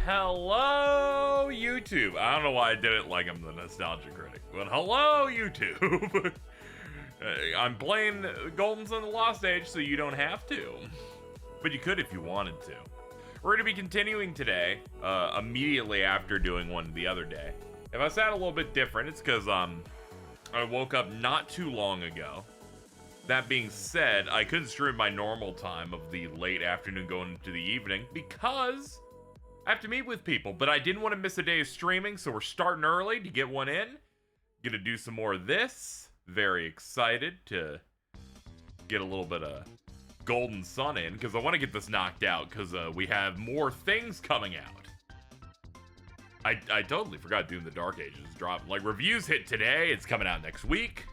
Hello, YouTube. I don't know why I did it like I'm the nostalgia critic, but hello, YouTube. I'm playing Golden Sun: The Lost Age, so you don't have to, but you could if you wanted to. We're going to be continuing today, immediately after doing one the other day. If I sound a little bit different, it's because I woke up not too long ago. That being said, I couldn't stream my normal time of the late afternoon going into the evening because I have to meet with people, but I didn't want to miss a day of streaming, so we're starting early to get one in. Gonna do some more of this. Very excited to get a little bit of Golden Sun in, because I want to get this knocked out, because we have more things coming out. I totally forgot doing the Dark Ages drop. Like, reviews hit today, it's coming out next week.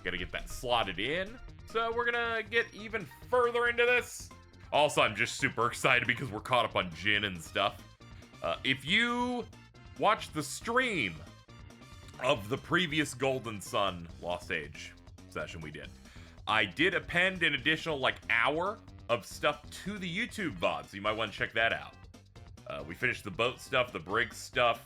Gotta get that slotted in. So we're gonna get even further into this. Also, I'm just super excited because we're caught up on Jin and stuff. If you watched the stream of the previous Golden Sun Lost Age session we did, I did append an additional, like, hour of stuff to the YouTube VOD, so you might want to check that out. We finished the boat stuff, the brig stuff,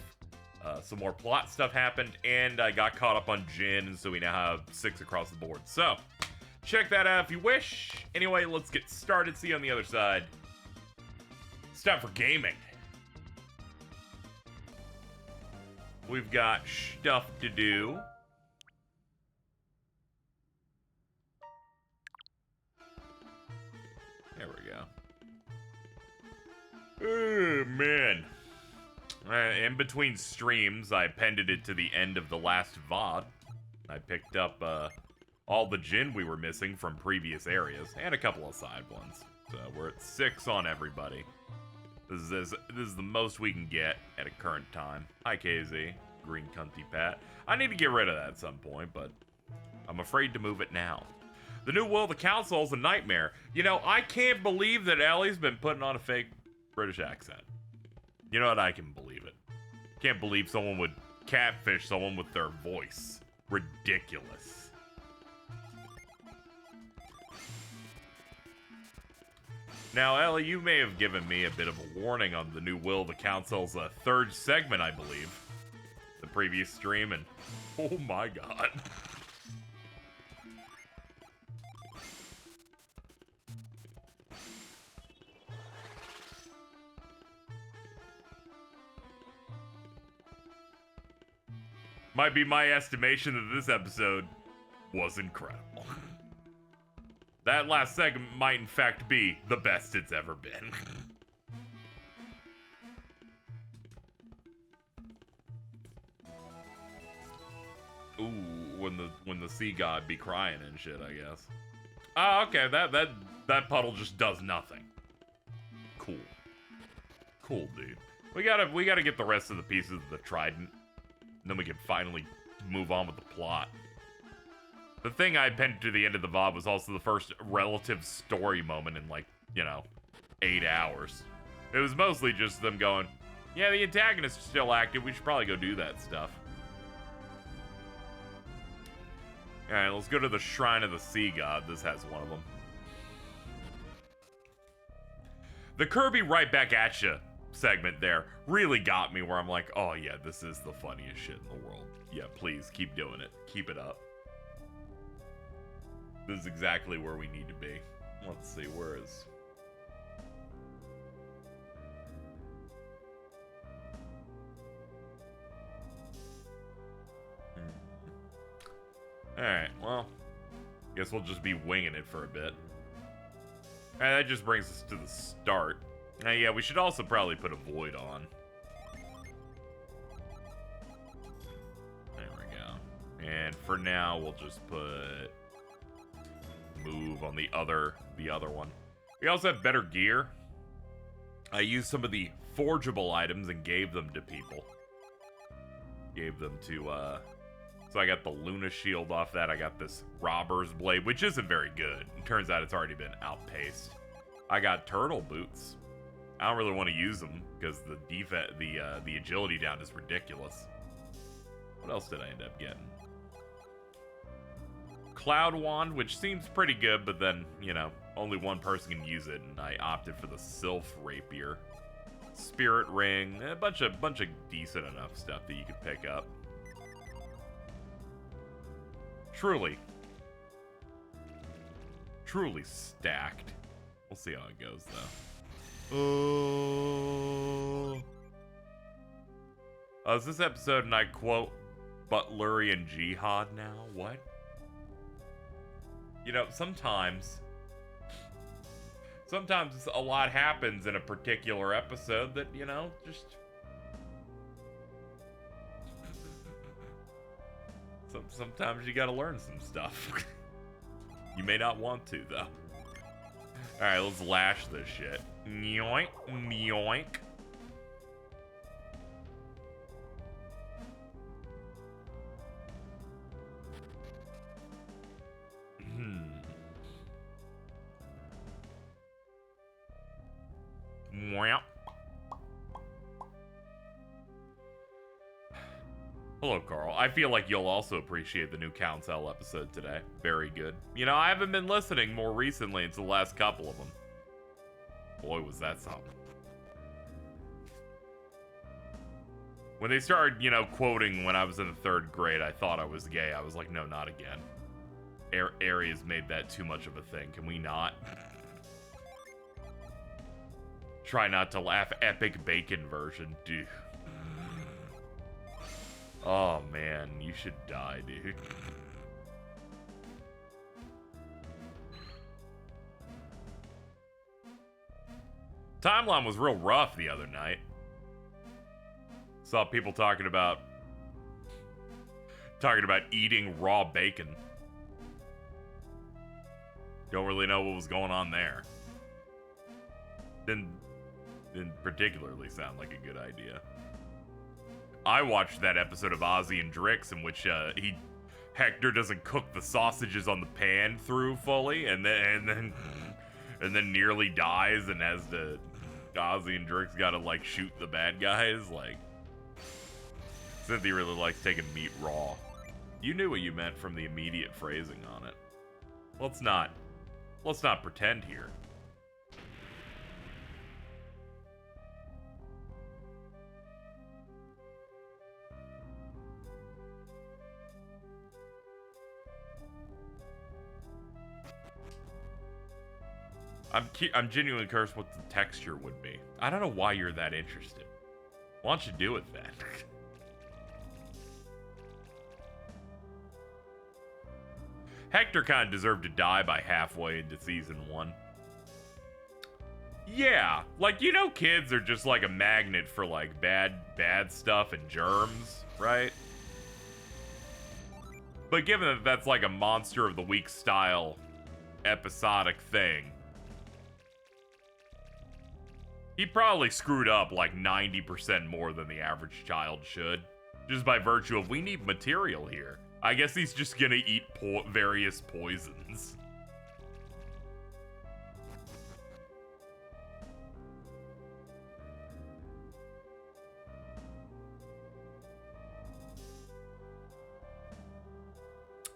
some more plot stuff happened, and I got caught up on Jin, and so we now have 6 across the board. So, check that out if you wish. Anyway, let's get started. See you on the other side. It's time for gaming. We've got stuff to do. There we go. Oh, man. In between streams, I appended it to the end of the last VOD. I picked up all the Jin we were missing from previous areas, and a couple of side ones. So we're at 6 on everybody. This is the most we can get at a current time. Hi, KZ. Green Cunty Pat. I need to get rid of that at some point, but I'm afraid to move it now. The new Will of the Council is a nightmare. You know, I can't believe that Ellie's been putting on a fake British accent. You know what? I can believe it. Can't believe someone would catfish someone with their voice. Ridiculous. Now, Ellie, you may have given me a bit of a warning on the new Will of the Council's third segment, I believe. The previous stream, and oh my god. Might be my estimation that this episode was incredible. That last segment might in fact be the best it's ever been. Ooh, when the sea god be crying and shit, I guess. Oh, okay, that puddle just does nothing. Cool. Cool, dude. We gotta get the rest of the pieces of the Trident. Then we can finally move on with the plot. The thing I appended to the end of the VOD was also the first relative story moment in, like, you know, 8 hours. It was mostly just them going, yeah, the antagonist is still active, we should probably go do that stuff. Alright, let's go to the Shrine of the Sea God. This has one of them. The Kirby right back at ya segment there really got me, where I'm like, oh yeah, this is the funniest shit in the world. Yeah, please keep doing it. Keep it up. This is exactly where we need to be. Let's see, where is... Alright, well, guess we'll just be winging it for a bit. Alright, that just brings us to the start. Yeah, we should also probably put a void on. There we go. And for now, we'll just put move on the other one. We also have better gear. I used some of the forgeable items and gave them to people. Gave them to, so I got the Luna shield off that. I got this Robber's Blade, which isn't very good. It turns out it's already been outpaced. I got turtle boots. I don't really want to use them because the agility down is ridiculous. What else did I end up getting? Cloud Wand, which seems pretty good, but then, you know, only one person can use it, and I opted for the Sylph Rapier. Spirit Ring, a bunch of decent enough stuff that you could pick up. Truly stacked. We'll see how it goes, though. Is this episode, and I quote, Butlerian Jihad now? What? You know, sometimes a lot happens in a particular episode that, you know, just... Sometimes you gotta learn some stuff. You may not want to, though. Alright, let's lash this shit. Yoink, yoink. Well. Hello, Carl. I feel like you'll also appreciate the new Council episode today. Very good. You know, I haven't been listening more recently until the last couple of them. Boy, was that something. When they started, you know, quoting when I was in the 3rd grade, I thought I was gay. I was like, no, not again. Aries made that too much of a thing. Can we not? Try not to laugh. Epic bacon version, dude. Oh man, you should die, dude. Timeline was real rough the other night. Saw people talking about eating raw bacon. Don't really know what was going on there. Didn't particularly sound like a good idea. I watched that episode of Ozzy and Drix in which Hector doesn't cook the sausages on the pan through fully, and then nearly dies, and has to Ozzy and Drix gotta like shoot the bad guys. Like, Cynthia really likes taking meat raw. You knew what you meant from the immediate phrasing on it. Let's not pretend here. I'm genuinely curious what the texture would be. I don't know why you're that interested. Why don't you do it then? Hector kind of deserved to die by halfway into season 1. Yeah, like, you know, kids are just like a magnet for like bad stuff and germs, right? But given that that's like a Monster of the Week style episodic thing, he probably screwed up like 90% more than the average child should. Just by virtue of, we need material here. I guess he's just gonna eat various poisons.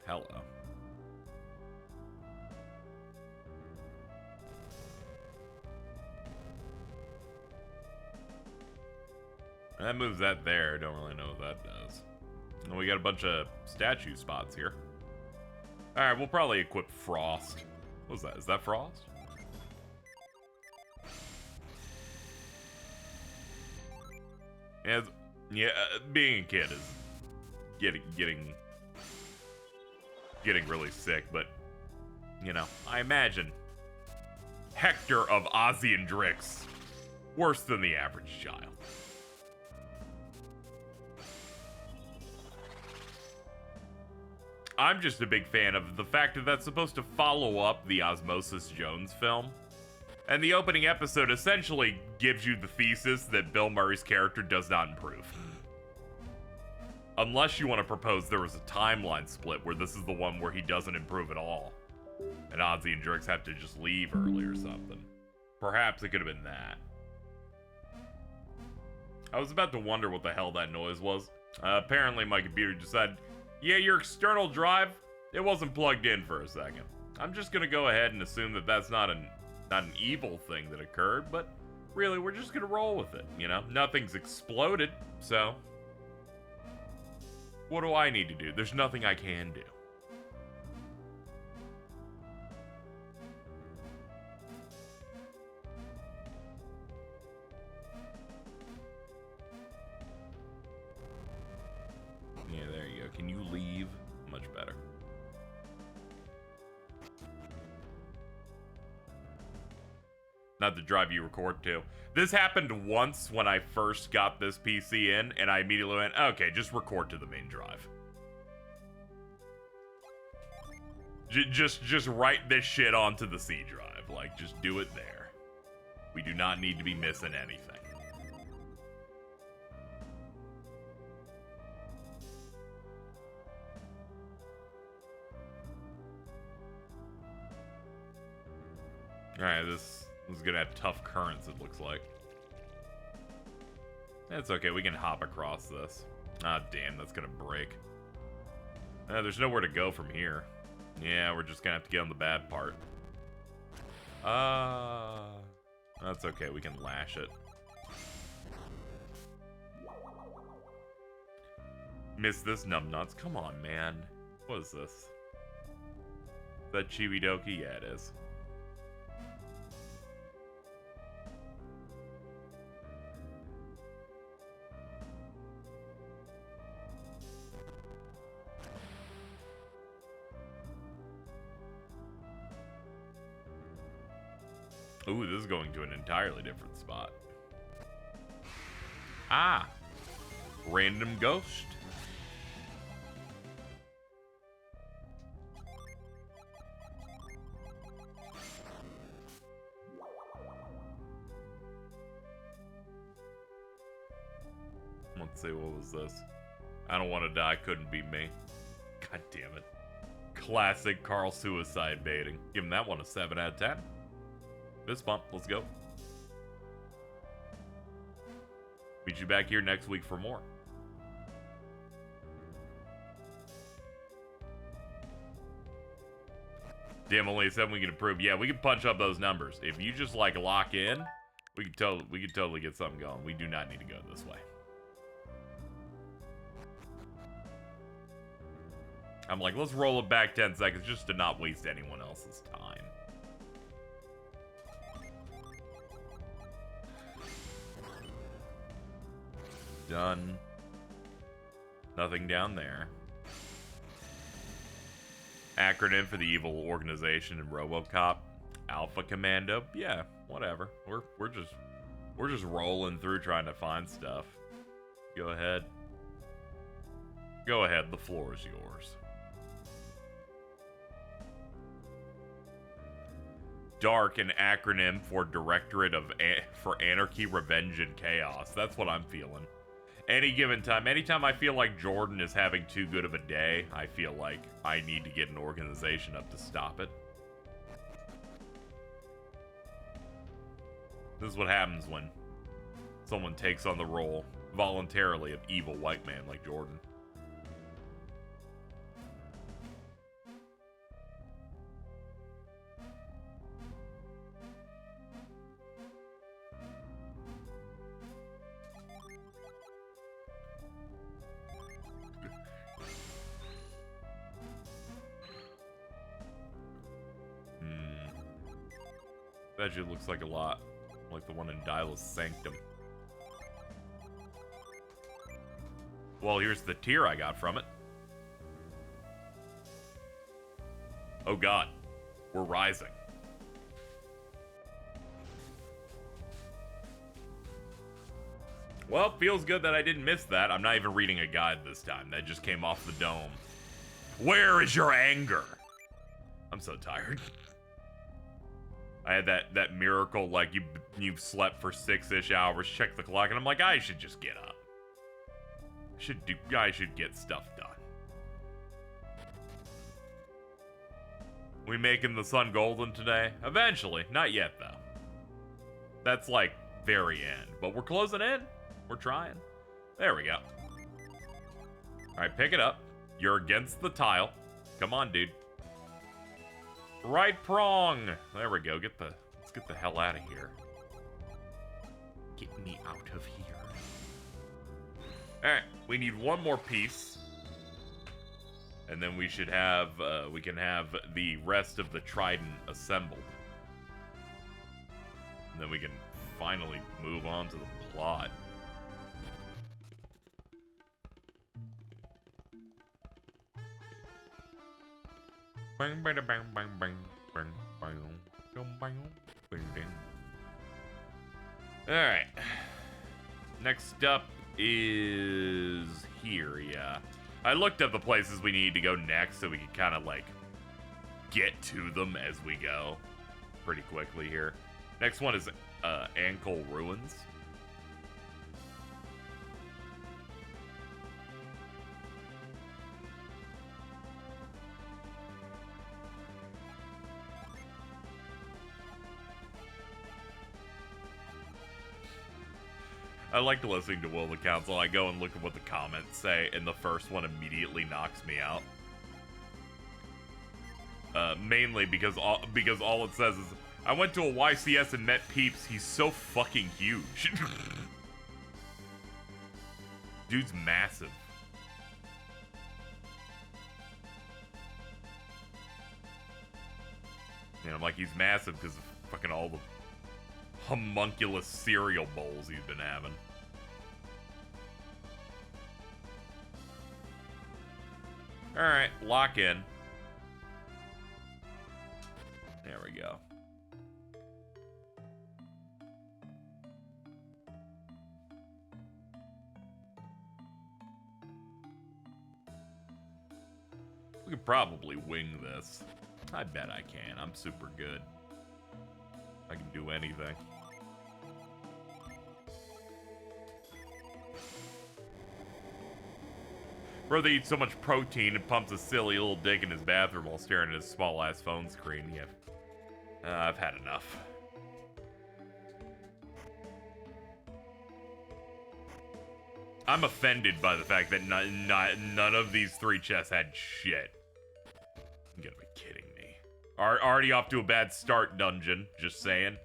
Hello. That moves that there. Don't really know what that does. And we got a bunch of statue spots here. Alright, we'll probably equip Frost. What was that? Is that Frost? Yeah, being a kid is getting really sick, but, you know, I imagine Hector of Ozzy and Drix worse than the average child. I'm just a big fan of the fact that that's supposed to follow up the Osmosis Jones film. And the opening episode essentially gives you the thesis that Bill Murray's character does not improve. Unless you want to propose there was a timeline split where this is the one where he doesn't improve at all. And Ozzy and Drix have to just leave early or something. Perhaps it could have been that. I was about to wonder what the hell that noise was. Apparently my computer decided, yeah, your external drive, it wasn't plugged in for a second. I'm just gonna go ahead and assume that that's not an evil thing that occurred, but really, we're just gonna roll with it, you know? Nothing's exploded, so what do I need to do? There's nothing I can do. Yeah, there you go. Can you leave? Much better. Not the drive you record to. This happened once when I first got this PC in, and I immediately went, okay, just record to the main drive. Just write this shit onto the C drive. Like, just do it there. We do not need to be missing anything. Alright, this is gonna have tough currents, it looks like. That's okay, we can hop across this. Ah, damn, that's gonna break. There's nowhere to go from here. Yeah, we're just gonna have to get on the bad part. That's okay, we can lash it. Miss this, numbnuts. Come on, man. What is this? Is that Chibi Doki? Yeah, it is. Ooh, this is going to an entirely different spot. Ah! Random ghost. Let's see, what was this? I don't want to die, couldn't be me. God damn it. Classic Carl suicide baiting. Give him that one a 7 out of 10. Fist bump, let's go. Meet you back here next week for more. Damn, only 7 we can improve. Yeah, we can punch up those numbers. If you just like lock in, we could totally get something going. We do not need to go this way. I'm like, let's roll it back 10 seconds just to not waste anyone else's time. Done. Nothing down there. Acronym for the evil organization in RoboCop. Alpha Commando. Yeah, whatever. We're just rolling through trying to find stuff. Go ahead. Go ahead, the floor is yours. Dark, an acronym for Directorate for Anarchy, Revenge, and Chaos. That's what I'm feeling. Any given time, anytime I feel like Jordan is having too good of a day, I feel like I need to get an organization up to stop it. This is what happens when someone takes on the role voluntarily of evil white man like Jordan. That looks like a lot like the one in Dyla's Sanctum. Well, here's the tier I got from it. Oh god, we're rising. Well, feels good that I didn't miss that. I'm not even reading a guide this time. That just came off the dome. Where is your anger? I'm so tired. I had that miracle, like, you've slept for 6-ish hours, check the clock, and I'm like, I should just get up. I should get stuff done. We making the sun golden today? Eventually. Not yet, though. That's, like, very end. But we're closing in. We're trying. There we go. Alright, pick it up. You're against the tile. Come on, dude. Right prong. There we go. Let's get the hell out of here. Get me out of here. Alright, we need one more piece. And then we should have, we can have the rest of the Trident assembled. And then we can finally move on to the plot. Bang, bang, bang, bang, bang, bang, bang, bang, bang, bang. Alright. Next up is here, yeah. I looked up the places we need to go next so we can kind of, like, get to them as we go pretty quickly here. Next one is Ankle Ruins. I like listening to Will of the Council. I go and look at what the comments say, and the first one immediately knocks me out. Mainly because all it says is, I went to a YCS and met Peeps. He's so fucking huge. Dude's massive. And I'm like, he's massive because of fucking all the homunculus cereal bowls he's been having. Alright, lock in. There we go. We could probably wing this. I bet I can. I'm super good. I can do anything. Brother eats so much protein and pumps a silly little dick in his bathroom while staring at his small-ass phone screen. Yeah. I've had enough. I'm offended by the fact that none of these three chests had shit. You gotta be kidding me. Already off to a bad start, dungeon. Just saying.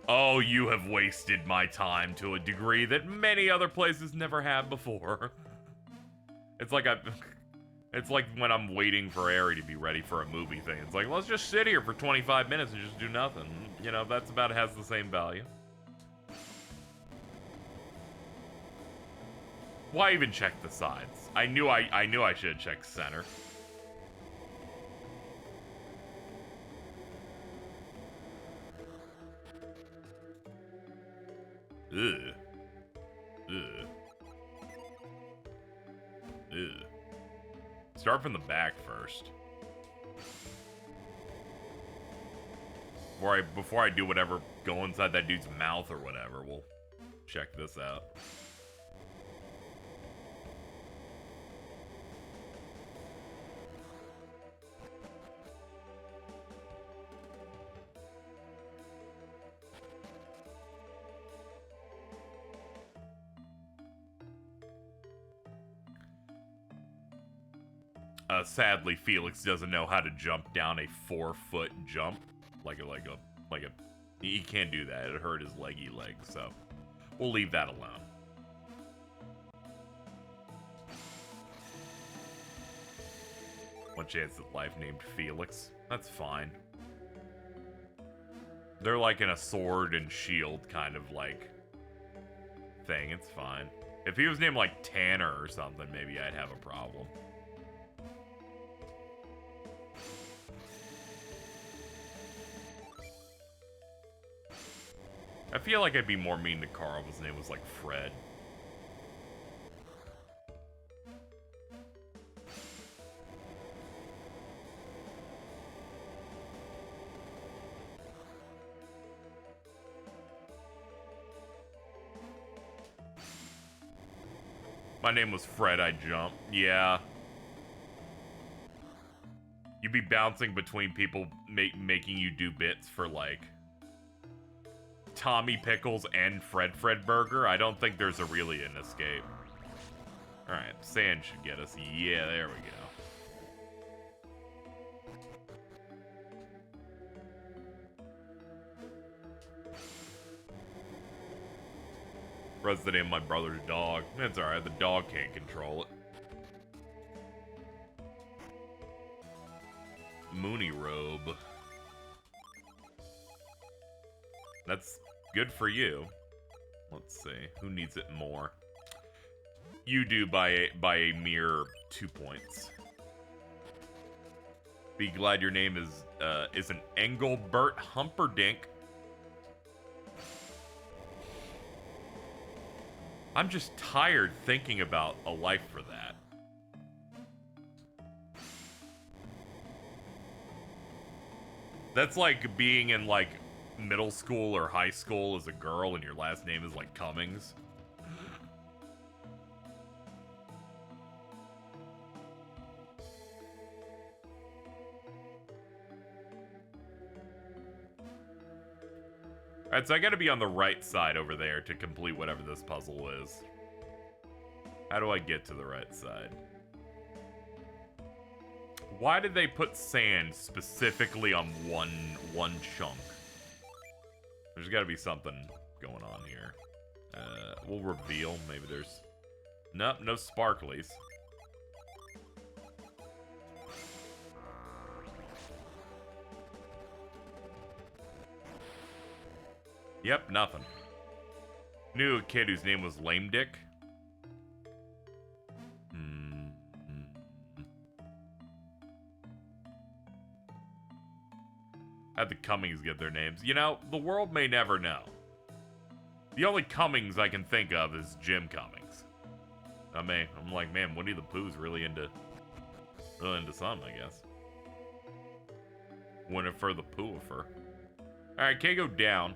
Oh, you have wasted my time to a degree that many other places never have before. It's like it's like when I'm waiting for Ari to be ready for a movie thing. It's like, let's just sit here for 25 minutes and just do nothing. You know, that's about has the same value. Why even check the sides? I knew I should have checked center. Ugh. Ugh. Ugh. Start from the back first. Before I do whatever, go inside that dude's mouth or whatever, we'll check this out. Sadly, Felix doesn't know how to jump down a 4-foot jump. He can't do that. It hurt his leggy leg, so we'll leave that alone. One chance at life named Felix. That's fine. They're like in a sword and shield kind of like thing. It's fine. If he was named like Tanner or something, maybe I'd have a problem. I feel like I'd be more mean to Carl if his name was like Fred. My name was Fred, I'd jump. Yeah. You'd be bouncing between people making you do bits for like Tommy Pickles and Fred Burger. I don't think there's really an escape. Alright, sand should get us. Yeah, there we go. That's the name of my brother's dog. It's alright, the dog can't control it. Mooney robe. That's good for you. Let's see. Who needs it more? You do by a mere 2 points. Be glad your name is an Engelbert Humperdinck. I'm just tired thinking about a life for that. That's like being in like middle school or high school as a girl and your last name is like Cummings. Alright, so I gotta be on the right side over there to complete whatever this puzzle is. How do I get to the right side? Why did they put sand specifically on one chunk? There's gotta be something going on here. We'll reveal. Maybe there's... Nope, no sparklies. Yep, nothing. Knew a kid whose name was Lame Dick. How'd the Cummings get their names? You know, the world may never know. The only Cummings I can think of is Jim Cummings. I'm like, man, Winnie the Pooh's really into something, I guess. Winifred the Poohifer. Alright, can't go down.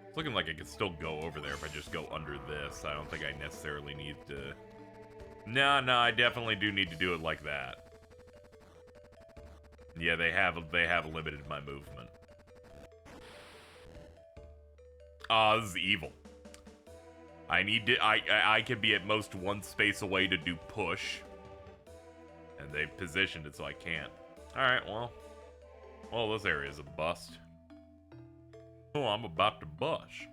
It's looking like I could still go over there if I just go under this. I don't think I necessarily need to... No, I definitely do need to do it like that. Yeah, they have limited my movement. This is evil. I can be at most one space away to do push. And they've positioned it so I can't. Alright, well, this area is a bust. Oh, I'm about to bust.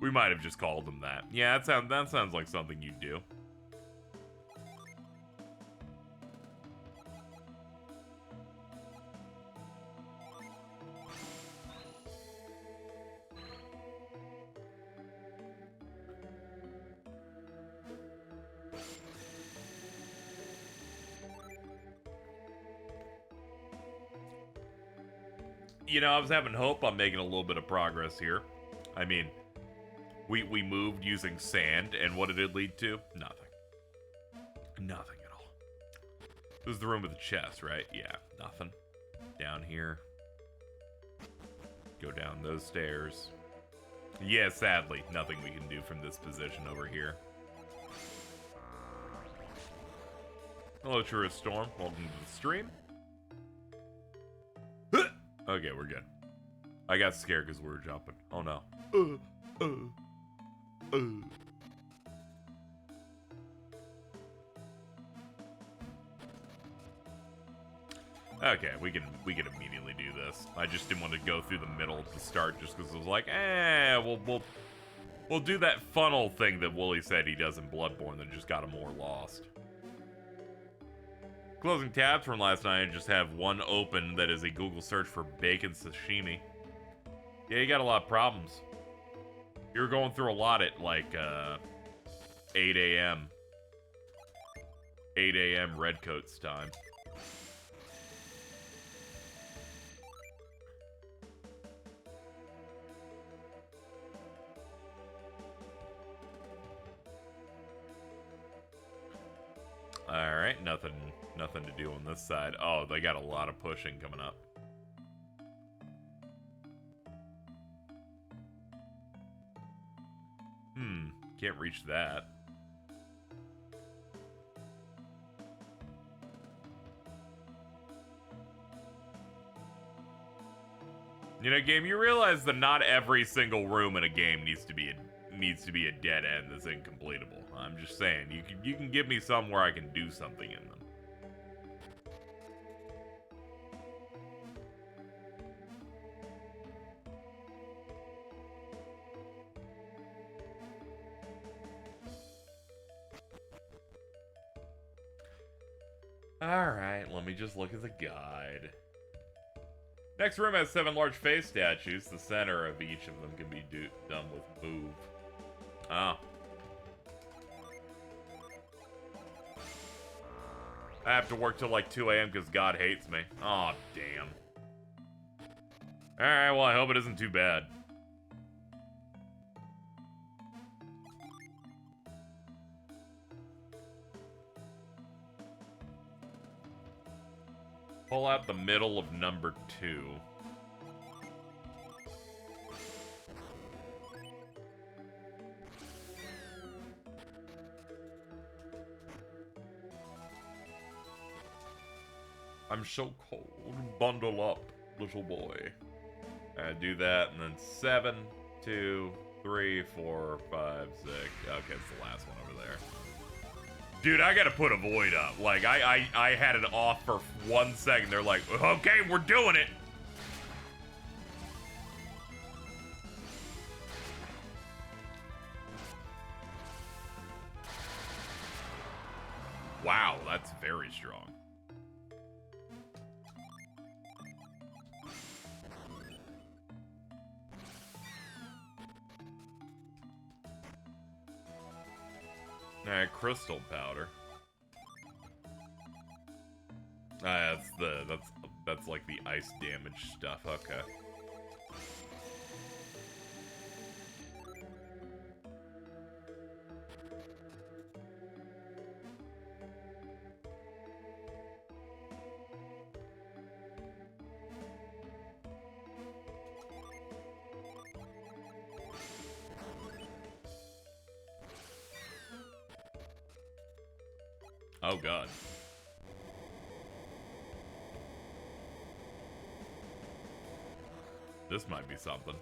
We might have just called them that. Yeah, that sounds like something you'd do. You know, I was having hope on making a little bit of progress here. I mean, we moved using sand, and what did it lead to? Nothing. Nothing at all. This was the room with the chest, right? Yeah, nothing. Down here. Go down those stairs. Yeah, sadly, nothing we can do from this position over here. Hello, Tourist Storm. Welcome to the stream. Okay, we're good. I got scared because we were jumping. Oh no. Okay, we can immediately do this. I just didn't want to go through the middle at the start just because it was like, we'll do that funnel thing that Wooly said he does in Bloodborne that just got him more lost. Closing tabs from last night and just have one open that is a Google search for bacon sashimi. Yeah, you got a lot of problems. You're going through a lot at like 8 a.m. 8 a.m. Redcoats time. Alright, nothing to do on this side. Oh, they got a lot of pushing coming up. Can't reach that. You know, game, you realize that not every single room in a game needs to be a dead end that's incompletable. I'm just saying, you can give me some where I can do something in them. Alright, let me just look at the guide. Next room has 7 large face statues. The center of each of them can be done with move. Oh. I have to work till like 2 a.m. because God hates me. Oh, damn. Alright, well, I hope it isn't too bad. Pull out the middle of number 2. I'm so cold. Bundle up, little boy. Do that, and then 7, 2, 3, 4, 5, 6. Okay, it's the last one over there. Dude, I gotta put a void up. Like, I had it off for 1 second. They're like, okay, we're doing it. Wow, that's very strong. Alright, crystal powder. That's like the ice damage stuff. Okay. Oh god. This might be something.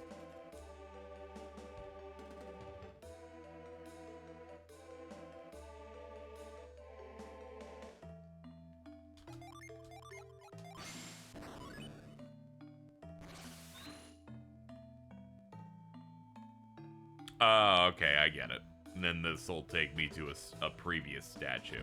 Okay, I get it. And then this will take me to a previous statue.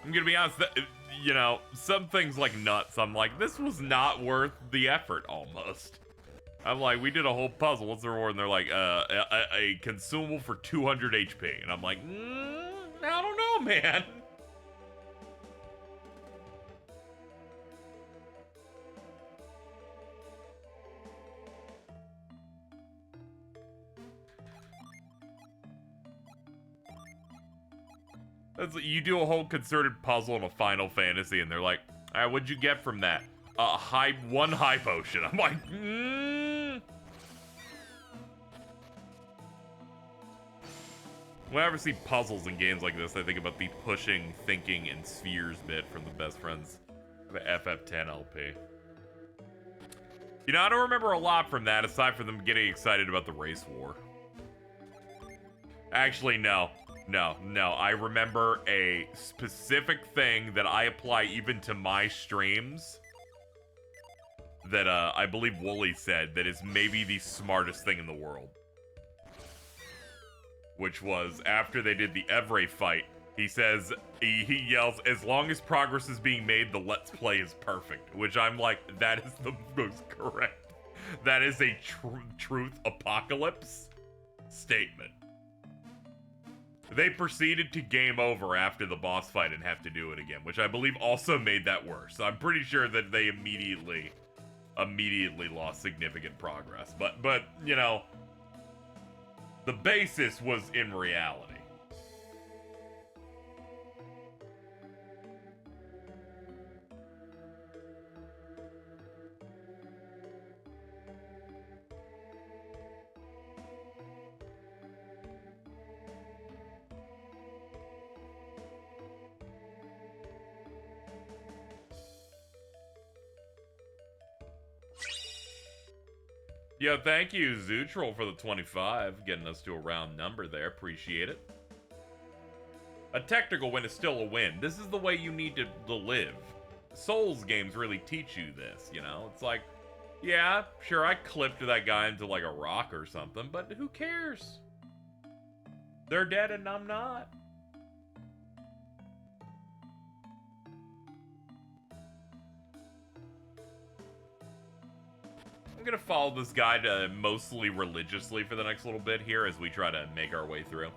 I'm gonna be honest, you know, some things like nuts, I'm like, this was not worth the effort, almost. I'm like, we did a whole puzzle, what's the reward? And they're like, a consumable for 200 HP. And I'm like, I don't know, man. You do a whole concerted puzzle in a Final Fantasy, and they're like, all right, what'd you get from that? One high potion. I'm like, Whenever I see puzzles in games like this, I think about the pushing, thinking, and spheres bit from the Best Friends of the FF10 LP. You know, I don't remember a lot from that, aside from them getting excited about the race war. Actually, no. No. I remember a specific thing that I apply even to my streams that I believe Wooly said that is maybe the smartest thing in the world. Which was, after they did the Evray fight, he says, he yells, as long as progress is being made, the Let's Play is perfect. Which I'm like, that is the most correct. That is a truth apocalypse statement. They proceeded to game over after the boss fight and have to do it again, which I believe also made that worse. I'm pretty sure that they immediately lost significant progress. But you know, the basis was in reality. Yo, thank you, Zootroll, for the 25, getting us to a round number there. Appreciate it. A technical win is still a win. This is the way you need to live. Souls games really teach you this, you know? It's like, yeah, sure, I clipped that guy into like a rock or something, but who cares? They're dead and I'm not. I'm gonna follow this guide mostly religiously for the next little bit here as we try to make our way through.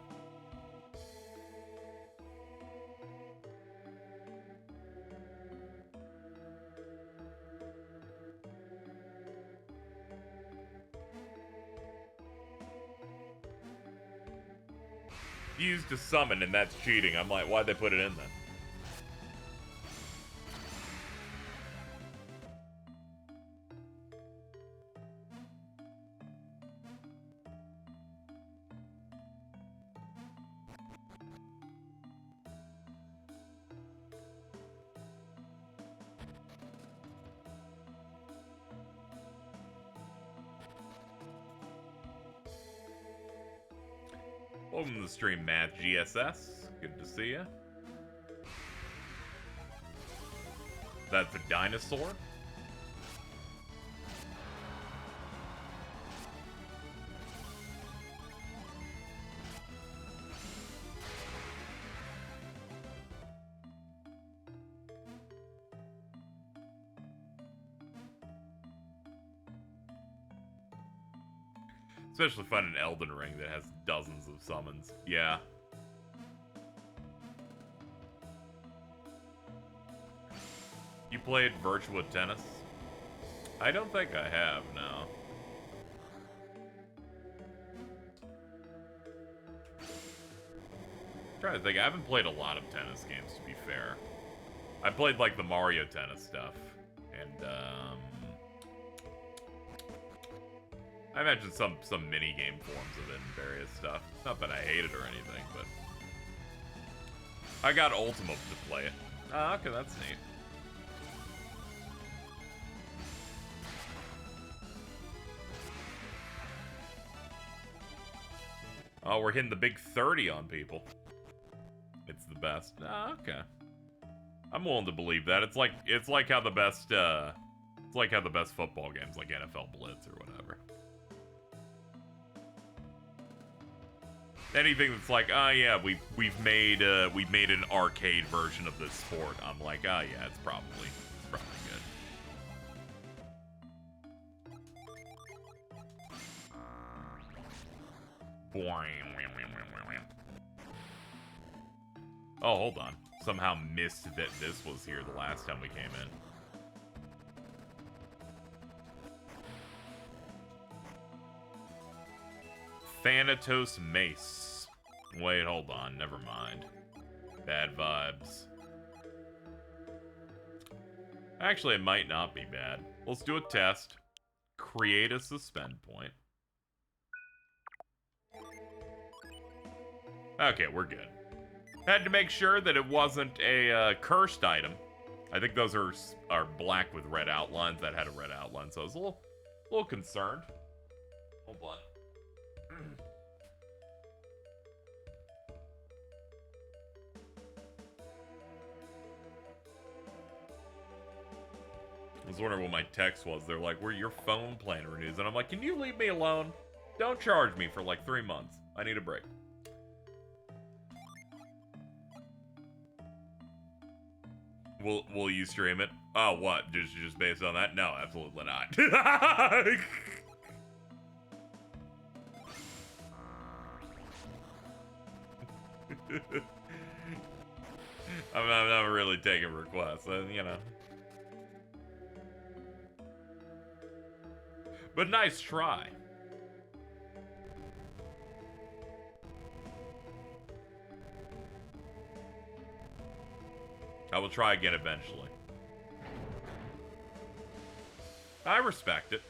Used to summon and that's cheating. I'm like, why'd they put it in then? Welcome to the stream, Math GSS. Good to see you. That's a dinosaur. Especially fun in Elden Ring that has dozens of summons. Yeah. You played Virtua Tennis? I don't think I have, no. I'm trying to think, I haven't played a lot of tennis games, to be fair. I played, like, the Mario Tennis stuff. And, I imagine some mini-game forms of it and various stuff. Not that I hate it or anything, but... I got Ultimate to play it. Ah, okay, that's neat. Oh, we're hitting the big 30 on people. It's the best. Ah, okay. I'm willing to believe that. It's like how the best football games like NFL Blitz or whatever. Anything that's like, oh yeah, we've made an arcade version of this sport. I'm like, oh yeah, it's probably good. Oh, hold on. Somehow missed that this was here the last time we came in. Thanatos Mace. Wait, hold on. Never mind. Bad vibes. Actually, it might not be bad. Let's do a test. Create a suspend point. Okay, we're good. Had to make sure that it wasn't a cursed item. I think those are black with red outlines. That had a red outline, so I was a little concerned. Hold on. I was wondering what my text was. They're like, "Where your phone plan renews?" And I'm like, "Can you leave me alone? Don't charge me for like 3 months. I need a break." Will you stream it? Oh, what? Just based on that? No, absolutely not. I'm not really taking requests, you know. But nice try. I will try again eventually. I respect it.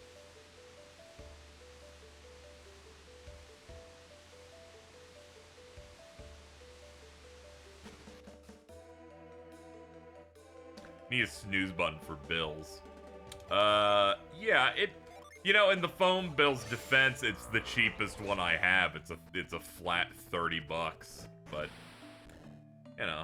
Need a snooze button for bills. Yeah, You know, in the phone bill's defense, it's the cheapest one I have. It's a flat $30, but you know.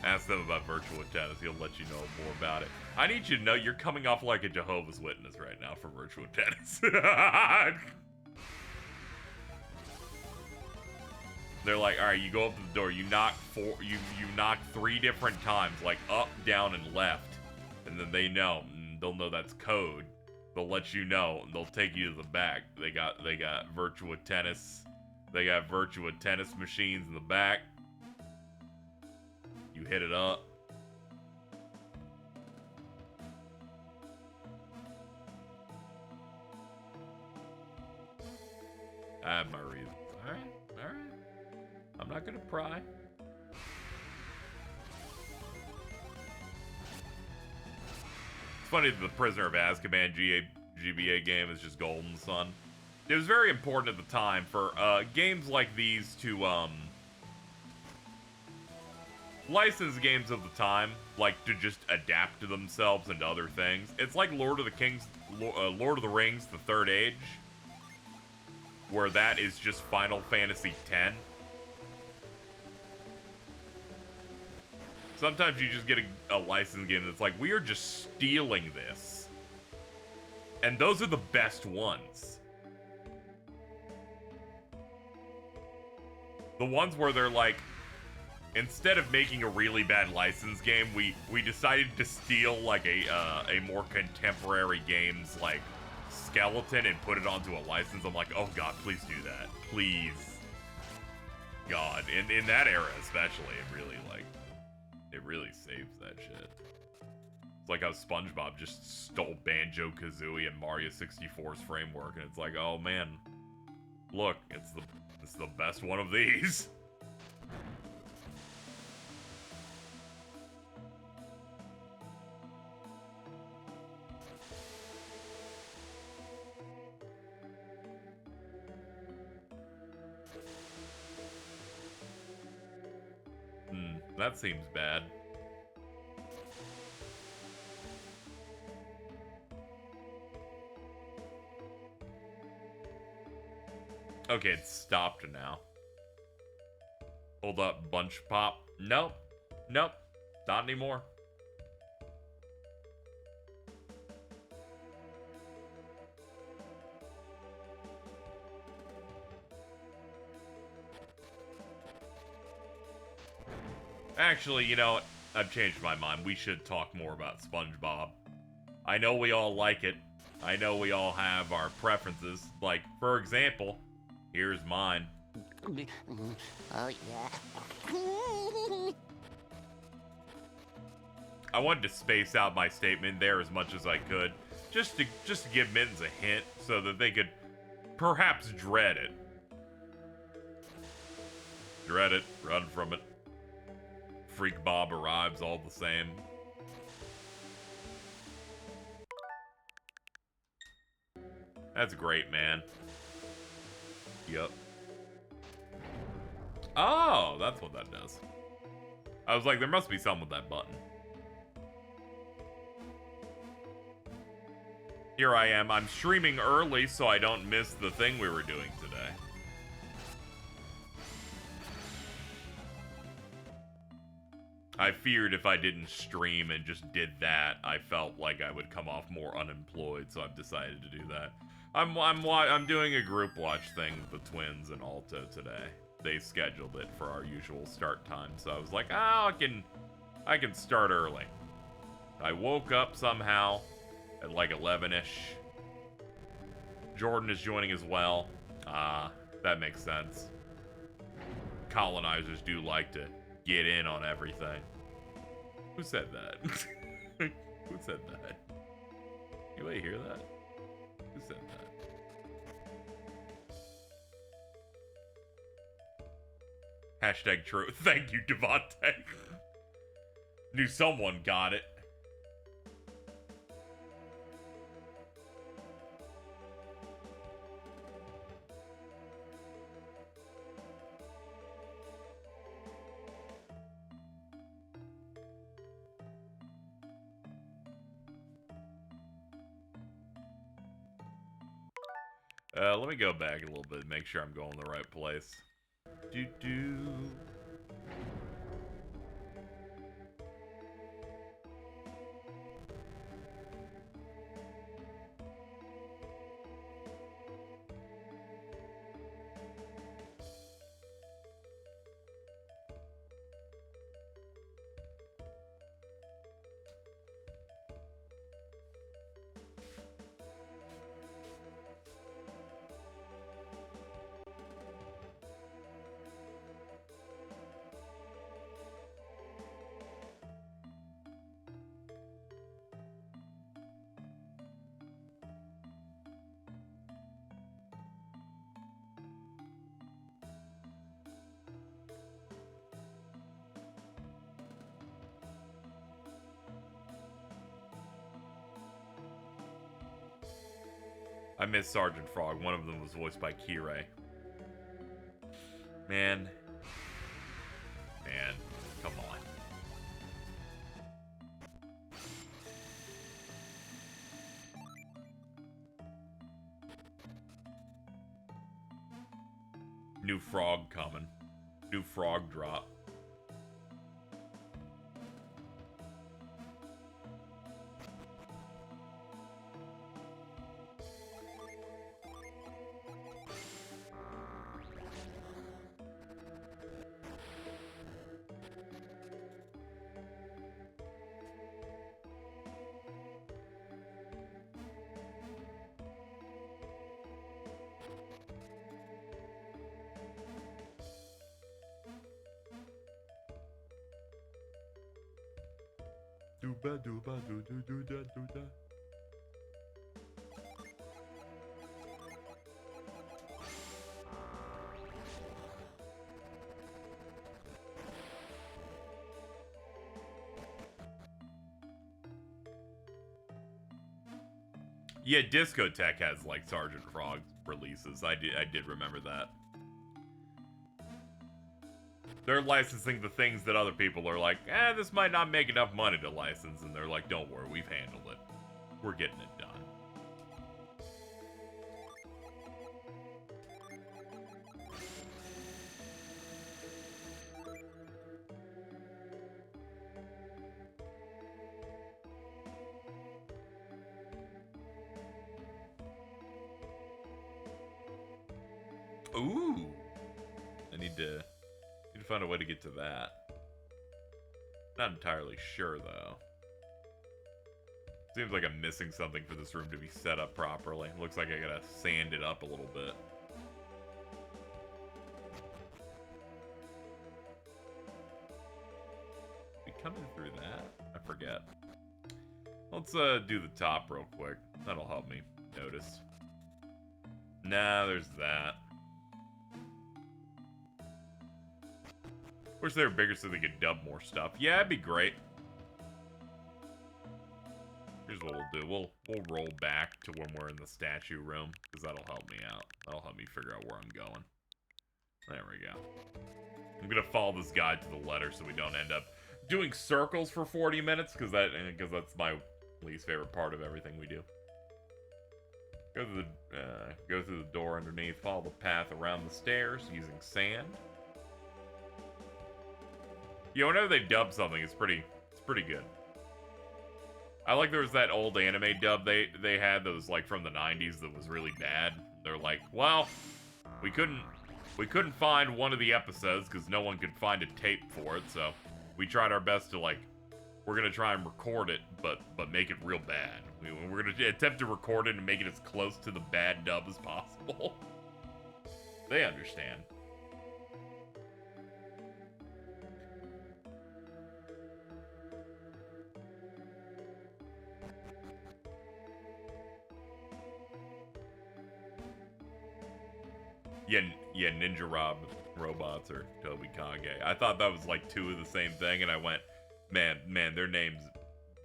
Ask them about virtual tennis. He'll let you know more about it. I need you to know you're coming off like a Jehovah's Witness right now for virtual tennis. They're like, all right, you go up to the door, you knock you knock 3 different times, like up, down, and left, and then they know, and they'll know that's code. They'll let you know, and they'll take you to the back. They got virtual tennis. They got virtual tennis machines in the back. You hit it up. I have my reasons. All right. I'm not gonna pry. It's funny that the Prisoner of Azkaban GBA game is just Golden Sun. It was very important at the time for games like these to license games of the time, like to just adapt to themselves into other things. It's like Lord of the Rings, The Third Age, where that is just Final Fantasy X. Sometimes you just get a licensed game that's like, we are just stealing this. And those are the best ones. The ones where they're like, instead of making a really bad licensed game, we decided to steal like a more contemporary game's like skeleton and put it onto a license. I'm like, oh god, please do that. Please. God. In that era especially, it really saves that shit. It's like how SpongeBob just stole Banjo-Kazooie and Mario 64's framework, and it's like, oh man, look, it's the best one of these. That seems bad. Okay, it's stopped now. Hold up, bunch pop. Nope. Not anymore. Actually, you know, I've changed my mind. We should talk more about SpongeBob. I know we all like it. I know we all have our preferences. Like, for example, here's mine. Oh, yeah. I wanted to space out my statement there as much as I could, just to give Mittens a hint so that they could perhaps dread it. Dread it, run from it. Freak Bob arrives all the same. That's great, man. Yep. Oh, that's what that does. I was like, there must be something with that button. Here I am. I'm streaming early so I don't miss the thing we were doing today. I feared if I didn't stream and just did that, I felt like I would come off more unemployed, so I've decided to do that. I'm doing a group watch thing with the twins and Alto today. They scheduled it for our usual start time, so I was like, I can start early. I woke up somehow at like 11-ish. Jordan is joining as well. That makes sense. Colonizers do like to get in on everything. Who said that? Who said that? Anybody hear that? Who said that? Hashtag true. Thank you, Devontae. Knew someone got it. Let me go back a little bit, make sure I'm going the right place. Do. I miss Sergeant Frog. One of them was voiced by Kirei. Man, come on. New frog coming. New frog drop. Dooba dooba doo doo doo da doo da. Yeah, Discotheque has like Sergeant Frog releases. I did remember that. They're licensing the things that other people are like, this might not make enough money to license, and they're like, don't worry, we've handled it. We're getting it done. Ooh. I need to find a way to get to that. Not entirely sure, though. Seems like I'm missing something for this room to be set up properly. Looks like I gotta sand it up a little bit. We coming through that? I forget. Let's do the top real quick. That'll help me notice. Nah, there's that. Wish they were bigger so they could dub more stuff. Yeah, it'd be great. Here's what we'll do. We'll roll back to when we're in the statue room, because that'll help me out. That'll help me figure out where I'm going. There we go. I'm gonna follow this guide to the letter so we don't end up doing circles for 40 minutes, because that's my least favorite part of everything we do. Go through the door underneath. Follow the path around the stairs using sand. Yeah, whenever they dub something, it's pretty good. I like there was that old anime dub they had that was like from the 90s that was really bad. They're like, well, we couldn't find one of the episodes because no one could find a tape for it, so we tried our best to we're gonna try and record it, but make it real bad. We're gonna attempt to record it and make it as close to the bad dub as possible. They understand. Yeah, Ninja Robots or Toby Kage. I thought that was like two of the same thing, and I went, man, their names,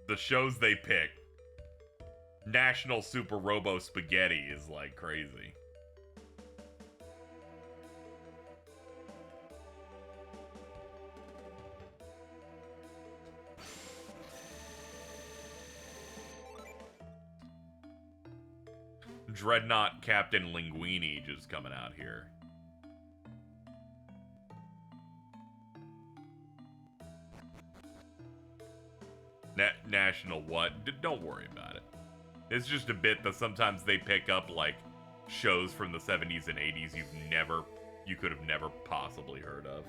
the shows they pick. National Super Robo Spaghetti is like crazy. Dreadnought Captain Linguini just coming out here. National what? Don't worry about it. It's just a bit that sometimes they pick up, like, shows from the 70s and 80s you could have never possibly heard of.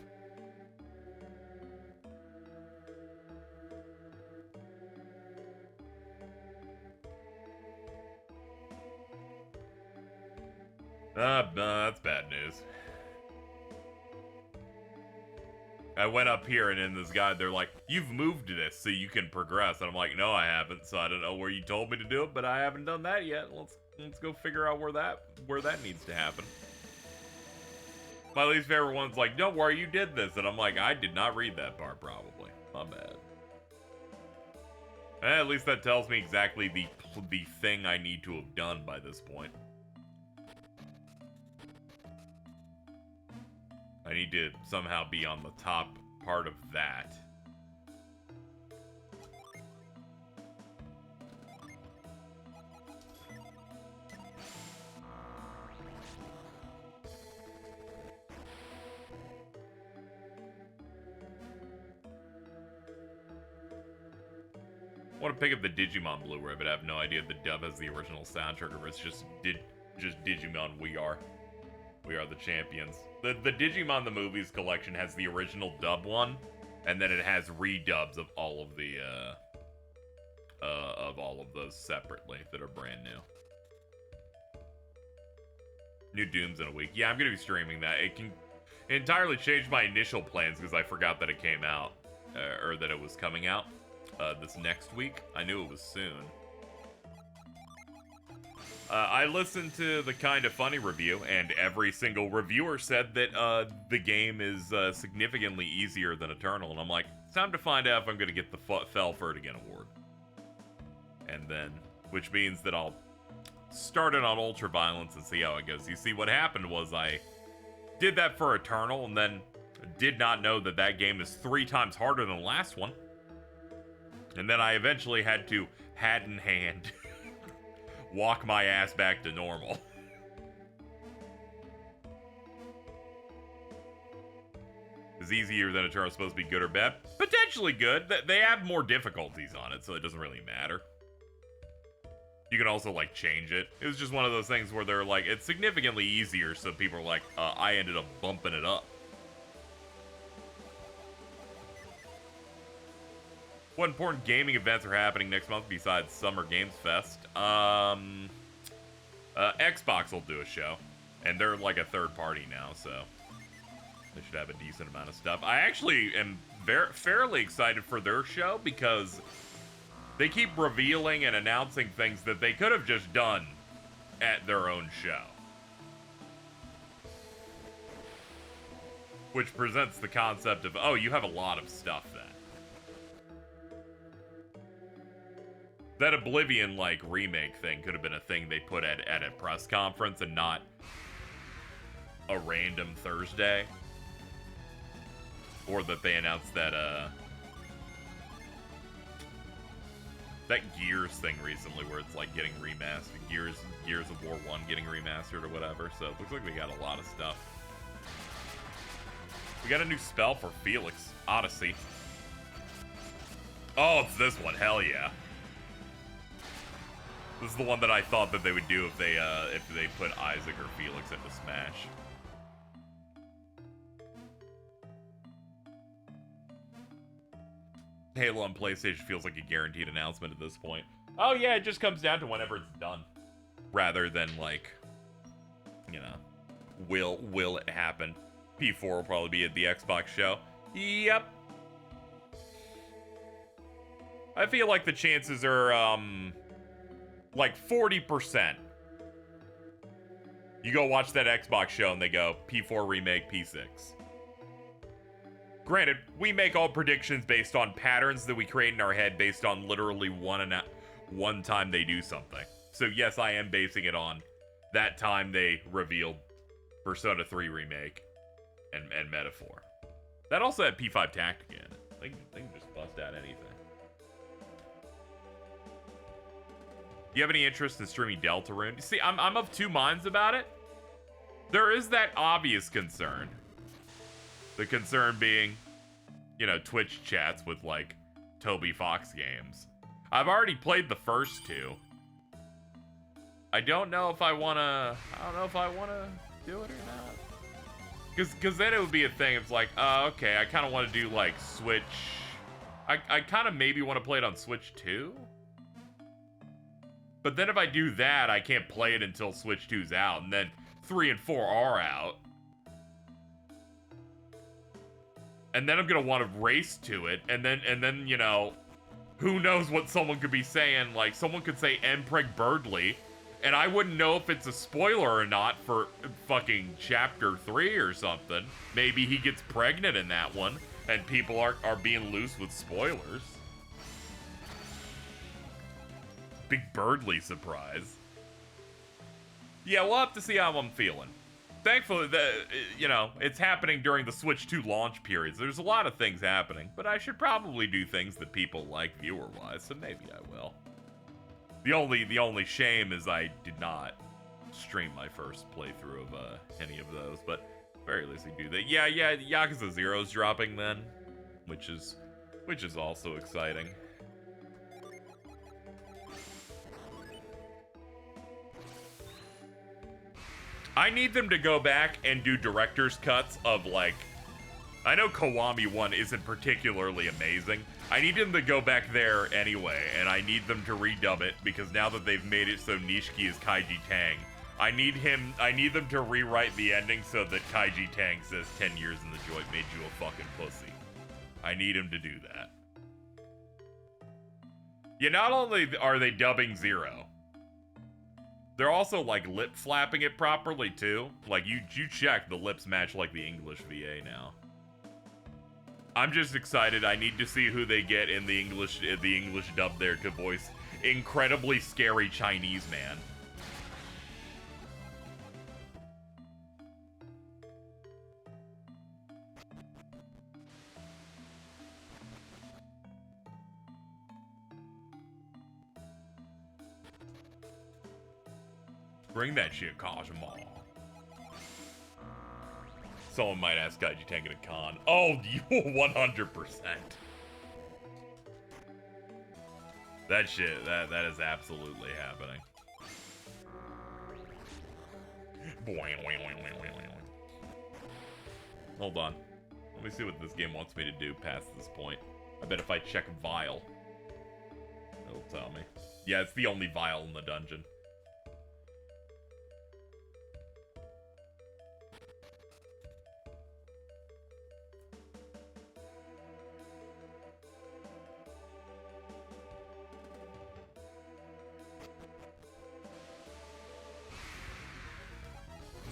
That's bad news. I went up here and in this guide, they're like, you've moved this so you can progress. And I'm like, no, I haven't. So I don't know where you told me to do it, but I haven't done that yet. Let's go figure out where that needs to happen. My least favorite one's like, don't worry, you did this. And I'm like, I did not read that part, probably. My bad. At least that tells me exactly the thing I need to have done by this point. I need to somehow be on the top part of that. I want to pick up the Digimon Blu-ray, but I have no idea if the dub has the original soundtrack or it's just Digimon We Are the Champions. The Digimon the Movies collection has the original dub one, and then it has redubs of all of the those separately that are brand new. New Dooms in a week. Yeah, I'm gonna be streaming that. It can entirely change my initial plans because I forgot that it came out or that it was coming out this next week. I knew it was soon. I listened to the Kind of Funny review, and every single reviewer said that the game is significantly easier than Eternal, and I'm like, it's time to find out if I'm going to get the Fell for It Again award. And then, which means that I'll start it on Ultraviolence and see how it goes. You see, what happened was I did that for Eternal, and then did not know that that game is 3 times harder than the last one. And then I eventually had to, hat in hand, walk my ass back to normal. Is easier than Eternal supposed to be good or bad? Potentially good. They have more difficulties on it, so it doesn't really matter. You can also, like, change it. It was just one of those things where they're like, it's significantly easier, so people are like, I ended up bumping it up. What important gaming events are happening next month besides Summer Games Fest? Xbox will do a show, and they're like a third party now, so they should have a decent amount of stuff. I actually am fairly excited for their show because they keep revealing and announcing things that they could have just done at their own show. Which presents the concept of, oh, you have a lot of stuff then. That Oblivion, like, remake thing could have been a thing they put at a press conference and not a random Thursday. Or that they announced that, that Gears thing recently where it's, like, getting remastered. Gears of War 1 getting remastered or whatever. So it looks like we got a lot of stuff. We got a new spell for Felix, Odyssey. Oh, it's this one. Hell yeah. This is the one that I thought that they would do if they put Isaac or Felix into Smash. Halo on PlayStation feels like a guaranteed announcement at this point. Oh yeah, it just comes down to whenever it's done. Rather than like, you know, will it happen? P4 will probably be at the Xbox show. Yep. I feel like the chances are, like 40%. You go watch that Xbox show and they go, P4 remake, P6. Granted, we make all predictions based on patterns that we create in our head based on literally one time they do something. So yes, I am basing it on that time they revealed Persona 3 remake and Metaphor. That also had P5 Tactic in it. They can just bust out anything. You have any interest in streaming Deltarune? See, I'm of two minds about it. There is that obvious concern. The concern being, you know, Twitch chats with, like, Toby Fox games. I've already played the first two. I don't know if I wanna do it or not. Cause then it would be a thing. It's like, okay, I kind of want to do like Switch. I kind of maybe want to play it on Switch 2. But then if I do that, I can't play it until Switch 2's out, and then 3 and 4 are out. And then I'm gonna want to race to it, and then you know, who knows what someone could be saying? Like, someone could say Mpreg Birdley, and I wouldn't know if it's a spoiler or not for fucking chapter 3 or something. Maybe he gets pregnant in that one, and people are being loose with spoilers. Big Birdley surprise. Yeah, we'll have to see how I'm feeling. Thankfully, you know, it's happening during the Switch 2 launch periods. There's a lot of things happening, but I should probably do things that people like viewer-wise, so maybe I will. The only shame is I did not stream my first playthrough of any of those, but at the very least we do that. Yeah, Yakuza 0's dropping then, which is also exciting. I need them to go back and do director's cuts of, like, I know Kiwami 1 isn't particularly amazing. I need them to go back there anyway, and I need them to redub it, because now that they've made it so Nishiki is Kaiji Tang, I need them to rewrite the ending so that Kaiji Tang says 10 years in the joint made you a fucking pussy. I need him to do that. Yeah, not only are they dubbing Zero, they're also, like, lip flapping it properly, too. Like, you check, the lips match, like, the English VA now. I'm just excited. I need to see who they get in the English dub there to voice incredibly scary Chinese man. Bring that shit, Kajima. Someone might ask Kaiji Tang at a con. Oh, you 100%. That shit, that is absolutely happening. Hold on. Let me see what this game wants me to do past this point. I bet if I check Vial, it'll tell me. Yeah, it's the only Vial in the dungeon.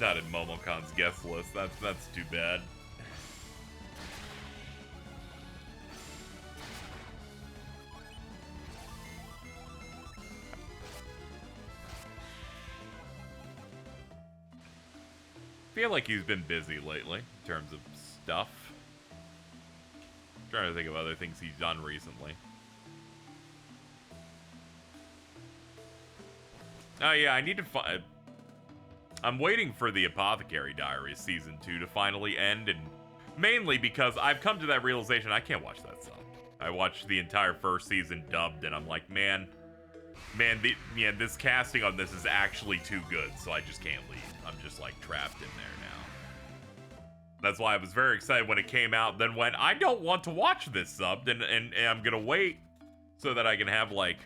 Not in Momocon's guest list. That's too bad. I feel like he's been busy lately in terms of stuff. I'm trying to think of other things he's done recently. Oh yeah, I need to find. I'm waiting for the Apothecary Diaries Season 2 to finally end, and mainly because I've come to that realization I can't watch that sub. I watched the entire first season dubbed, and I'm like, man, this casting on this is actually too good, so I just can't leave. I'm just, like, trapped in there now. That's why I was very excited when it came out, then went, I don't want to watch this subbed, and I'm gonna wait so that I can have, like,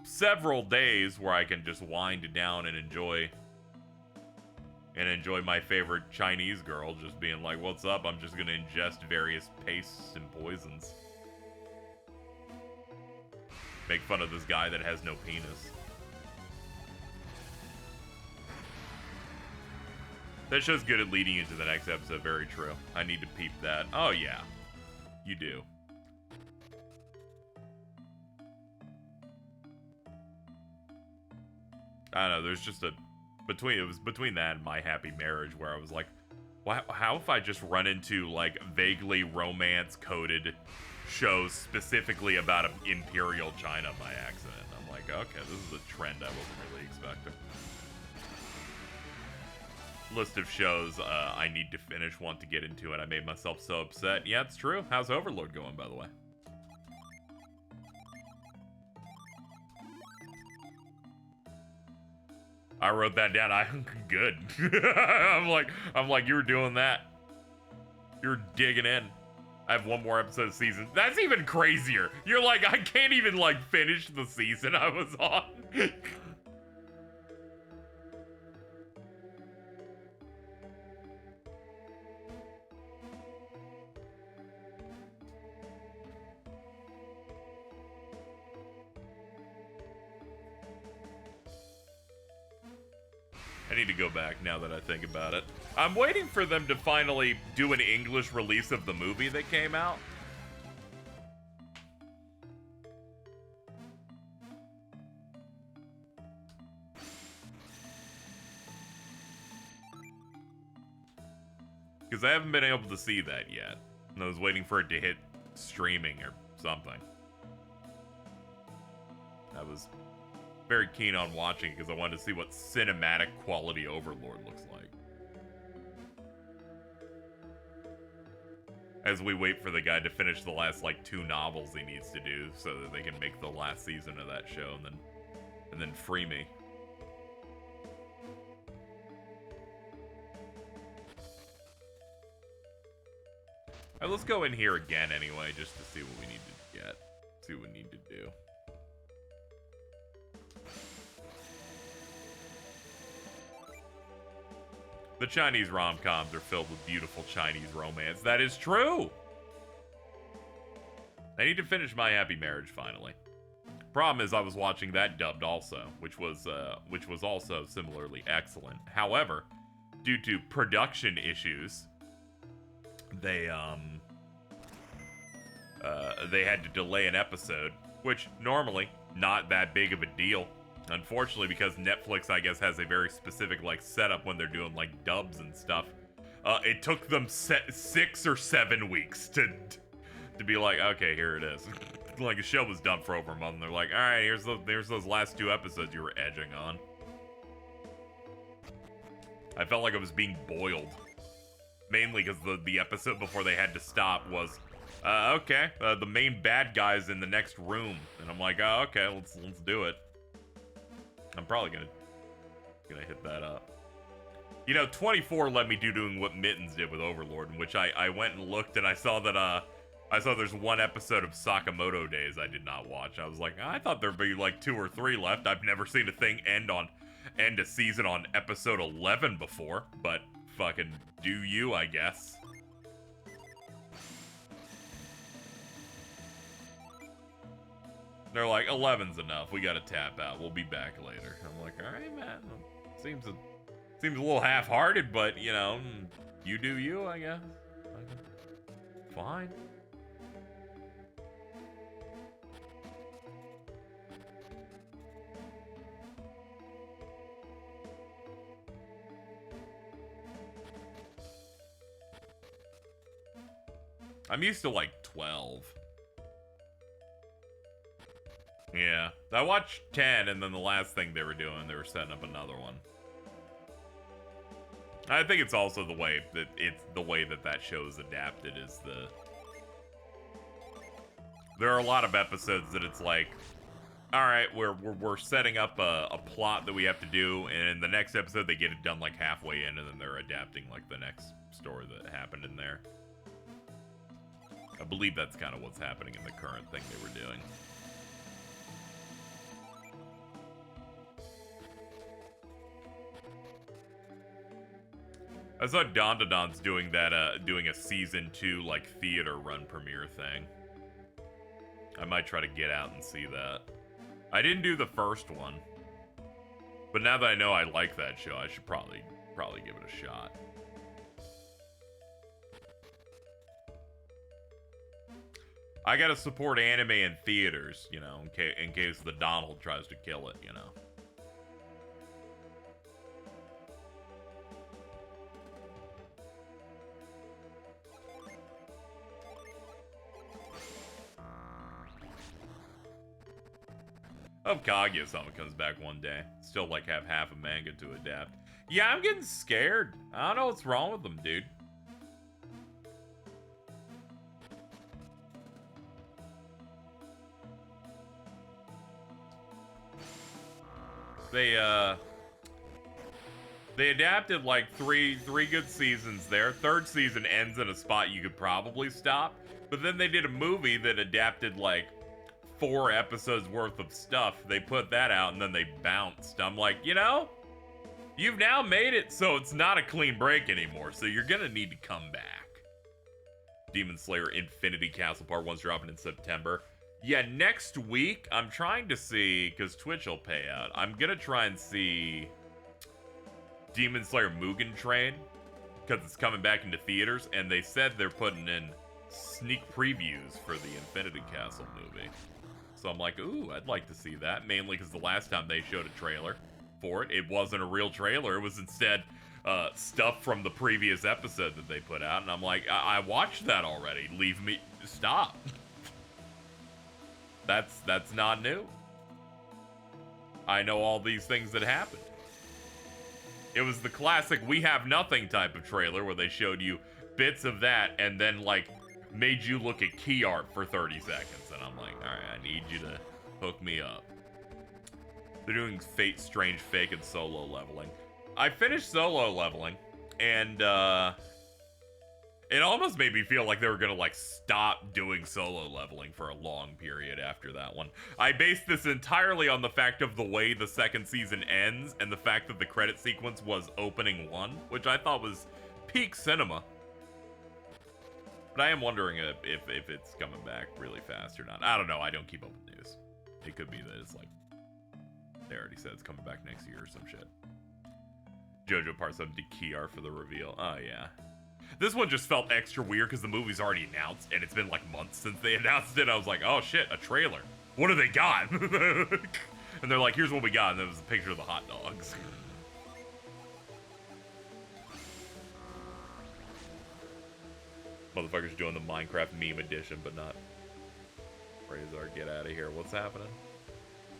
several days where I can just wind down and enjoy my favorite Chinese girl just being like, what's up? I'm just gonna ingest various pastes and poisons. Make fun of this guy that has no penis. That show's good at leading into the next episode. Very true. I need to peep that. Oh yeah, you do. I don't know, there's just it was between that and My Happy Marriage where I was like, how if I just run into, like, vaguely romance-coded shows specifically about Imperial China by accident? I'm like, like, okay, this is a trend I wasn't really expecting. List of shows I need to finish, want to get into, and I made myself so upset. Yeah, it's true. How's Overlord going, by the way? I wrote that down. I'm good. I'm like, you were doing that. You're digging in. I have one more episode of season. That's even crazier. You're like, I can't even like finish the season I was on. I need to go back now that I think about it. I'm waiting for them to finally do an English release of the movie that came out. Because I haven't been able to see that yet. And I was waiting for it to hit streaming or something. I was very keen on watching because I wanted to see what cinematic quality Overlord looks like. As we wait for the guy to finish the last like 2 novels he needs to do so that they can make the last season of that show and then free me. Alright, let's go in here again anyway, just to see what we need to get. See what we need to do. The Chinese rom-coms are filled with beautiful Chinese romance. That is true! I need to finish My Happy Marriage finally. Problem is I was watching that dubbed also, which was also similarly excellent. However, due to production issues, they had to delay an episode, which normally not that big of a deal. Unfortunately, because Netflix, I guess, has a very specific like setup when they're doing like dubs and stuff. It took them 6 or 7 weeks to be like, okay, here it is. Like the show was done for over a month, and they're like, all right, here's those last 2 episodes you were edging on. I felt like I was being boiled, mainly because the episode before they had to stop was, okay, the main bad guy's in the next room, and I'm like, oh, okay, let's do it. I'm probably gonna hit that up. You know, 24 let me doing what Mittens did with Overlord, in which I went and looked and I saw that there's 1 episode of Sakamoto Days I did not watch. I was like, I thought there'd be like 2 or 3 left. I've never seen a thing end a season on episode 11 before, but fucking do you, I guess. They're like, 11's enough. We gotta tap out. We'll be back later. I'm like, all right, man. Seems a little half-hearted, but you know, you do you, I guess. Fine. I'm used to like 12. Yeah, I watched 10, and then the last thing they were doing, they were setting up another one. I think it's also the way that show is adapted is there are a lot of episodes that it's like, all right, we're setting up a plot that we have to do, and in the next episode they get it done like halfway in, and then they're adapting like the next story that happened in there. I believe that's kind of what's happening in the current thing they were doing. I saw Don doing that, doing a season 2 like theater run premiere thing. I might try to get out and see that. I didn't do the first one, but now that I know I like that show, I should probably give it a shot. I gotta support anime in theaters, you know, in case the Donald tries to kill it, you know. hope Kaguya-sama comes back one day. Still, like, have half a manga to adapt. Yeah, I'm getting scared. I don't know what's wrong with them, dude. They adapted like three good seasons there. Third season ends in a spot you could probably stop. But then they did a movie that adapted like 4 episodes worth of stuff. They put that out and then they bounced. I'm like, you know, you've now made it so it's not a clean break anymore. So you're gonna need to come back. Demon Slayer Infinity Castle Part 1's dropping in September. Yeah, next week, I'm trying to see, because Twitch will pay out, I'm gonna try and see Demon Slayer Mugen Train, because it's coming back into theaters, and they said they're putting in sneak previews for the Infinity Castle movie. So I'm like, ooh, I'd like to see that, mainly because the last time they showed a trailer for it, it wasn't a real trailer, it was instead stuff from the previous episode that they put out, and I'm like, I watched that already, leave me, stop. That's not new. I know all these things that happened. It was the classic We Have Nothing type of trailer where they showed you bits of that and then like made you look at key art for 30 seconds. And I'm like, alright, I need you to hook me up. They're doing Fate Strange Fake and solo leveling. I finished solo leveling and it almost made me feel like they were gonna like stop doing solo leveling for a long period after that one. I based this entirely on the fact of the way the second season ends and the fact that the credit sequence was opening 1, which I thought was peak cinema. But I am wondering if it's coming back really fast or not. I don't know, I don't keep up with news. It could be that it's like, they already said it's coming back next year or some shit. JoJo Part 7 did key art for the reveal. Oh yeah. This one just felt extra weird because the movie's already announced, and it's been like months since they announced it. I was like, oh shit, a trailer. What do they got? And they're like, here's what we got, and there was a picture of the hot dogs. Motherfuckers doing the Minecraft meme edition, but not. Razor, get out of here. What's happening?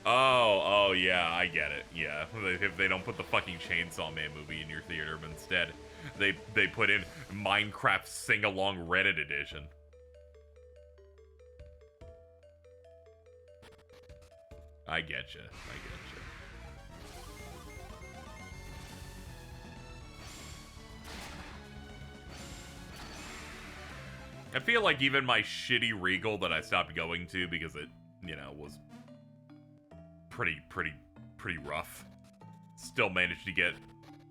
Oh, yeah, I get it. Yeah, if they don't put the fucking Chainsaw Man movie in your theater, but instead they put in Minecraft sing-along Reddit edition. I get you. I feel like even my shitty Regal that I stopped going to because it, you know, was pretty rough, still managed to get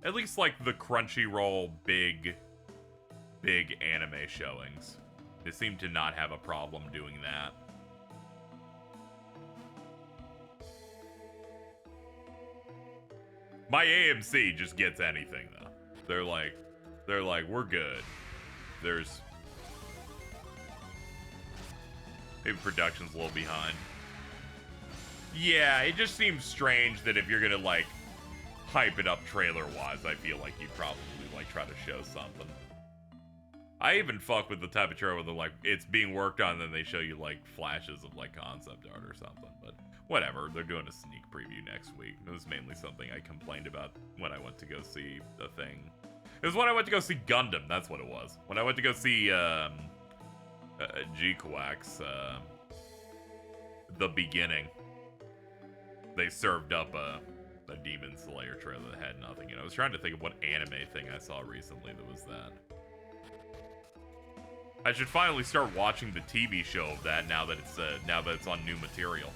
at least like the Crunchyroll big anime showings. They seem to not have a problem doing that. My AMC just gets anything though. They're like, we're good. There's maybe production's a little behind. Yeah, it just seems strange that if you're gonna like hype it up trailer-wise, I feel like you'd probably like try to show something. I even fuck with the type of trailer where they're like, it's being worked on, and then they show you like flashes of like concept art or something. But whatever, they're doing a sneak preview next week. It was mainly something I complained about when I went to go see the thing. It was when I went to go see Gundam, that's what it was. When I went to go see G-Quack's The Beginning, they served up a Demon Slayer trailer that had nothing. You know, I was trying to think of what anime thing I saw recently that was that. I should finally start watching the TV show of that now that it's on new material.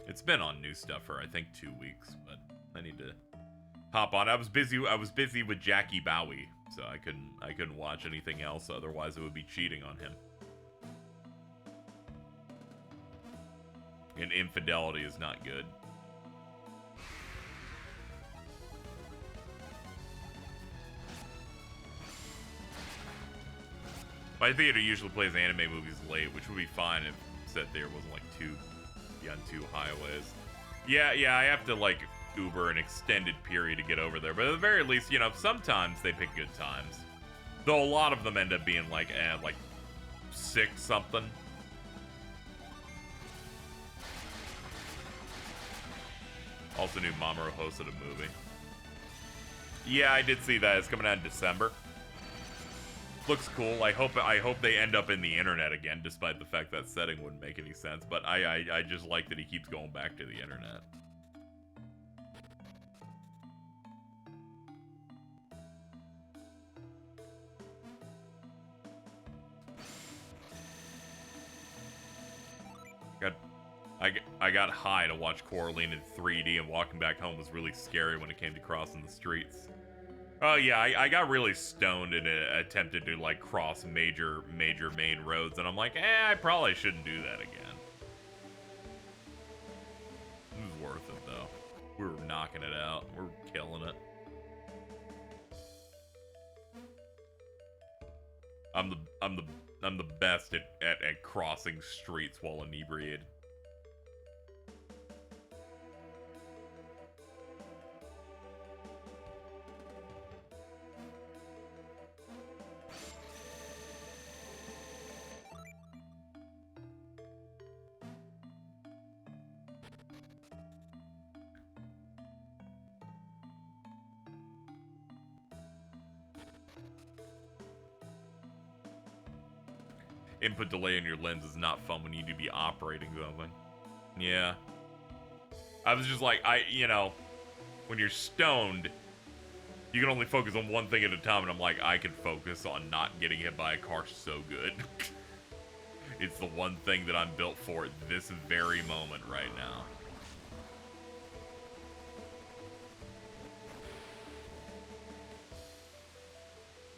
It's been on new stuff for I think 2 weeks, but I need to hop on. I was busy with Jackie Bowie, so I couldn't watch anything else, otherwise it would be cheating on him. And infidelity is not good. My theater usually plays anime movies late, which would be fine if said there wasn't like on two highways. Yeah, I have to like Uber an extended period to get over there, but at the very least, you know, sometimes they pick good times. Though a lot of them end up being like 6 something. Also knew Mamoru hosted a movie. Yeah, I did see that. It's coming out in December. Looks cool. I hope they end up in the internet again, despite the fact that setting wouldn't make any sense. But I just like that he keeps going back to the internet. I got high to watch Coraline in 3D, and walking back home was really scary when it came to crossing the streets. Oh yeah, I got really stoned and attempted to like cross major main roads, and I'm like, I probably shouldn't do that again. It was worth it though. We were knocking it out. We were killing it. I'm the best at crossing streets while inebriated. Input delay in your lens is not fun when you need to be operating something. Yeah. I was just like, when you're stoned, you can only focus on one thing at a time, and I'm like, I can focus on not getting hit by a car so good. It's the one thing that I'm built for at this very moment right now.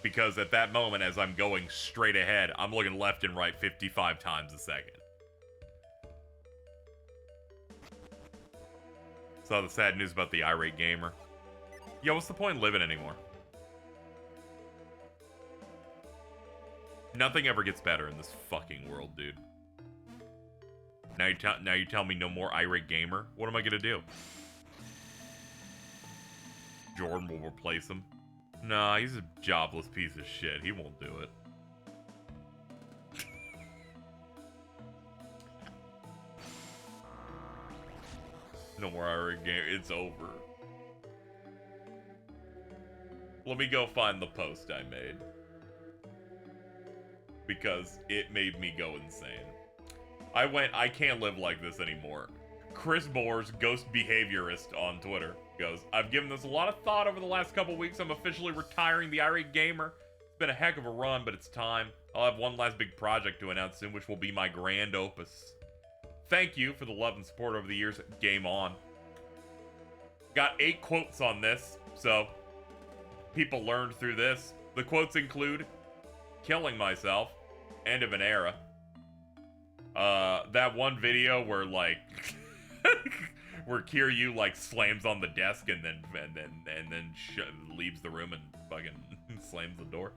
Because at that moment, as I'm going straight ahead, I'm looking left and right 55 times a second. Saw the sad news about the irate gamer. Yo, what's the point in living anymore? Nothing ever gets better in this fucking world, dude. Now you tell me no more irate gamer? What am I gonna do? Jordan will replace him. Nah, he's a jobless piece of shit. He won't do it. No more irate game. It's over. Let me go find the post I made. Because it made me go insane. I can't live like this anymore. Chris Boers, ghost behaviorist on Twitter, goes, I've given this a lot of thought over the last couple weeks. I'm officially retiring the irate gamer. It's been a heck of a run, but it's time. I'll have one last big project to announce soon, which will be my grand opus. Thank you for the love and support over the years. Game on. Got 8 quotes on this, so people learned through this. The quotes include, killing myself, end of an era. That one video where like where Kiryu like slams on the desk and then leaves the room and fucking slams the door.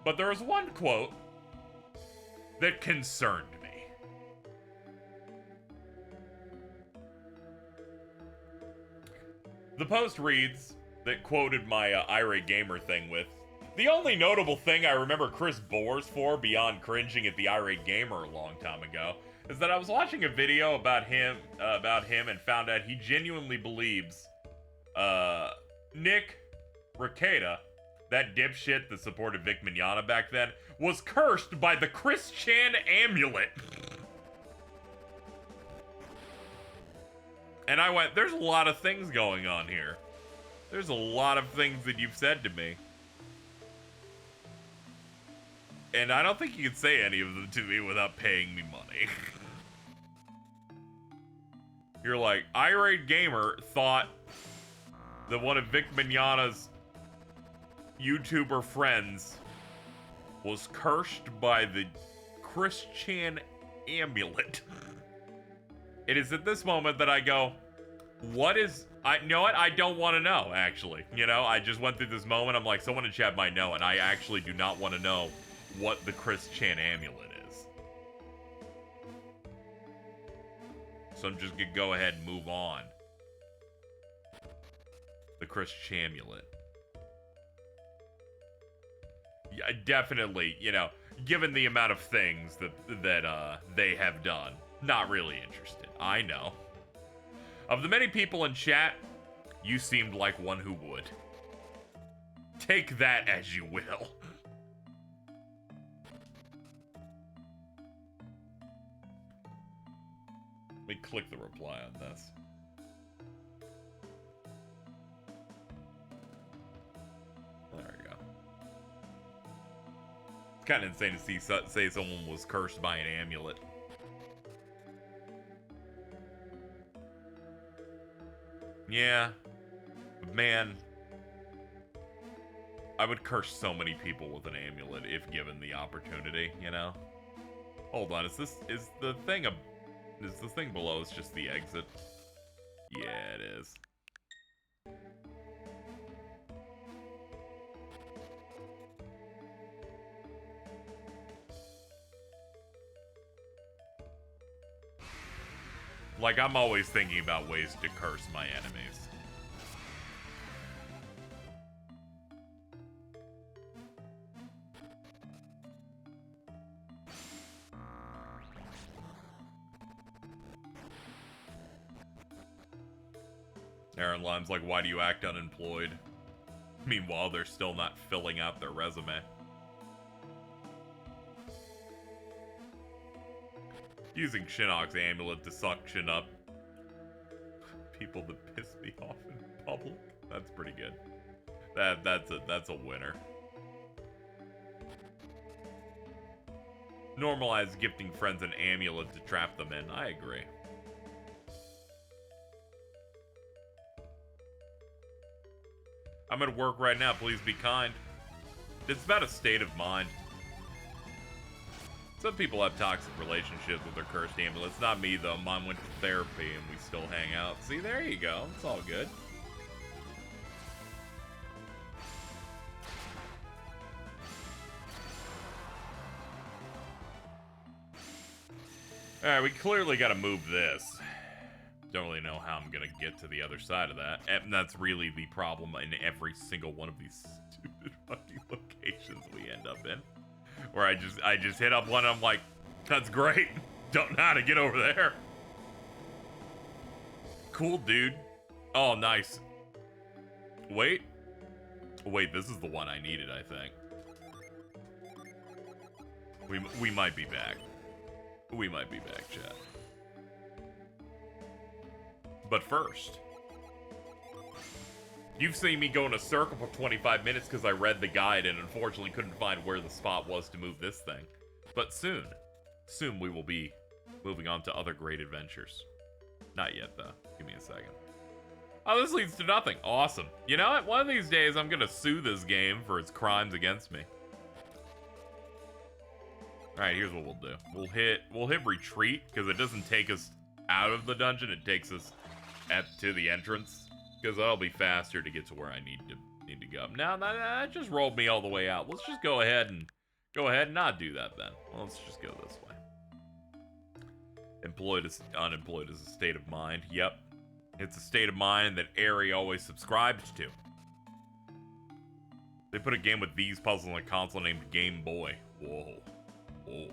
But there was one quote that concerned me. The post reads, that quoted my irate gamer thing with, the only notable thing I remember Chris Boers for, beyond cringing at the irate gamer a long time ago, is that I was watching a video about him and found out he genuinely believes Nick Rekieta, that dipshit that supported Vic Mignogna back then, was cursed by the Chris Chan amulet. And I went, there's a lot of things going on here. There's a lot of things that you've said to me. And I don't think you can say any of them to me without paying me money. You're like, irate gamer thought that one of Vic Mignogna's YouTuber friends was cursed by the Chris Chan amulet. It is at this moment that I go, what is... you know what? I don't want to know, actually. You know, I just went through this moment. I'm like, someone in chat might know, and I actually do not want to know what the Chris Chan amulet is. So I'm just gonna go ahead and move on. The Christian amulet. Yeah, definitely, you know, given the amount of things that they have done, not really interested. I know. Of the many people in chat, you seemed like one who would. Take that as you will. Let me click the reply on this. There we go. It's kind of insane to say someone was cursed by an amulet. Yeah. Man. I would curse so many people with an amulet if given the opportunity, you know? Hold on, is the thing below is just the exit? Yeah, it is. Like, I'm always thinking about ways to curse my enemies. Aaron Lime's like, why do you act unemployed? Meanwhile, they're still not filling out their resume. Using Shinnok's amulet to suction up people that piss me off in public. That's pretty good. That's a winner. Normalize gifting friends an amulet to trap them in. I agree. I'm at work right now. Please be kind. It's about a state of mind. Some people have toxic relationships with their cursed amulets. Not me, though. Mine went to therapy and we still hang out. See, there you go. It's all good. Alright, we clearly gotta move this. Don't really know how I'm gonna get to the other side of that. And that's really the problem in every single one of these stupid fucking locations we end up in. Where I just hit up one and I'm like, that's great. Don't know how to get over there. Cool, dude. Oh, nice. Wait, this is the one I needed, I think. We might be back. We might be back, chat. But first, you've seen me go in a circle for 25 minutes because I read the guide and unfortunately couldn't find where the spot was to move this thing. But soon we will be moving on to other great adventures. Not yet, though. Give me a second. Oh, this leads to nothing. Awesome. You know what? One of these days, I'm gonna sue this game for its crimes against me. Alright, here's what we'll do. We'll hit retreat, because it doesn't take us out of the dungeon, it takes us to the entrance. Because that'll be faster to get to where I need to go. Now that just rolled me all the way out. Let's just go ahead and not do that then. Well, let's just go this way. Unemployed is a state of mind. Yep. It's a state of mind that Ari always subscribed to. They put a game with these puzzles on a console named Game Boy. Whoa. Whoa.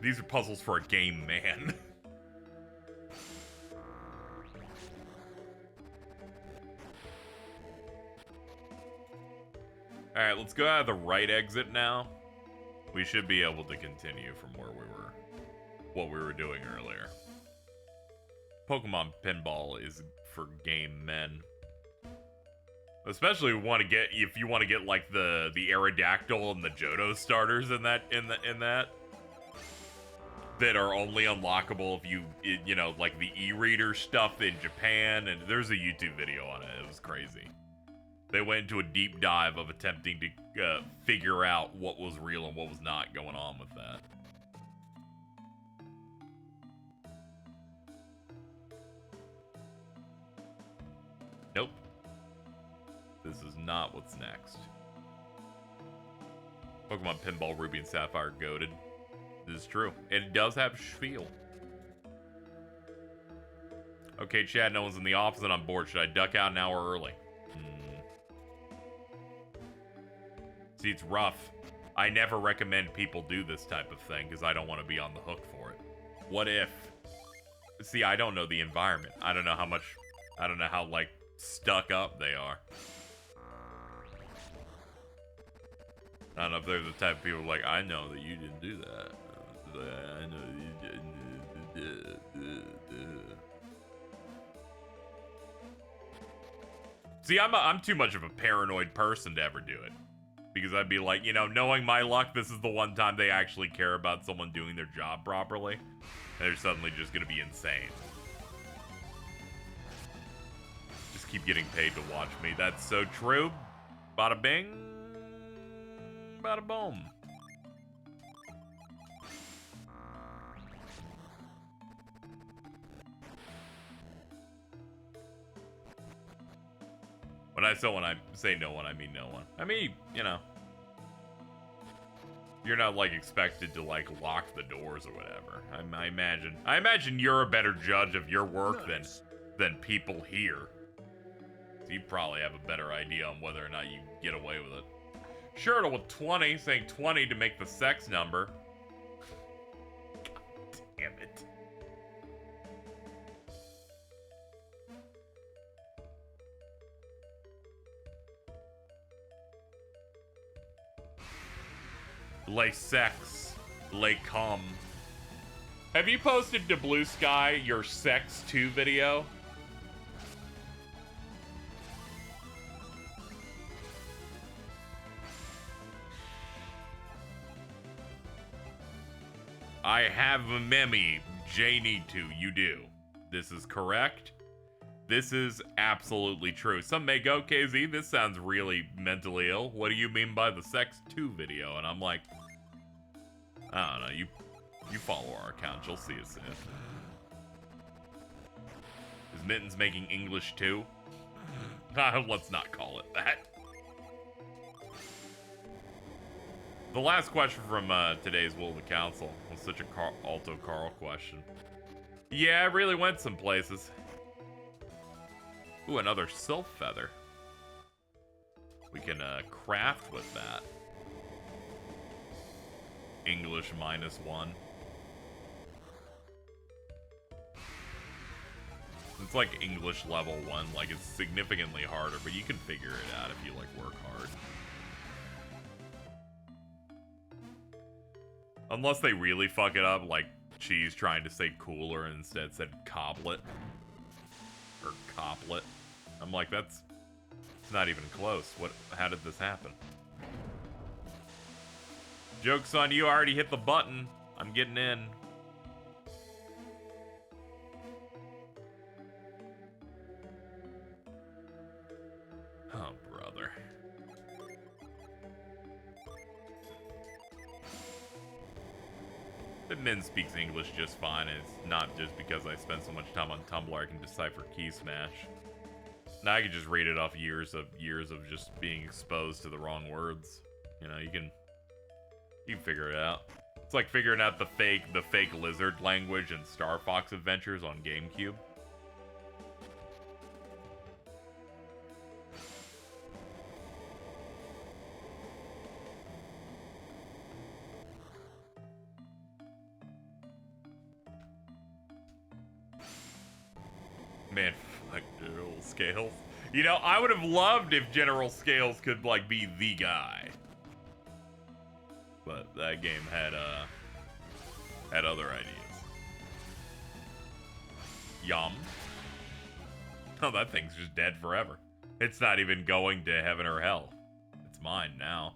These are puzzles for a game man. Alright, let's go out of the right exit now. We should be able to continue from what we were doing earlier. Pokemon Pinball is for game men. Especially if you want to get like the Aerodactyl and the Johto starters in that that are only unlockable if you know, like the e-reader stuff in Japan, and there's a YouTube video on it. It was crazy. They went into a deep dive of attempting to figure out what was real and what was not going on with that. Nope. This is not what's next. Pokemon Pinball Ruby and Sapphire goated. This is true. It does have feel. Okay, Chad, no one's in the office and I'm bored. Should I duck out an hour early? See, it's rough. I never recommend people do this type of thing because I don't want to be on the hook for it. What if? See, I don't know the environment. I don't know how, like, stuck up they are. I don't know if they're the type of people like, I know that you didn't do that. I know you didn't. See, I'm too much of a paranoid person to ever do it. Because I'd be like, you know, knowing my luck, this is the one time they actually care about someone doing their job properly. And they're suddenly just gonna be insane. Just keep getting paid to watch me. That's so true. Bada bing. Bada boom. When I say no one, I mean no one. I mean, you know, you're not like expected to like lock the doors or whatever. I imagine you're a better judge of your work than people here. So you probably have a better idea on whether or not you get away with it. Sure, with 20, saying 20 to make the sex number. God damn it. Les sex. Les cum. Have you posted to Blue Sky your sex 2 video? I have a meme. Jay need to. You do. This is correct. This is absolutely true. Some may go, KZ, this sounds really mentally ill. What do you mean by the sex 2 video? And I'm like, I don't know. You follow our account. You'll see it soon. Is Mittens making English too? Let's not call it that. The last question from today's Will of the Council was such a Alto Carl question. Yeah, it really went some places. Ooh, another sylph feather. We can craft with that. English -1. It's like English level 1, like it's significantly harder, but you can figure it out if you like work hard. Unless they really fuck it up, like Cheese trying to say cooler and instead said coblet. Or coplet. I'm like, that's not even close. How did this happen? Joke's on you, I already hit the button. I'm getting in. Oh, brother. The Min speaks English just fine, and it's not just because I spend so much time on Tumblr I can decipher key smash. Now I can just read it off years of just being exposed to the wrong words. You know, you can figure it out. It's like figuring out the fake lizard language in Star Fox Adventures on GameCube. Man, fuck General Scales. You know, I would have loved if General Scales could, like, be the guy. But that game had other ideas. Yum. Oh, that thing's just dead forever. It's not even going to heaven or hell. It's mine now.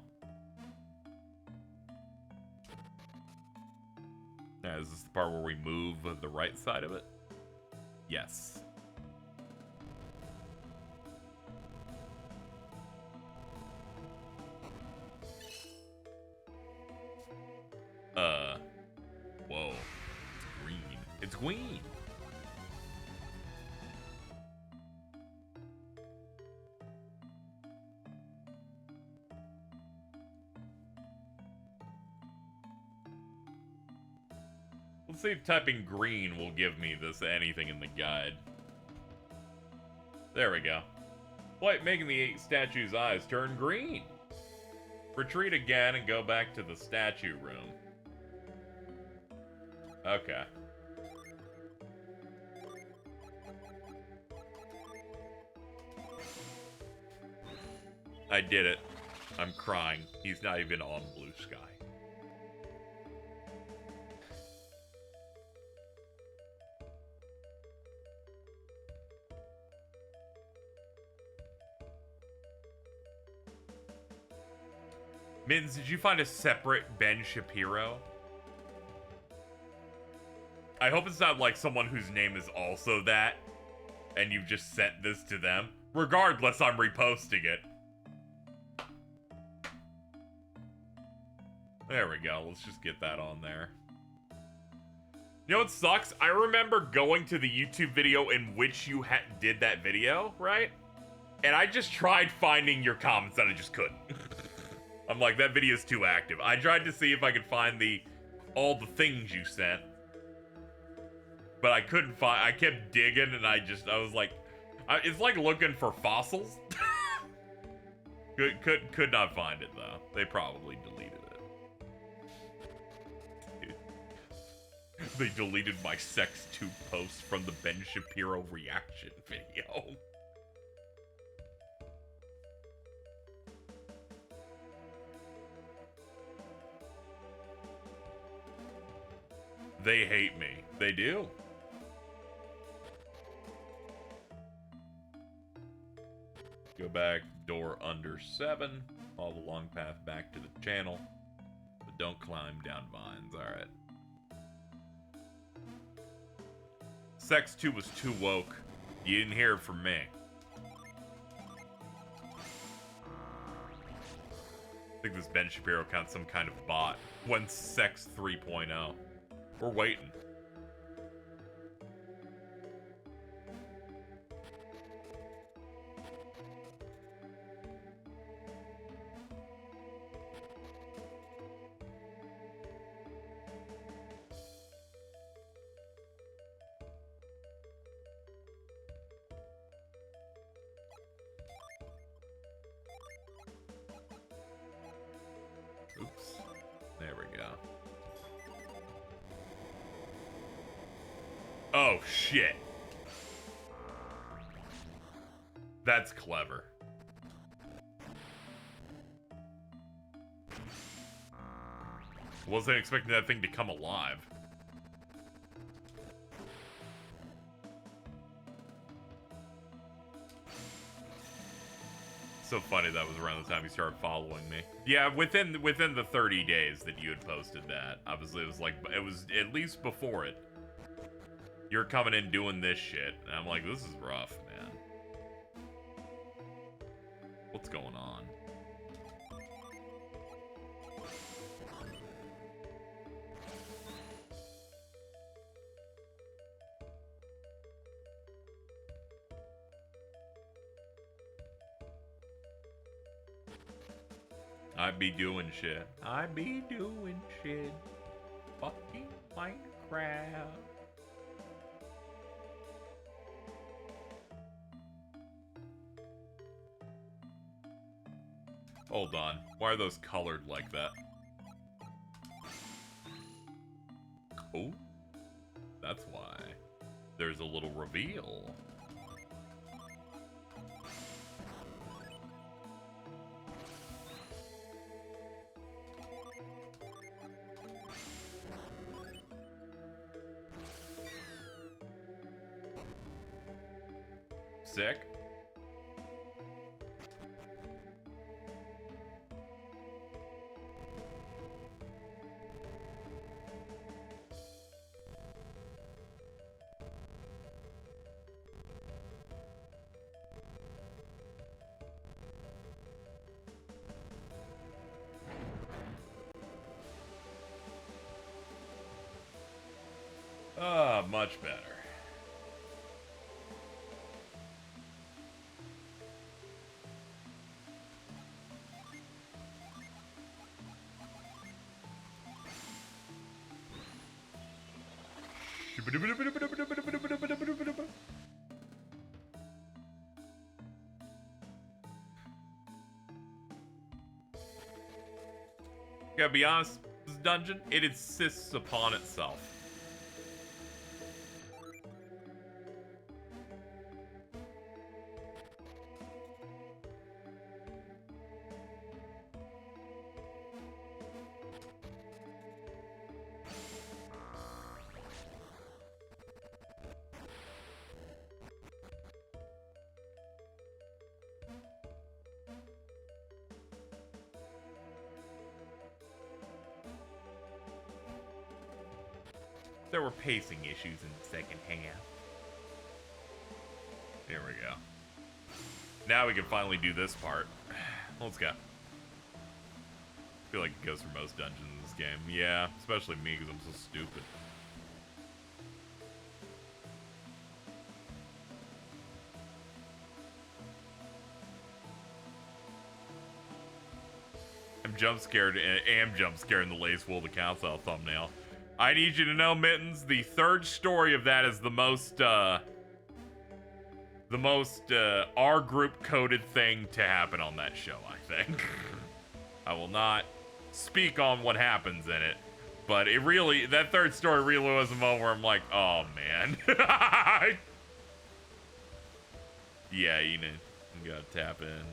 Now, is this the part where we move the right side of it? Yes. Whoa. It's green. It's green. Let's see if typing green will give me this anything in the guide. There we go. What, making the 8 statue's eyes turn green. Retreat again and go back to the statue room. Okay. I did it. I'm crying. He's not even on blue sky. Mins, did you find a separate Ben Shapiro? I hope it's not like someone whose name is also that, and you've just sent this to them. Regardless, I'm reposting it. There we go. Let's just get that on there. You know what sucks? I remember going to the YouTube video in which you did that video, right? And I just tried finding your comments and I just couldn't. I'm like, that video's too active. I tried to see if I could find all the things you sent. But I couldn't find, I kept digging and I was like, it's like looking for fossils. Could not find it though. They probably deleted it. Dude. They deleted my Sex 2 post from the Ben Shapiro reaction video. They hate me. They do. Go back, door under 7. Follow the long path back to the channel. But don't climb down vines, alright. Sex 2 was too woke. You didn't hear it from me. I think this Ben Shapiro account's some kind of bot. When's Sex 3.0? We're waiting. Oops. There we go. Oh, shit. That's clever. Wasn't expecting that thing to come alive. So funny that was around the time you started following me. Yeah, within the 30 days that you had posted that. Obviously, it was at least before it. You're coming in doing this shit. And I'm like, this is rough, man. What's going on? I be doing shit. I be doing shit. Fucking Minecraft. Hold on. Why are those colored like that? Oh. That's why. There's a little reveal. Sick. Ah, much better. Gotta be honest, this dungeon, it insists upon itself. There were pacing issues in the second half. There we go. Now we can finally do this part. Let's go. I feel like it goes for most dungeons in this game. Yeah, especially me because I'm so stupid. I'm jump scared and am jump scared in the Lace Wool the Council thumbnail. I need you to know, Mittens, the third story of that is the most R group coded thing to happen on that show, I think. I will not speak on what happens in it, but it really, that third story really was a moment where I'm like, oh man. Yeah, you know, you gotta tap in.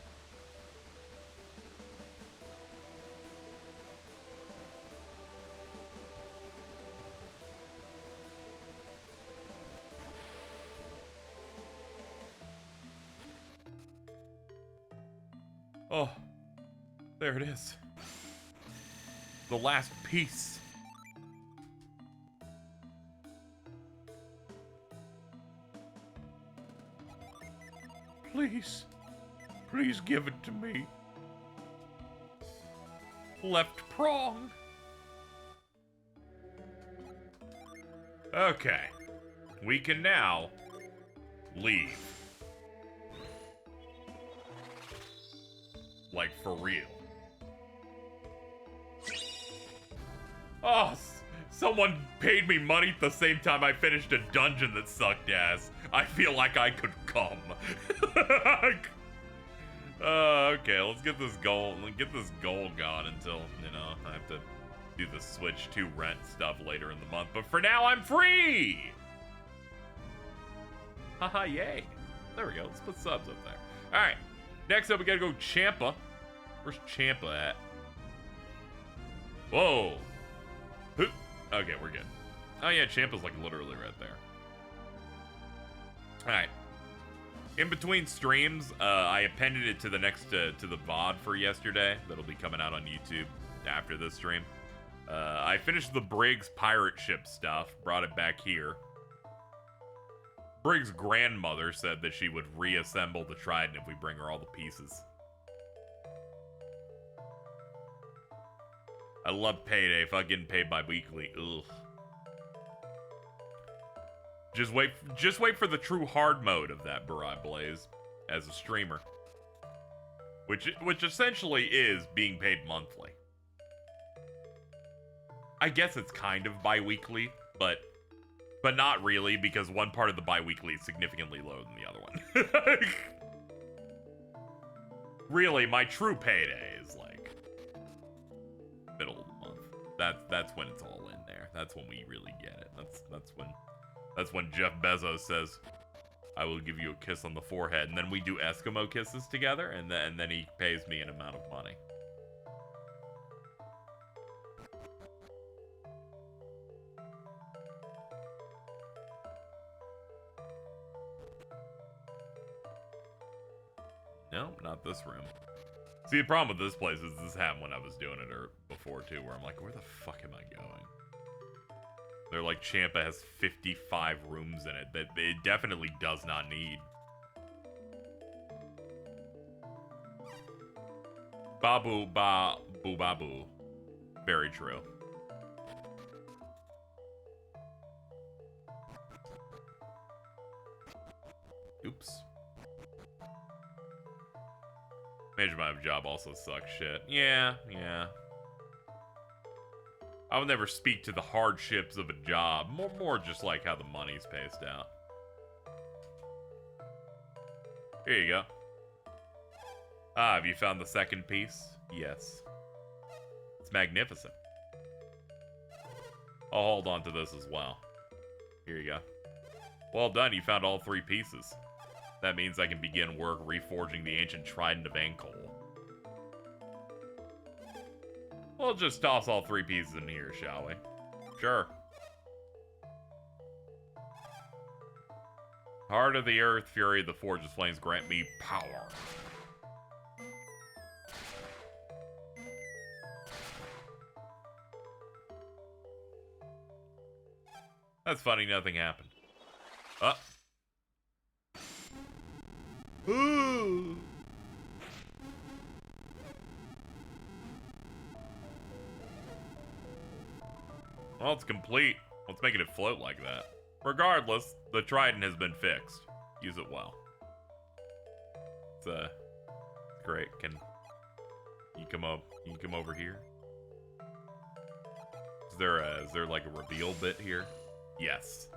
Oh, there it is. The last piece. Please, please give it to me. Left prong. Okay, we can now leave. Like, for real. Oh, someone paid me money at the same time I finished a dungeon that sucked ass. I feel like I could come. Okay, let's get this goal. Gone until, you know, I have to do the Switch 2 rent stuff later in the month. But for now, I'm free! Haha, yay. There we go. Let's put subs up there. Alright. Next up, we gotta go Champa. Where's Champa at? Whoa. Okay, we're good. Oh yeah, Champa's like literally right there. Alright. In between streams, I appended it to the next, to the VOD for yesterday. That'll be coming out on YouTube after this stream. I finished the Briggs pirate ship stuff, brought it back here. Briggs' grandmother said that she would reassemble the Trident if we bring her all the pieces. I love Payday. Fuck getting paid bi-weekly. Ugh. Just wait for the true hard mode of that Barai Blaze as a streamer. Which essentially is being paid monthly. I guess it's kind of bi-weekly, but not really, because one part of the bi-weekly is significantly lower than the other one. Really, my true payday is like middle of the month. That's when it's all in there. That's when we really get it. That's when Jeff Bezos says, "I will give you a kiss on the forehead," and then we do Eskimo kisses together, and then he pays me an amount of money. No, not this room. See, the problem with this place is this happened when I was doing it or before too, where I'm like, where the fuck am I going? They're like, Champa has 55 rooms in it that it definitely does not need. Babu ba boo babu. Very true. Oops. Major my job also sucks shit. Yeah. I will never speak to the hardships of a job. More just like how the money's paced out. Here you go. Ah, have you found the second piece? Yes. It's magnificent. I'll hold on to this as well. Here you go. Well done, you found all 3 pieces. That means I can begin work reforging the ancient Trident of Ankole. We'll just toss all 3 pieces in here, shall we? Sure. Heart of the Earth, Fury of the Forge's Flames, grant me power. That's funny, nothing happened. Ooh. Well, it's complete. What's making it float like that? Regardless, the Trident has been fixed. Use it well. It's great. Can you come up? You come over here? Is there like a reveal bit here? Yes.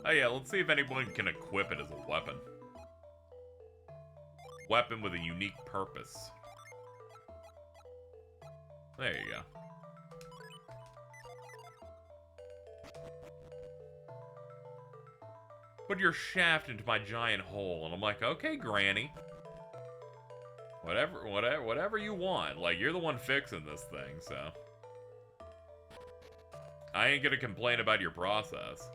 Oh yeah, let's see if anyone can equip it as a weapon. Weapon with a unique purpose. There you go. Put your shaft into my giant hole. And I'm like, okay, Granny. Whatever you want. Like, you're the one fixing this thing, so. I ain't gonna complain about your process.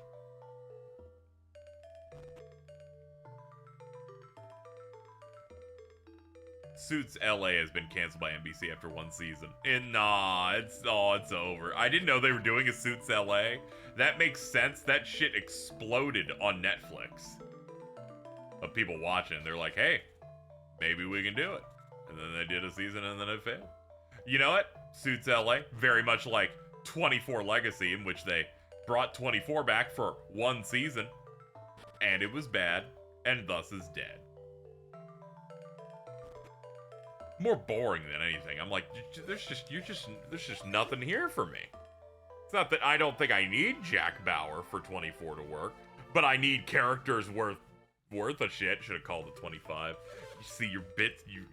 Suits LA has been canceled by NBC after 1 season. And nah, it's over. I didn't know they were doing a Suits LA. That makes sense. That shit exploded on Netflix. Of people watching. They're like, hey, maybe we can do it. And then they did a season and then it failed. You know what? Suits LA, very much like 24 Legacy, in which they brought 24 back for 1 season. And it was bad, and thus is dead. More boring than anything. I'm like, there's just nothing here for me. It's not that I don't think I need Jack Bauer for 24 to work, but I need characters worth a shit. Should have called it 25. You see your bits, you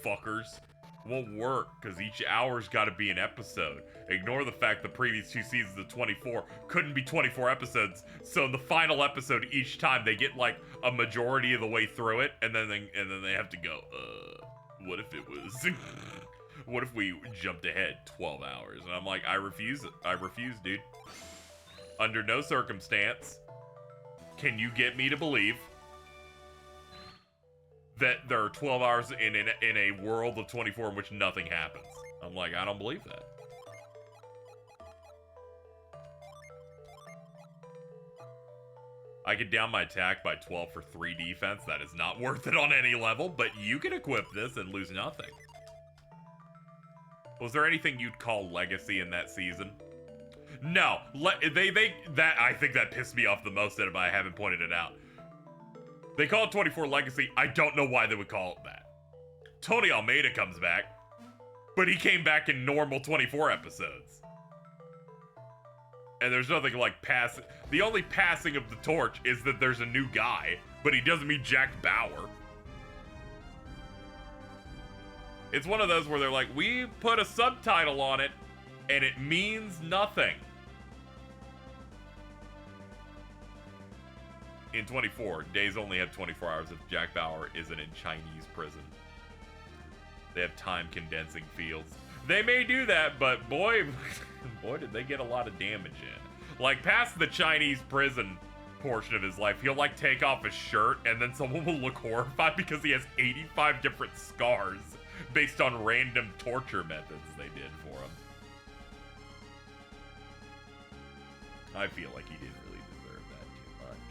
fuckers. Won't work because each hour's got to be an episode. Ignore the fact the previous 2 seasons of 24 couldn't be 24 episodes. So in the final episode, each time they get like a majority of the way through it, and then they have to go. What if it was? What if we jumped ahead 12 hours? And I'm like, I refuse it. I refuse, dude. Under no circumstance can you get me to believe that there are 12 hours in a world of 24 in which nothing happens. I'm like, I don't believe that. I could down my attack by 12 for 3 defense. That is not worth it on any level, but you can equip this and lose nothing. Was there anything you'd call legacy in that season? No. I think that pissed me off the most out of it. I haven't pointed it out. They call it 24 Legacy. I don't know why they would call it that. Tony Almeida comes back, but he came back in normal 24 episodes. And there's nothing like pass. The only passing of the torch is that there's a new guy, but he doesn't mean Jack Bauer. It's one of those where they're like, we put a subtitle on it, and it means nothing. In 24, days only have 24 hours if Jack Bauer isn't in Chinese prison. They have time condensing fields. They may do that, but boy, did they get a lot of damage in. Like, past the Chinese prison portion of his life, he'll, like, take off his shirt, and then someone will look horrified because he has 85 different scars based on random torture methods they did for him. I feel like he didn't really deserve that too much.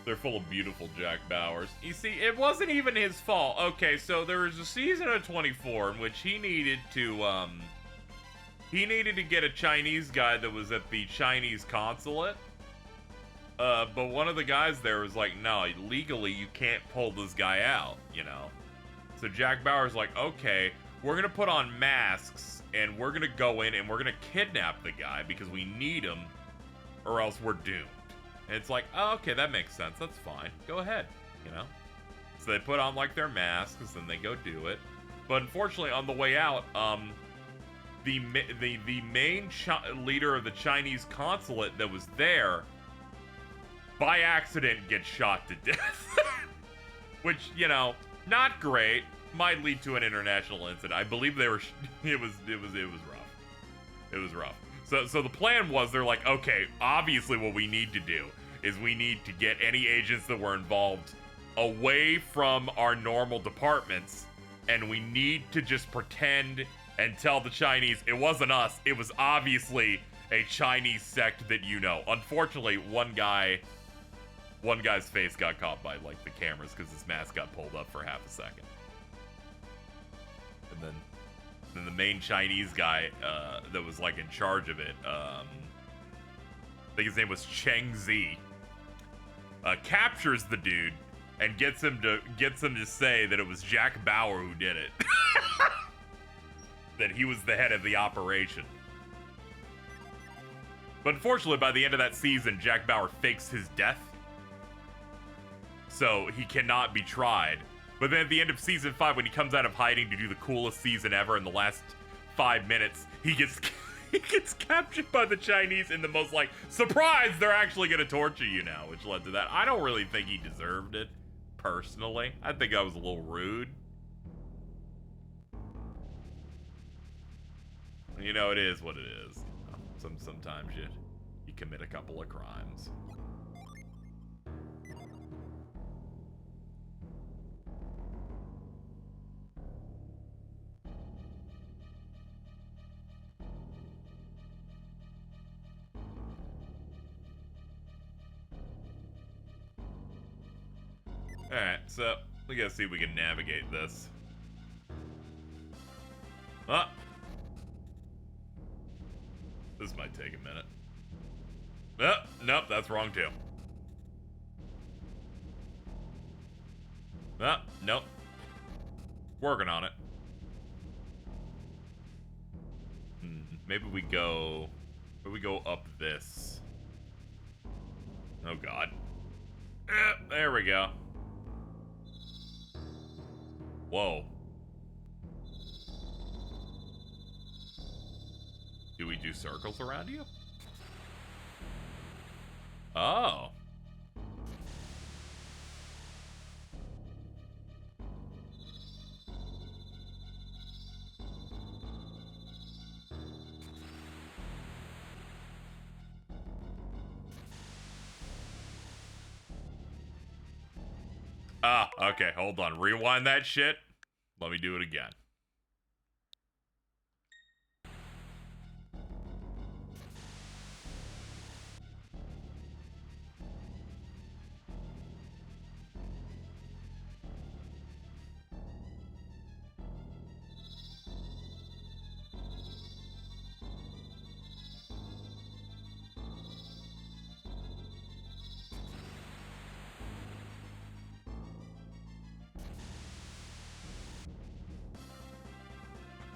They're full of beautiful Jack Bauers. You see, it wasn't even his fault. Okay, so there was a season of 24 in which he needed to get a Chinese guy that was at the Chinese consulate. But one of the guys there was like, no, legally you can't pull this guy out, you know? So Jack Bauer's like, okay, we're gonna put on masks and we're gonna go in and we're gonna kidnap the guy because we need him or else we're doomed. And it's like, oh, okay, that makes sense. That's fine. Go ahead, you know? So they put on like their masks and they go do it. But unfortunately, on the way out, the main leader of the Chinese consulate that was there, by accident, gets shot to death. Which, you know, not great. Might lead to an international incident. I believe they were. It was rough. It was rough. So the plan was, they're like, okay, obviously what we need to do is we need to get any agents that were involved away from our normal departments, and we need to just pretend and tell the Chinese it wasn't us. It was obviously a Chinese sect that you know. Unfortunately, one guy's face got caught by like the cameras because his mask got pulled up for half a second. And then the main Chinese guy that was like in charge of it, I think his name was Cheng Zi, captures the dude and gets him to say that it was Jack Bauer who did it. That he was the head of the operation. But unfortunately, by the end of that season, Jack Bauer fakes his death, so he cannot be tried. But then at the end of season 5, when he comes out of hiding to do the coolest season ever in the last 5 minutes, he gets captured by the Chinese in the most, like, surprise, they're actually going to torture you now, which led to that. I don't really think he deserved it, personally. I think I was a little rude. You know, it is what it is. Sometimes you commit a couple of crimes. Alright, so we gotta see if we can navigate this. Ah! This might take a minute. Nope, that's wrong too. Nope. Working on it. Maybe we go up this. Oh god. There we go. Whoa. Do we do circles around you? Oh. Ah, okay, hold on. Rewind that shit. Let me do it again.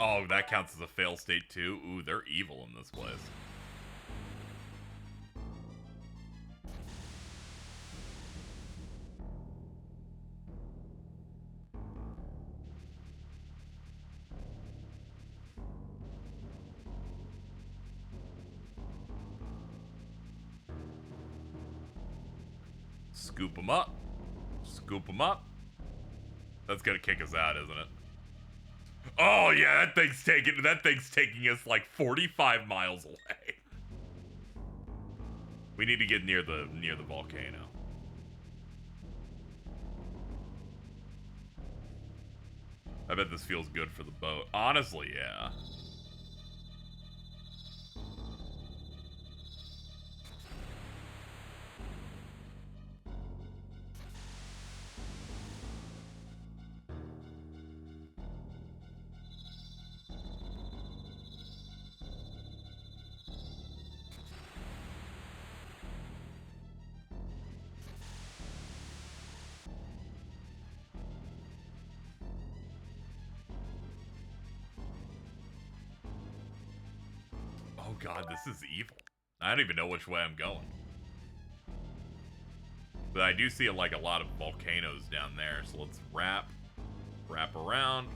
Oh, that counts as a fail state too? Ooh, they're evil in this place. Scoop them up. Scoop them up. That's gonna kick us out, isn't it? Oh yeah, that thing's taking us like 45 miles away. We need to get near the volcano. I bet this feels good for the boat. Honestly, yeah. god, this is evil. I don't even know which way I'm going. But I do see like a lot of volcanoes down there, so let's wrap around,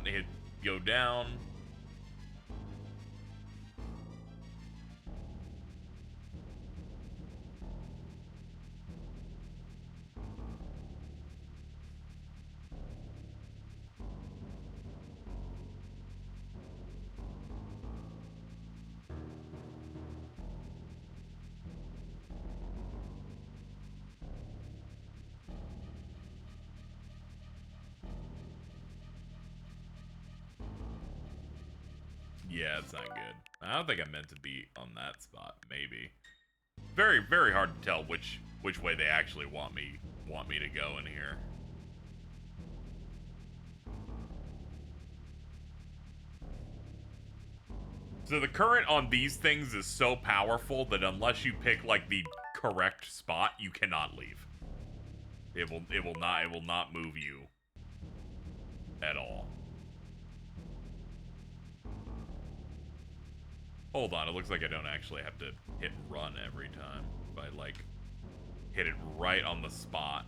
hit, go down. Yeah, it's not good. I don't think I meant to be on that spot. Maybe. Very, very hard to tell which way they actually want me to go in here. So the current on these things is so powerful that unless you pick like the correct spot, you cannot leave. It will not move you at all. Hold on, it looks like I don't actually have to hit run every time. If I, like, hit it right on the spot.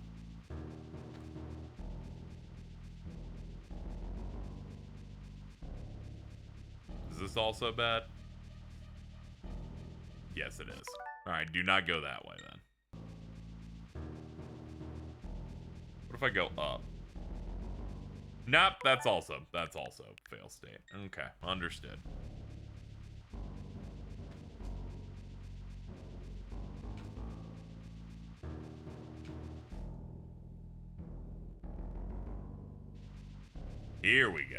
Is this also bad? Yes, it is. Alright, do not go that way, then. What if I go up? Nope, that's also fail state. Okay, understood. Here we go.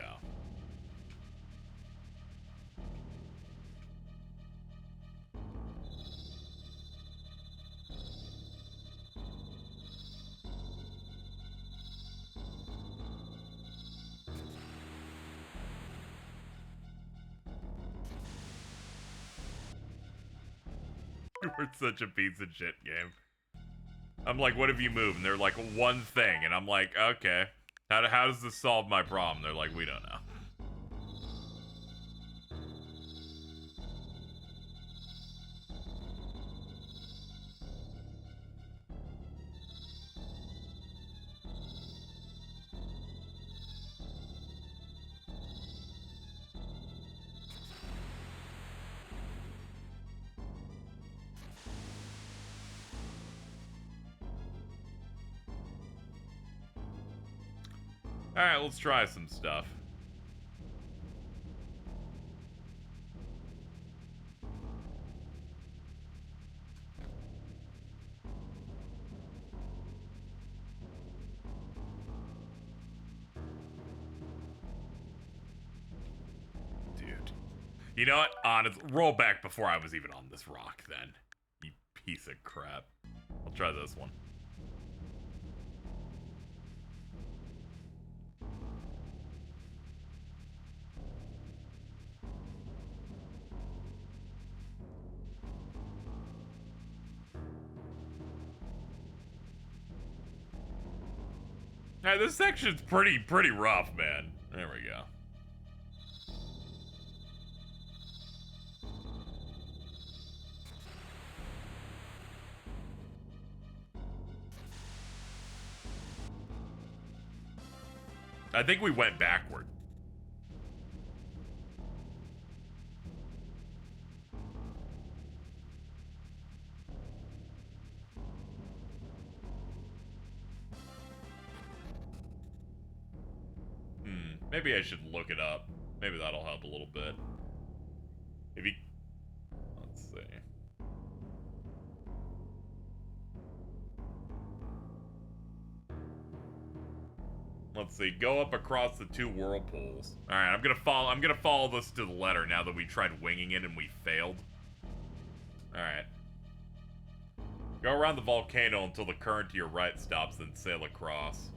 We're such a piece of shit game. I'm like, what have you moved? And they're like, one thing. And I'm like, okay. How does this solve my problem? They're like, we don't know. Alright, let's try some stuff. Dude. You know what? Honest, roll back before I was even on this rock then. You piece of crap. I'll try this one. Alright, this section's pretty rough, man. There we go. I think we went backward. Maybe I should look it up. Maybe that'll help a little bit. Maybe. Let's see. Let's see. Go up across the two whirlpools. All right, I'm gonna follow this to the letter now that we tried winging it and we failed. All right. Go around the volcano until the current to your right stops, then sail across.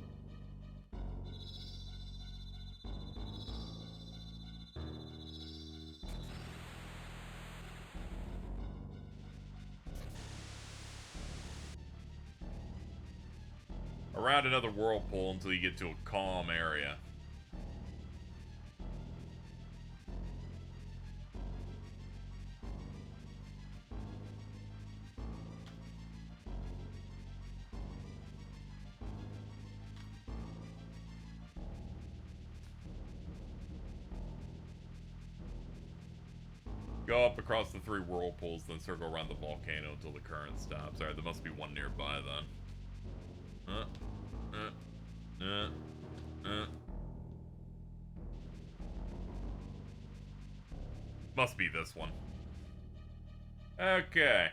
Around another whirlpool until you get to a calm area. Go up across the 3 whirlpools, then circle around the volcano until the current stops. Alright, there must be one nearby then. Must be this one. Okay.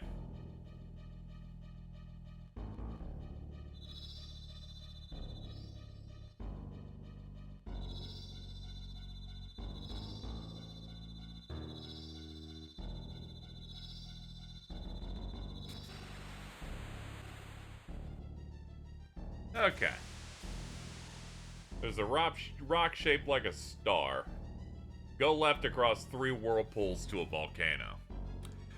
Okay. There's a rock shaped like a star. Go left across 3 whirlpools to a volcano.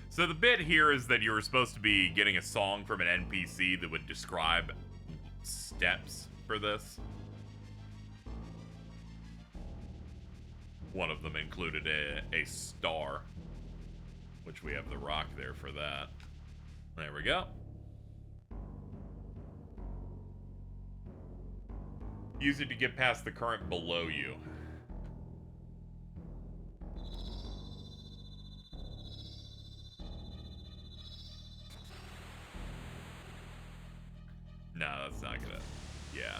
So the bit here is that you're supposed to be getting a song from an NPC that would describe steps for this. One of them included a star, which we have the rock there for that. There we go. Use it to get past the current below you. No, that's not gonna... Yeah.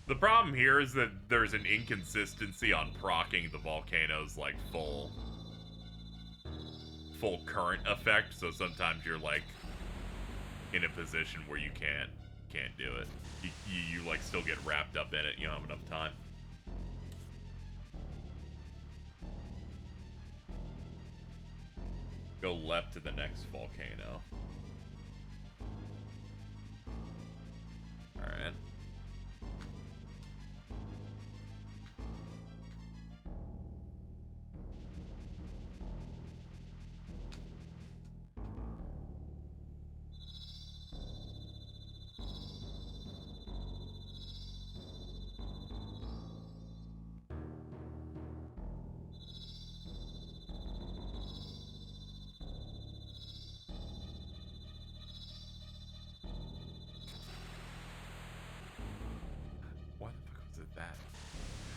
The problem here is that there's an inconsistency on proccing the volcano's, like, full current effect, so sometimes you're, like, in a position where you can't do it. You like, still get wrapped up in it. You don't have enough time. Go left to the next volcano. Alright.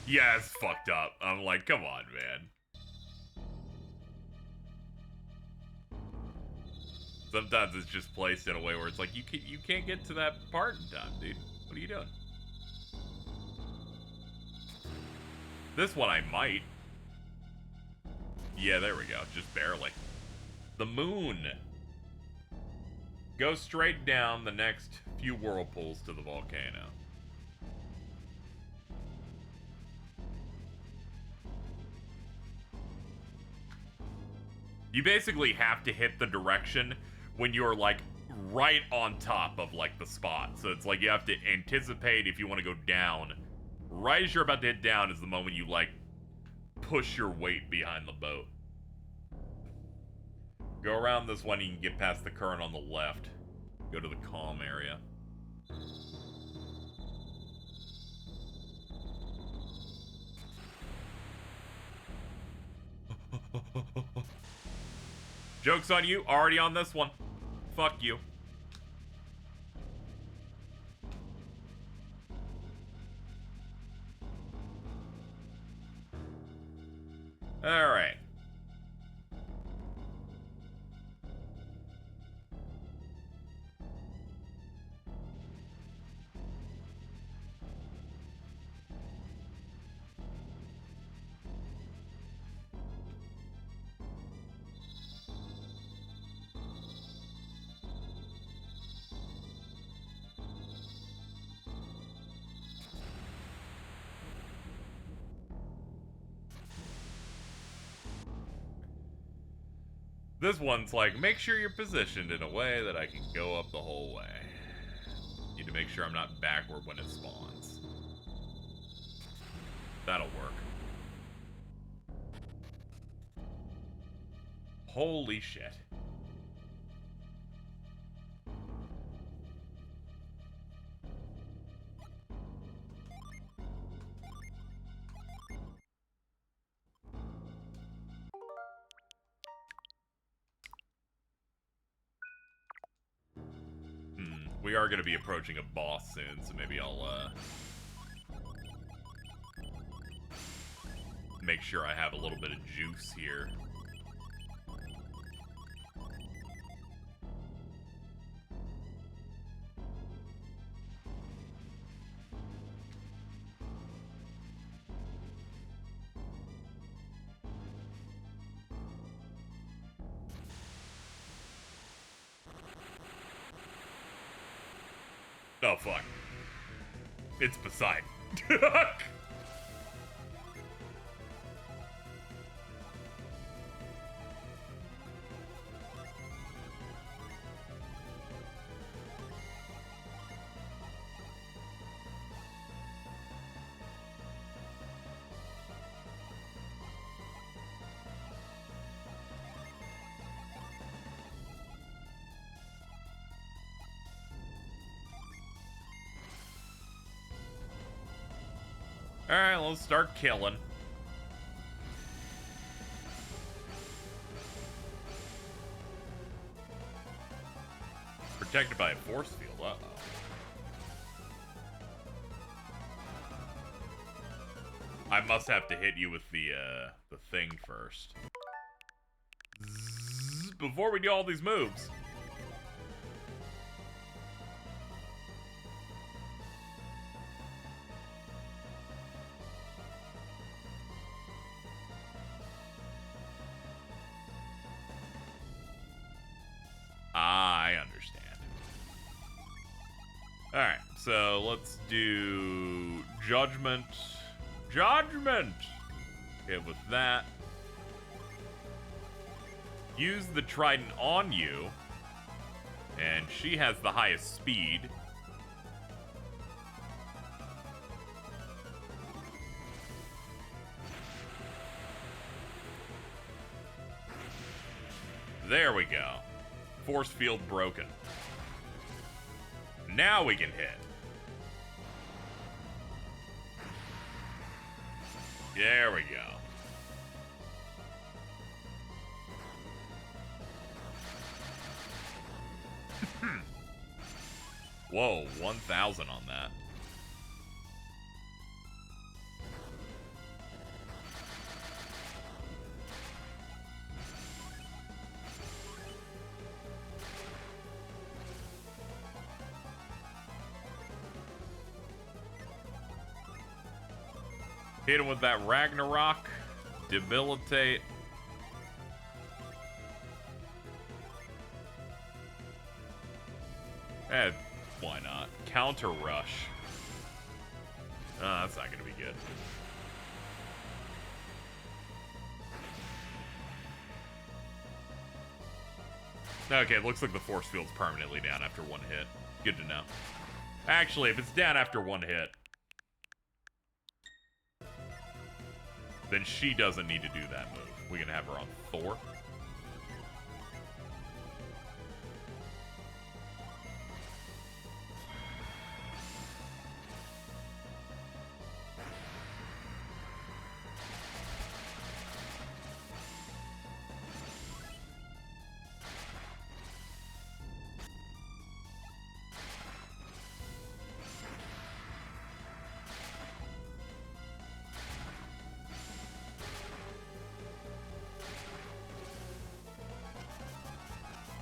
Yeah, it's fucked up. I'm like, come on, man. Sometimes it's just placed in a way where it's like, you can't get to that part in time, dude. What are you doing? This one I might. Yeah, there we go. Just barely. The moon. Go straight down the next few whirlpools to the volcano. You basically have to hit the direction when you're, like, right on top of, like, the spot. So it's like you have to anticipate if you want to go down. Right as you're about to hit down is the moment you, like, push your weight behind the boat. Go around this one, you can get past the current on the left. Go to the calm area. Joke's on you, already on this one. Fuck you. Alright. This one's like, make sure you're positioned in a way that I can go up the whole way. Need to make sure I'm not backward when it spawns. That'll work. Holy shit. We are going to be approaching a boss soon, so maybe I'll make sure I have a little bit of juice here. Oh, fuck. It's Poseidon. Alright, let's start killing. Protected by a force field, uh-oh. I must have to hit you with the thing first. Zzz, before we do all these moves. I understand. Alright, so let's do Judgment. Judgment! Okay, with that. Use the Trident on you. And she has the highest speed. There we go. Force field broken. Now we can hit. There we go. Whoa, 1,000 on that. Hit him with that Ragnarok. Debilitate. Why not? Counter rush. Oh, that's not gonna be good. Okay, it looks like the force field's permanently down after one hit. Good to know. Actually, if it's down after one hit, then she doesn't need to do that move. We can have her on Thor.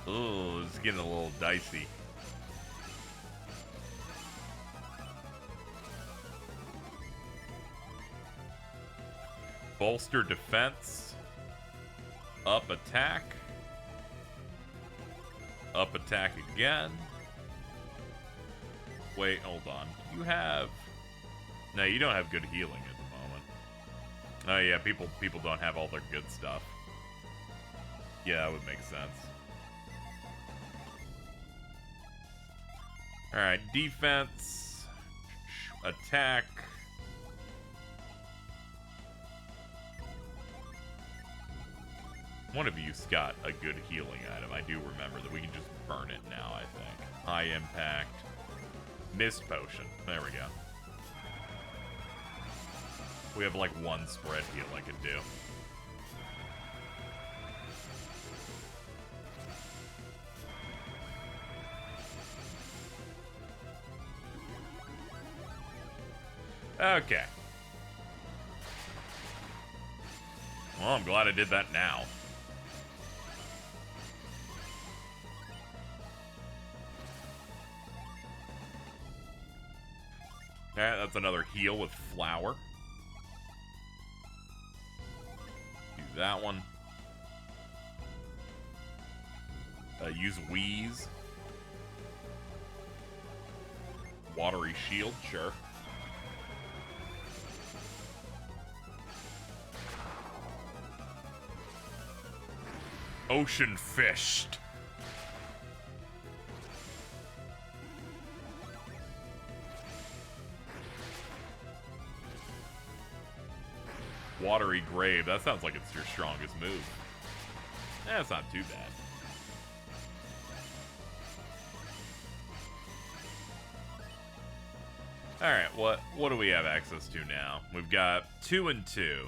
Ooh, it's getting a little dicey. Bolster defense. Up attack. Up attack again. Wait, hold on. You have... No, you don't have good healing at the moment. Oh yeah, people don't have all their good stuff. Yeah, that would make sense. Alright, defense, attack. One of you's got a good healing item. I do remember that we can just burn it now, I think. High impact. Mist potion. There we go. We have like one spread heal I could do. Okay. Well, I'm glad I did that now. Alright, that's another heal with flower. Do that one. Use Wheeze. Watery shield, sure. Ocean fished. Watery grave. That sounds like it's your strongest move. That's not too bad. Alright, what do we have access to now? We've got 2 and 2.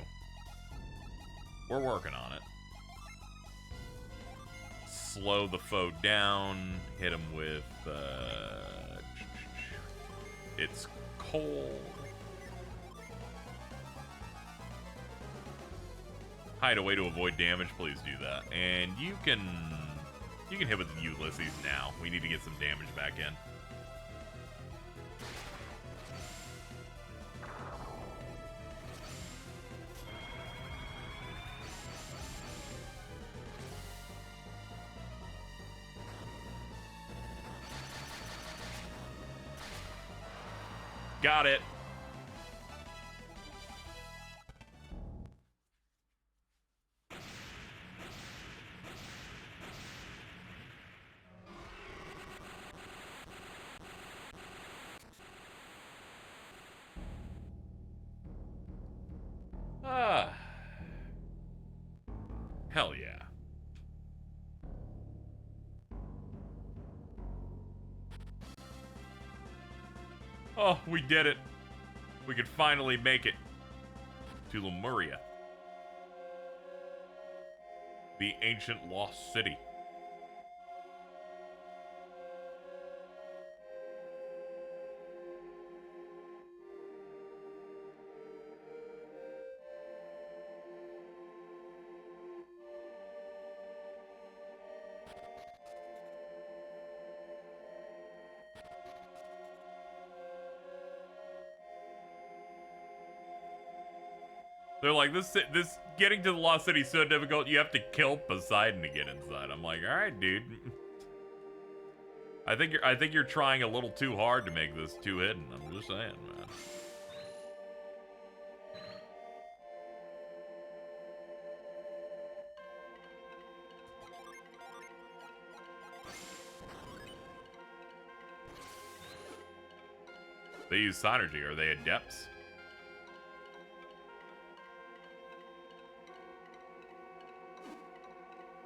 We're working on it. Slow the foe down. Hit him with, it's cold. Hide away to avoid damage, please do that. And you can hit with Ulysses now. We need to get some damage back in. Got it. Hell yeah. Oh, we did it. We could finally make it to Lemuria, the ancient lost city. They're like, this getting to the Lost City is so difficult, you have to kill Poseidon to get inside. I'm like, all right, dude. I think you're trying a little too hard to make this too hidden. I'm just saying, man. They use Synergy. Are they adepts?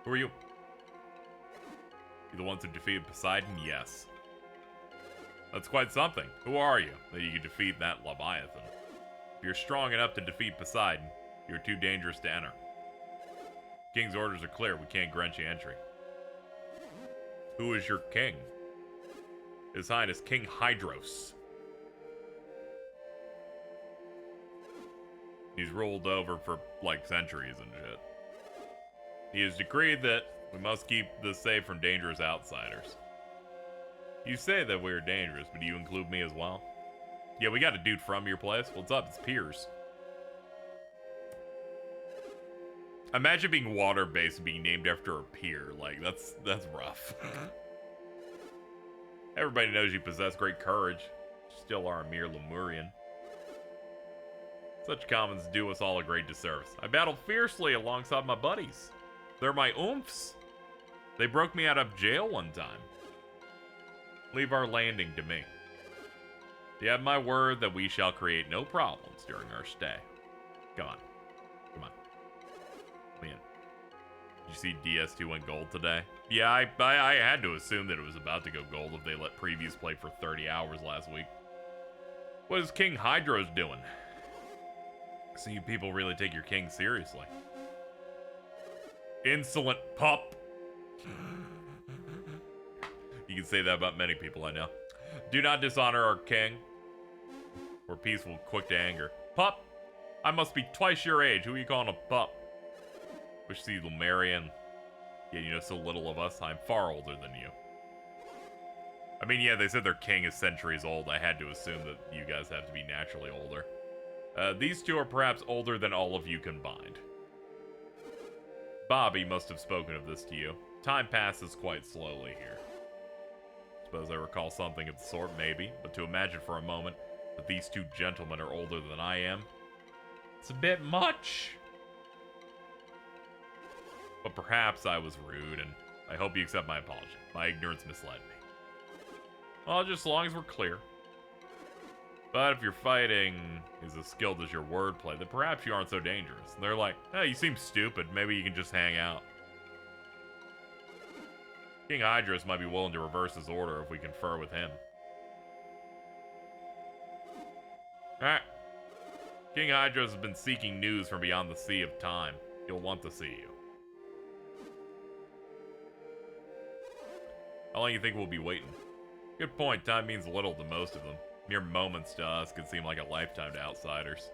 Who are you? You the ones who defeated Poseidon? Yes. That's quite something. Who are you that you can defeat that Leviathan? If you're strong enough to defeat Poseidon, you're too dangerous to enter. King's orders are clear. We can't grant you entry. Who is your king? His Highness King Hydros. He's ruled over for, like, centuries and shit. He has decreed that we must keep this safe from dangerous outsiders. You say that we're dangerous, but do you include me as well? Yeah, we got a dude from your place. What's up? It's Piers. Imagine being water-based and being named after a pier. Like, that's rough. Everybody knows you possess great courage. You still are a mere Lemurian. Such comments do us all a great disservice. I battled fiercely alongside my buddies. They're my oomphs. They broke me out of jail one time. Leave our landing to me. You have my word that we shall create no problems during our stay. Come on. Come on. Come in. Did you see DS2 went gold today? Yeah, I had to assume that it was about to go gold if they let previews play for 30 hours last week. What is King Hydros doing? So you people really take your king seriously. Insolent pup. You can say that about many people I know. Do not dishonor our king. We're peaceful, quick to anger. Pup! I must be twice your age. Who are you calling a pup? Wish to see Lemuria, yet you know so little of us. I'm far older than you. I mean, yeah, they said their king is centuries old. I had to assume that you guys have to be naturally older. These two are perhaps older than all of you combined. Bobby must have spoken of this to you. Time passes quite slowly here. Suppose I recall something of the sort, maybe, but to imagine for a moment that these two gentlemen are older than I am, it's a bit much. But perhaps I was rude, and I hope you accept my apology. My ignorance misled me. Well, just as long as we're clear. But if your fighting is as skilled as your wordplay, then perhaps you aren't so dangerous. And they're like, hey, you seem stupid. Maybe you can just hang out. King Hydrus might be willing to reverse his order if we confer with him. Alright. King Hydrus has been seeking news from beyond the Sea of Time. He'll want to see you. How long do you think we'll be waiting? Good point. Time means little to most of them. Mere moments to us could seem like a lifetime to outsiders.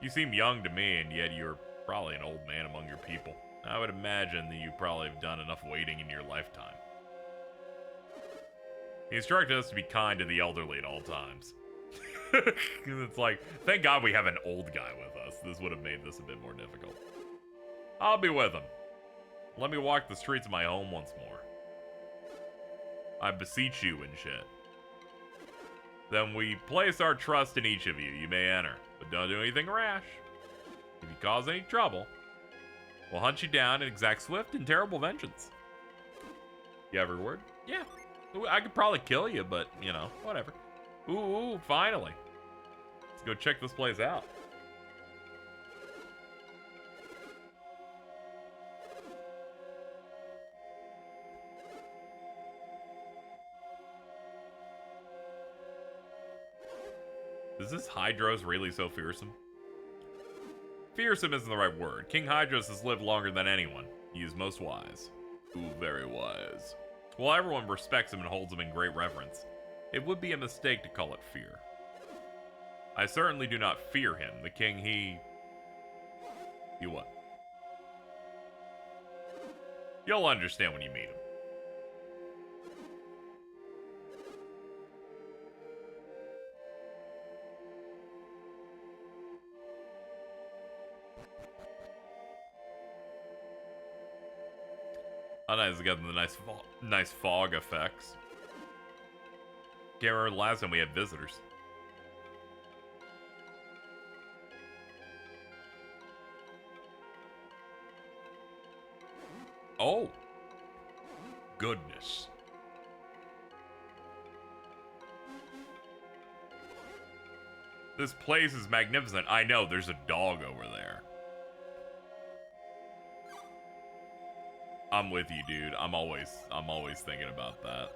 You seem young to me, and yet you're probably an old man among your people. I would imagine that you probably have done enough waiting in your lifetime. He instructed us to be kind to the elderly at all times. It's like, thank God we have an old guy with us. This would have made this a bit more difficult. I'll be with him. Let me walk the streets of my home once more. I beseech you and shit. Then we place our trust in each of you. You may enter, but don't do anything rash. If you cause any trouble, we'll hunt you down and exact swift and terrible vengeance. You have your word? Yeah. I could probably kill you, but, you know, whatever. Ooh, finally. Let's go check this place out. Is this Hydros really so fearsome? Fearsome isn't the right word. King Hydros has lived longer than anyone. He is most wise. Ooh, very wise. While everyone respects him and holds him in great reverence, it would be a mistake to call it fear. I certainly do not fear him. The king, he what? You'll understand when you meet him. Oh, nice. It's got the nice fog effects. Can't remember the last time we had visitors. Oh. Goodness. This place is magnificent. I know, there's a dog over there. I'm with you, dude. I'm always thinking about that.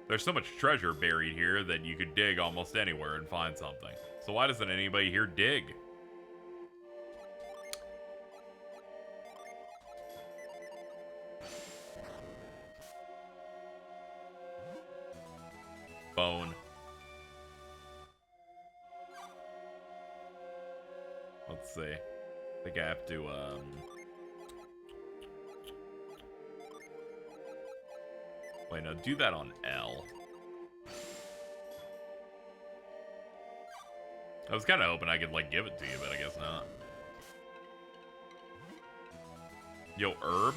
There's so much treasure buried here that you could dig almost anywhere and find something. So why doesn't anybody here dig? Bone. Let's see. I think I have to, wait, no, do that on L. I was kind of hoping I could, like, give it to you, but I guess not. Yo, herb?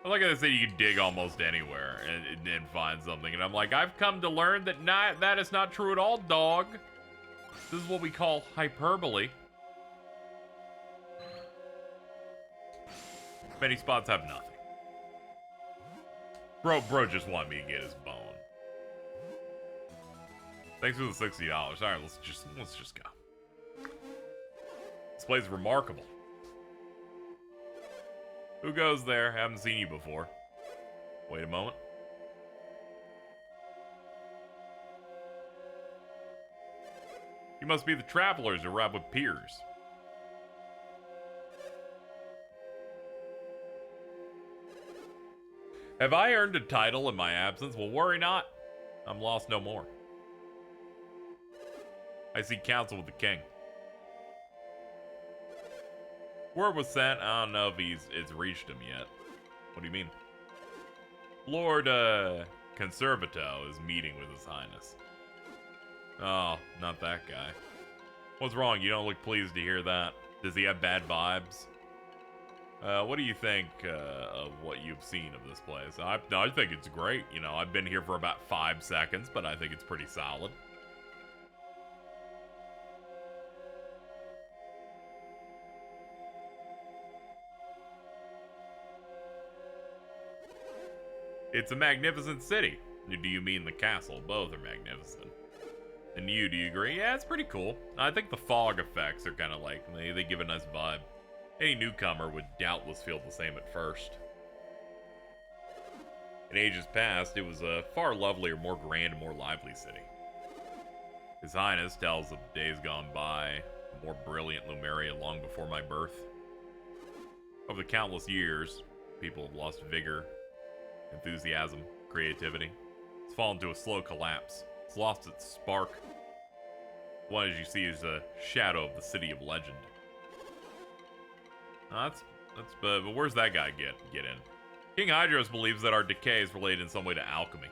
I like how they say you can dig almost anywhere and find something. And I'm like, I've come to learn that that is not true at all, dog. This is what we call hyperbole. Many spots have nothing. Bro just wanted me to get his bone. Thanks for the $60. Alright, let's just go. This place is remarkable. Who goes there? Haven't seen you before. Wait a moment. You must be the travelers who ride with peers. Have I earned a title in my absence? Well, worry not. I'm lost no more. I seek counsel with the king. Word was sent. I don't know if it's reached him yet. What do you mean? Lord Conservato is meeting with His Highness. Oh, not that guy. What's wrong? You don't look pleased to hear that. Does he have bad vibes? What do you think of what you've seen of this place? I think it's great. You know, I've been here for about 5 seconds, but I think it's pretty solid. It's a magnificent city. Do you mean the castle? Both are magnificent. And do you agree? Yeah, it's pretty cool. I think the fog effects are kind of like, they give a nice vibe. Any newcomer would doubtless feel the same at first. In ages past, it was a far lovelier, more grand, and more lively city. His Highness tells of days gone by, a more brilliant Lemuria long before my birth. Over the countless years, people have lost vigor, enthusiasm, creativity. It's fallen to a slow collapse. It's lost its spark. One, as you see, is a shadow of the city of legend. But where's that guy get in? King Hydros believes that our decay is related in some way to alchemy.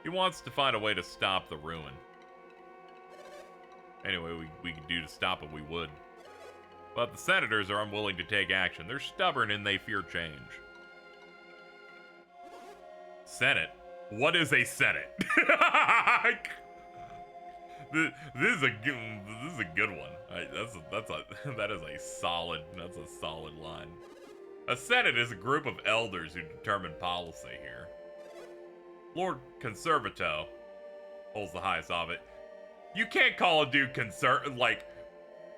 He wants to find a way to stop the ruin. Anyway, we could do to stop it, we would. But the senators are unwilling to take action. They're stubborn and they fear change. Senate? What is a senate? This is a good one. That is a solid line. A senate is a group of elders who determine policy here. Lord Conservato holds the highest of it. You can't call a dude like,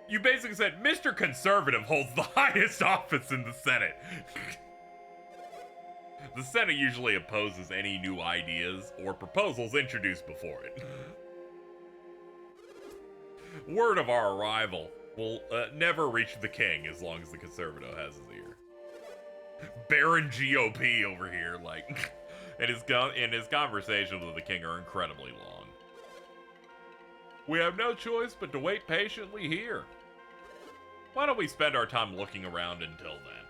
you basically said Mr. Conservative holds the highest office in the Senate. The Senate usually opposes any new ideas or proposals introduced before it. Word of our arrival will never reach the king as long as the Conservative has his ear. Baron GOP over here, like, and his conversations with the king are incredibly long. We have no choice but to wait patiently here. Why don't we spend our time looking around until then?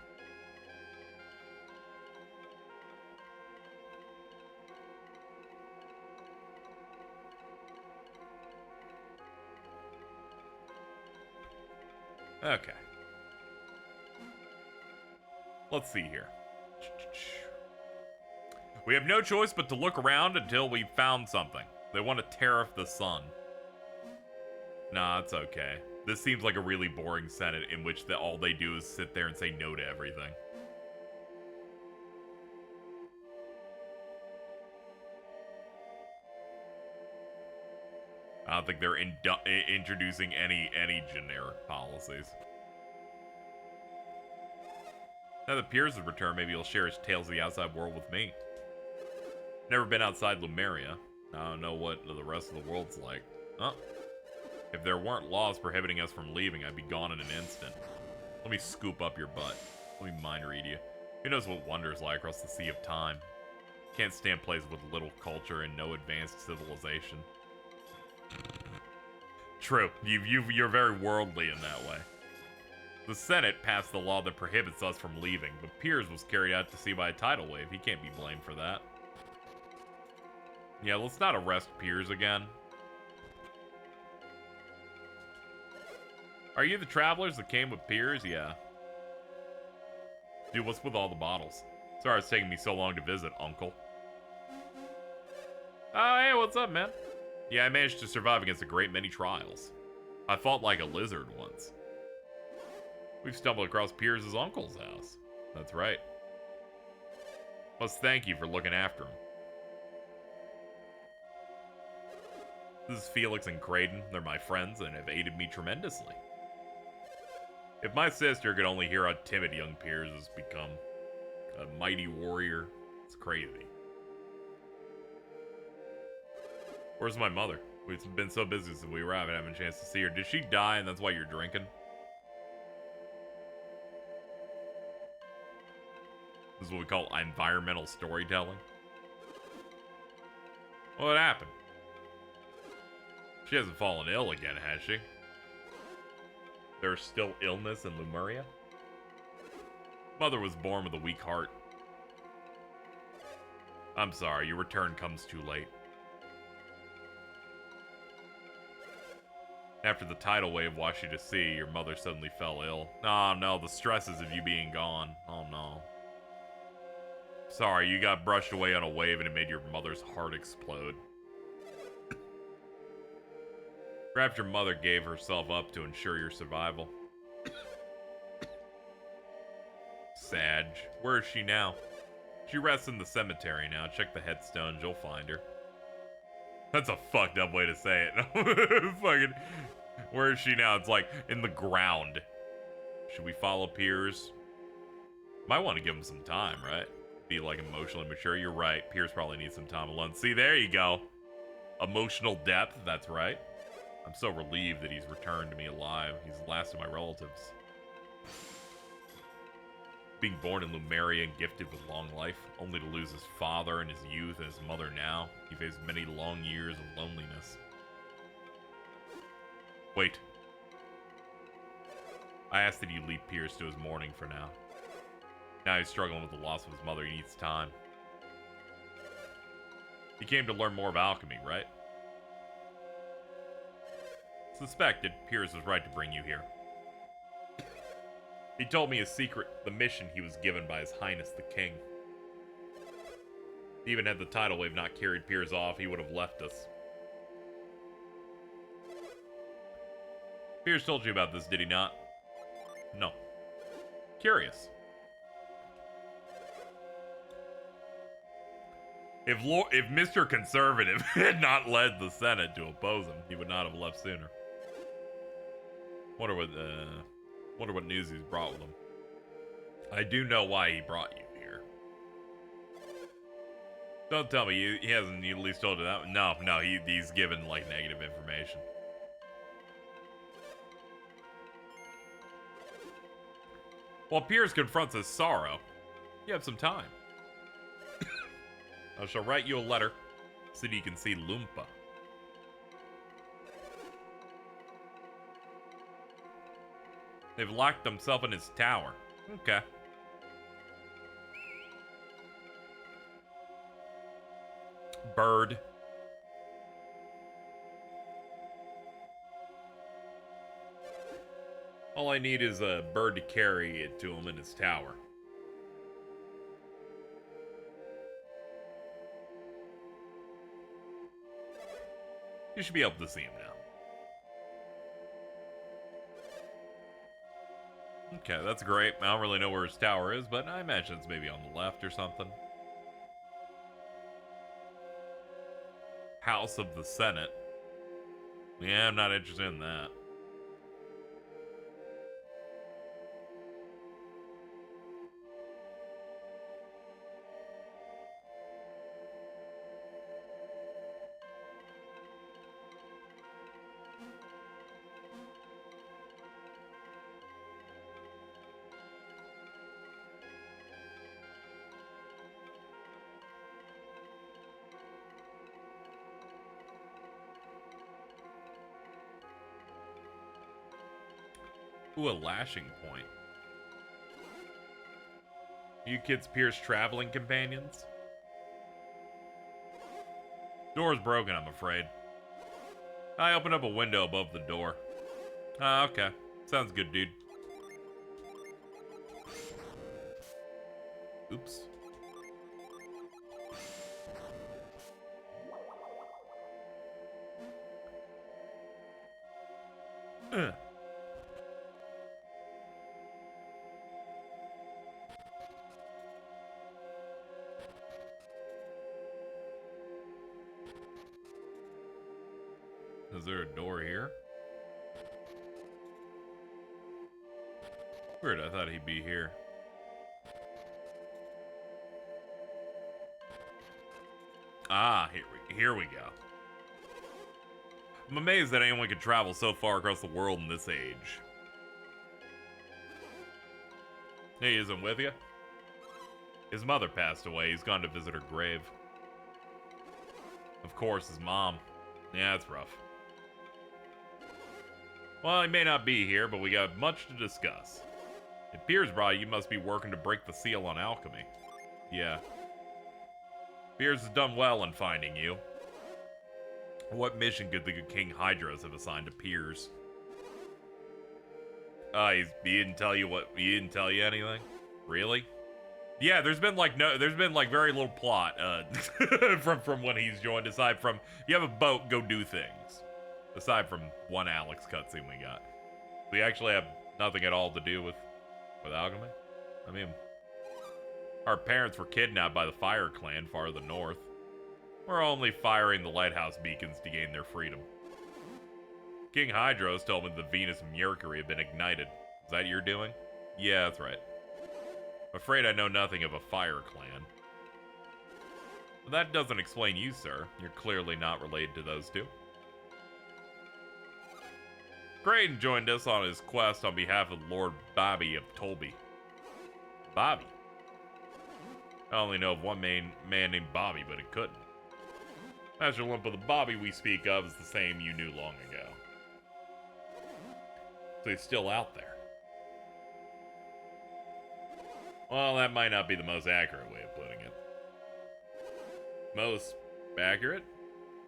Okay. Let's see here. We have no choice but to look around until we've found something. They want to tariff the sun. Nah, it's okay. This seems like a really boring Senate in which all they do is sit there and say no to everything. I don't think they're introducing any generic policies. Now that Piers has returned, maybe he'll share his tales of the outside world with me. Never been outside Lemuria. I don't know what the rest of the world's like. Huh? If there weren't laws prohibiting us from leaving, I'd be gone in an instant. Let me scoop up your butt. Let me mind read you. Who knows what wonders lie across the sea of time? Can't stand places with little culture and no advanced civilization. True. You're very worldly in that way. The Senate passed the law that prohibits us from leaving, but Piers was carried out to sea by a tidal wave. He can't be blamed for that. Yeah, let's not arrest Piers again. Are you the travelers that came with Piers? Yeah. Dude, what's with all the bottles? Sorry it's taking me so long to visit, Uncle. Oh, hey, what's up, man? Yeah, I managed to survive against a great many trials. I fought like a lizard once. We've stumbled across Piers' uncle's house. That's right. Must thank you for looking after him. This is Felix and Creighton. They're my friends and have aided me tremendously. If my sister could only hear how timid young Piers has become. A mighty warrior. It's crazy. Where's my mother? We've been so busy since we arrived, I haven't had a chance to see her. Did she die and that's why you're drinking? This is what we call environmental storytelling. What happened? She hasn't fallen ill again, has she? There's still illness in Lemuria? Mother was born with a weak heart. I'm sorry, your return comes too late. After the tidal wave washed you to sea, your mother suddenly fell ill. Oh no, the stresses of you being gone. Oh no. Sorry, you got brushed away on a wave and it made your mother's heart explode. Perhaps your mother gave herself up to ensure your survival. Sag. Where is she now? She rests in the cemetery now. Check the headstones, you'll find her. That's a fucked up way to say it. Fucking, where is she now? It's like in the ground. Should we follow Piers? Might want to give him some time, right? Be like emotionally mature. You're right. Piers probably needs some time alone. See, there you go. Emotional depth. That's right. I'm so relieved that he's returned to me alive. He's the last of my relatives. Being born in Lemuria and gifted with long life, only to lose his father in his youth and his mother now. He faced many long years of loneliness. Wait. I asked that you leave Piers to his mourning for now. Now he's struggling with the loss of his mother. He needs time. He came to learn more of alchemy, right? Suspected, Piers was right to bring you here. He told me his secret, the mission he was given by His Highness the King. Even had the tidal wave not carried Piers off, he would have left us. Piers told you about this, did he not? No. Curious. If Mr. Conservative had not led the Senate to oppose him, he would not have left sooner. Wonder what news he's brought with him. I do know why he brought you here. Don't tell me he hasn't at least told you that. No, he's given like negative information. While Piers confronts his sorrow, you have some time. I shall write you a letter so that you can see Lumpa. They've locked themselves in his tower. Okay. Bird. All I need is a bird to carry it to him in his tower. You should be able to see him now. Okay, that's great. I don't really know where his tower is, but I imagine it's maybe on the left or something. House of the Senate. Yeah, I'm not interested in that. Ooh, a lashing point. You kids Piers traveling companions? Door's broken, I'm afraid. I opened up a window above the door. Ah, okay. Sounds good, dude. Oops. Is there a door here? Weird, I thought he'd be here. Ah, here we go. I'm amazed that anyone could travel so far across the world in this age. He isn't with you? His mother passed away. He's gone to visit her grave. Of course, his mom. Yeah, it's rough. Well, he may not be here, but we got much to discuss. If Piers brought you must be working to break the seal on alchemy. Yeah. Piers has done well in finding you. What mission could the King Hydros have assigned to Piers? He didn't tell you he didn't tell you anything? Really? Yeah, there's been very little plot from when he's joined, aside from you have a boat, go do things. Aside from one Alex cutscene we got. We actually have nothing at all to do with alchemy. I mean, our parents were kidnapped by the Fire Clan farther north. We're only firing the lighthouse beacons to gain their freedom. King Hydros told me the Venus and Mercury have been ignited. Is that your doing? Yeah, that's right. I'm afraid I know nothing of a Fire Clan. But that doesn't explain you, sir. You're clearly not related to those two. Creighton joined us on his quest on behalf of Lord Bobby of Tolby. Bobby? I only know of one man named Bobby, but it couldn't. Master Lumpa, the Bobby we speak of is the same you knew long ago. So he's still out there. Well, that might not be the most accurate way of putting it. Most accurate?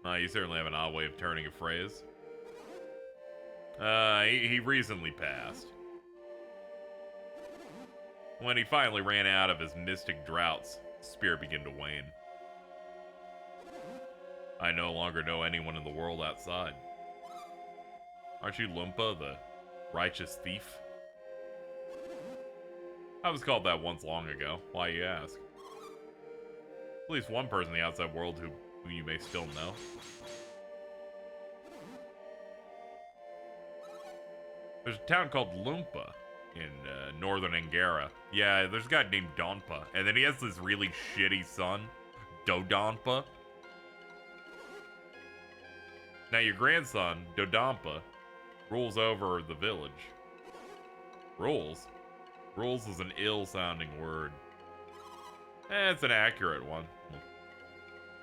You certainly have an odd way of turning a phrase. He recently passed. When he finally ran out of his mystic draughts, his spirit began to wane. I no longer know anyone in the world outside. Aren't you Lumpa, the righteous thief? I was called that once long ago. Why, you ask? At least one person in the outside world who you may still know. There's a town called Lumpa in northern Angara. Yeah, there's a guy named Donpa, and then he has this really shitty son, Dodonpa. Now your grandson, Dodonpa, rules over the village. Rules? Rules is an ill-sounding word. It's an accurate one.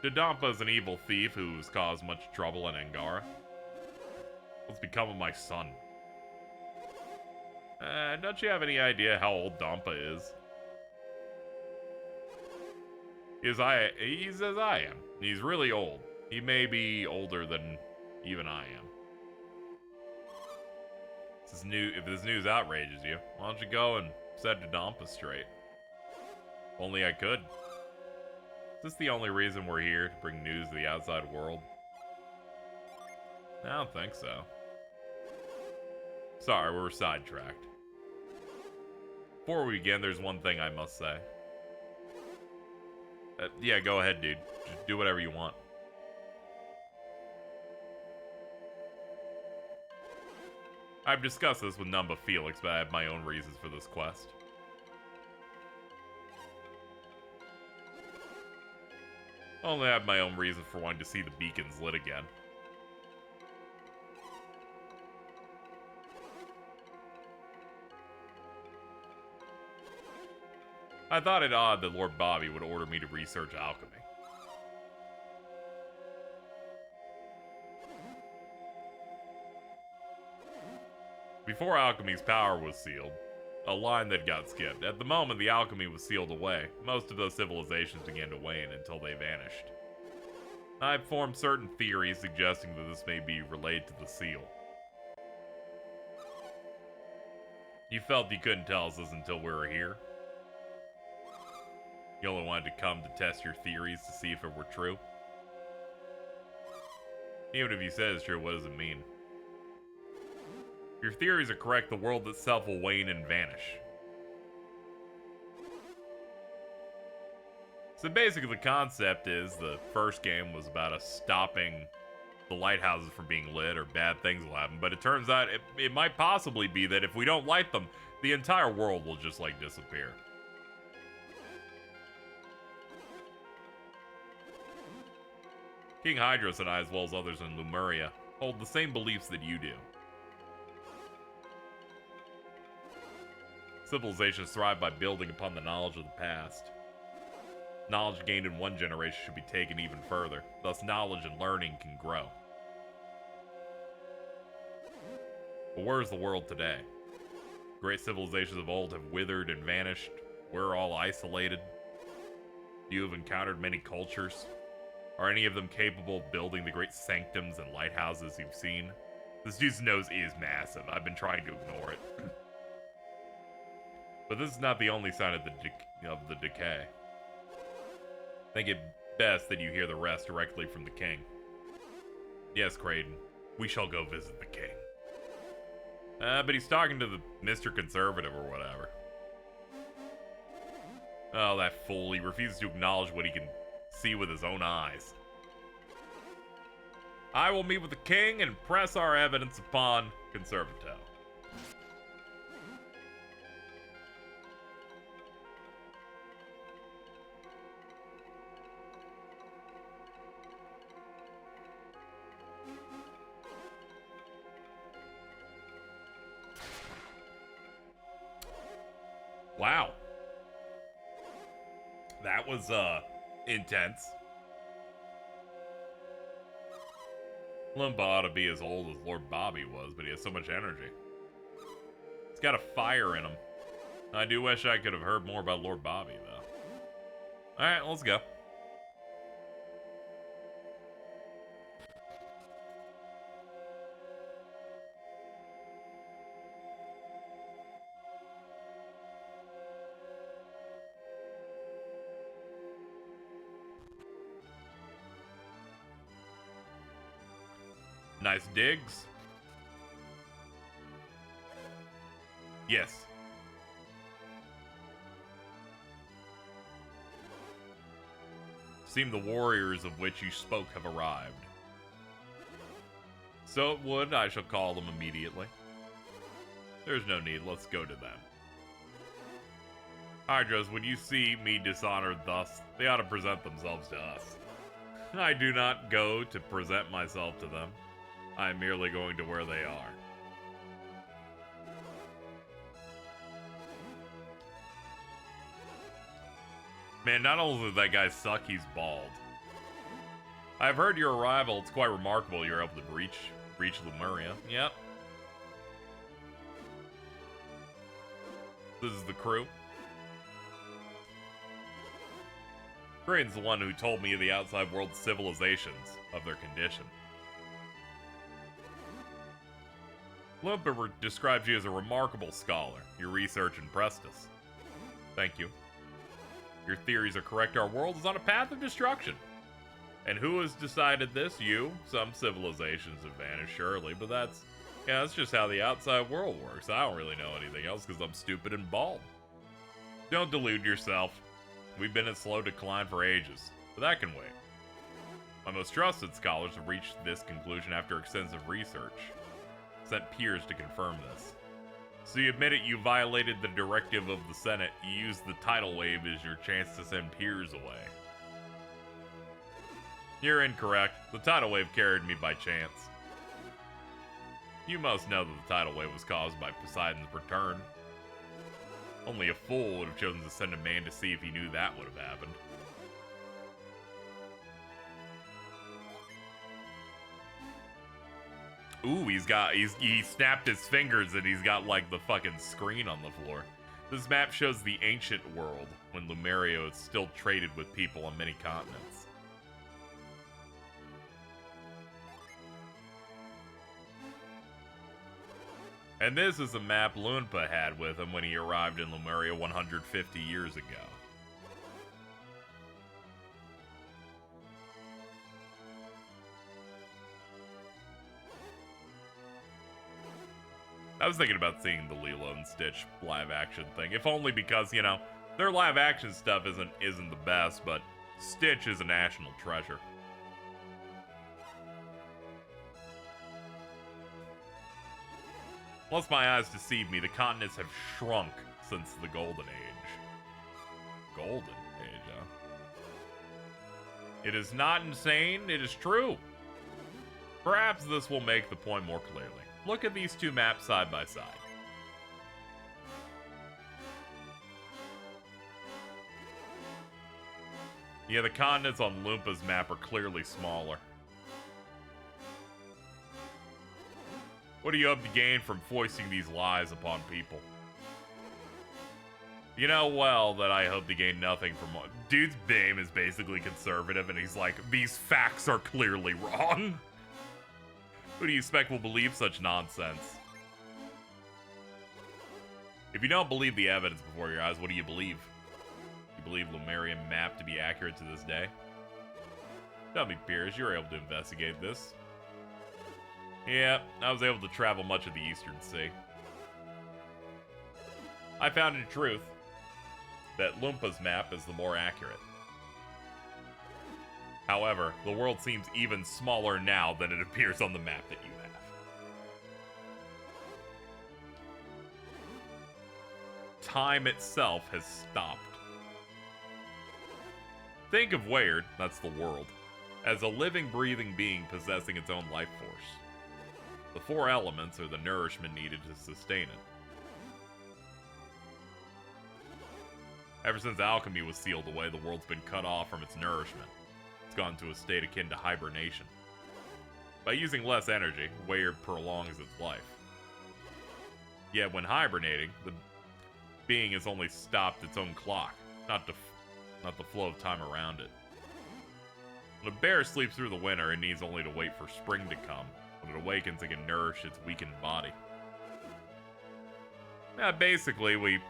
Dodonpa is an evil thief who's caused much trouble in Angara. What's become of my son? Don't you have any idea how old Donpa is? He's as I am. He's really old. He may be older than even I am. If this news outrages you, why don't you go and set Dodonpa straight? If only I could. Is this the only reason we're here, to bring news to the outside world? I don't think so. Sorry, we're sidetracked. Before we begin, there's one thing I must say. Yeah, go ahead, dude. Just do whatever you want. I've discussed this with Numba Felix, but I have my own reasons for this quest. I only have my own reasons for wanting to see the beacons lit again. I thought it odd that Lord Bobby would order me to research alchemy. Before alchemy's power was sealed, a line that got skipped. At the moment the alchemy was sealed away, most of those civilizations began to wane until they vanished. I've formed certain theories suggesting that this may be related to the seal. You felt you couldn't tell us this until we were here? You only wanted to come to test your theories to see if it were true? Even if you said it's true, what does it mean? If your theories are correct, the world itself will wane and vanish. So basically the concept is the first game was about us stopping the lighthouses from being lit or bad things will happen, but it turns out it might possibly be that if we don't light them, the entire world will just like disappear. King Hydros and I, as well as others in Lemuria, hold the same beliefs that you do. Civilizations thrive by building upon the knowledge of the past. Knowledge gained in one generation should be taken even further, thus knowledge and learning can grow. But where is the world today? Great civilizations of old have withered and vanished. We're all isolated. You have encountered many cultures. Are any of them capable of building the great sanctums and lighthouses you've seen? This dude's nose is massive. I've been trying to ignore it. But this is not the only sign of the decay. Think it best that you hear the rest directly from the king. Yes, Creighton, we shall go visit the king. But he's talking to the Mr. Conservative or whatever. Oh, that fool. He refuses to acknowledge what he can see with his own eyes. I will meet with the king and press our evidence upon Conservative. Wow. That was, intense. Lumpa ought to be as old as Lord Bobby was, but he has so much energy. He's got a fire in him. I do wish I could have heard more about Lord Bobby, though. Alright, let's go. Nice digs. Yes. Seem the warriors of which you spoke have arrived. So it would, I shall call them immediately. There's no need, let's go to them. Hydras, when you see me dishonored thus, they ought to present themselves to us. I do not go to present myself to them. I am merely going to where they are. Man, not only does that guy suck, he's bald. I've heard your arrival. It's quite remarkable you're able to reach Lemuria. Yep. This is the crew. Creighton's the one who told me of the outside world's civilizations, of their condition. Lumpa describes you as a remarkable scholar. Your research impressed us. Thank you. Your theories are correct. Our world is on a path of destruction. And who has decided this? You. Some civilizations have vanished, surely, but that's just how the outside world works. I don't really know anything else because I'm stupid and bald. Don't delude yourself. We've been in slow decline for ages, but that can wait. My most trusted scholars have reached this conclusion after extensive research. Sent peers to confirm this. So you admit it, you violated the directive of the Senate. You used the tidal wave as your chance to send peers away. You're incorrect. The tidal wave carried me by chance. You must know that the tidal wave was caused by Poseidon's return. Only a fool would have chosen to send a man to see if he knew that would have happened. Ooh, he snapped his fingers and he's got like the fucking screen on the floor. This map shows the ancient world, when Lemuria is still traded with people on many continents. And this is a map Lunpa had with him when he arrived in Lemuria 150 years ago. I was thinking about seeing the Lilo and Stitch live action thing, if only because, you know, their live action stuff isn't the best, but Stitch is a national treasure. Unless my eyes deceive me, the continents have shrunk since the Golden Age. Golden Age, huh? It is not insane, it is true. Perhaps this will make the point more clearly. Look at these two maps side by side. Yeah, the continents on Lumpa's map are clearly smaller. What do you hope to gain from foisting these lies upon people? You know well that I hope to gain nothing from... Dude's BAME is basically conservative, and he's like, these facts are clearly wrong. Who do you expect will believe such nonsense? If you don't believe the evidence before your eyes, what do you believe? You believe Lemuria map to be accurate to this day? Tell me, Piers, you were able to investigate this. Yeah, I was able to travel much of the Eastern Sea. I found in truth that Lumpa's map is the more accurate. However, the world seems even smaller now than it appears on the map that you have. Time itself has stopped. Think of Weird, that's the world, as a living, breathing being possessing its own life force. The four elements are the nourishment needed to sustain it. Ever since alchemy was sealed away, the world's been cut off from its nourishment. It's gone to a state akin to hibernation. By using less energy, Weird prolongs its life. Yet when hibernating, the being has only stopped its own clock, not the flow of time around it. When a bear sleeps through the winter, it needs only to wait for spring to come. When it awakens, it can nourish its weakened body. Yeah, basically we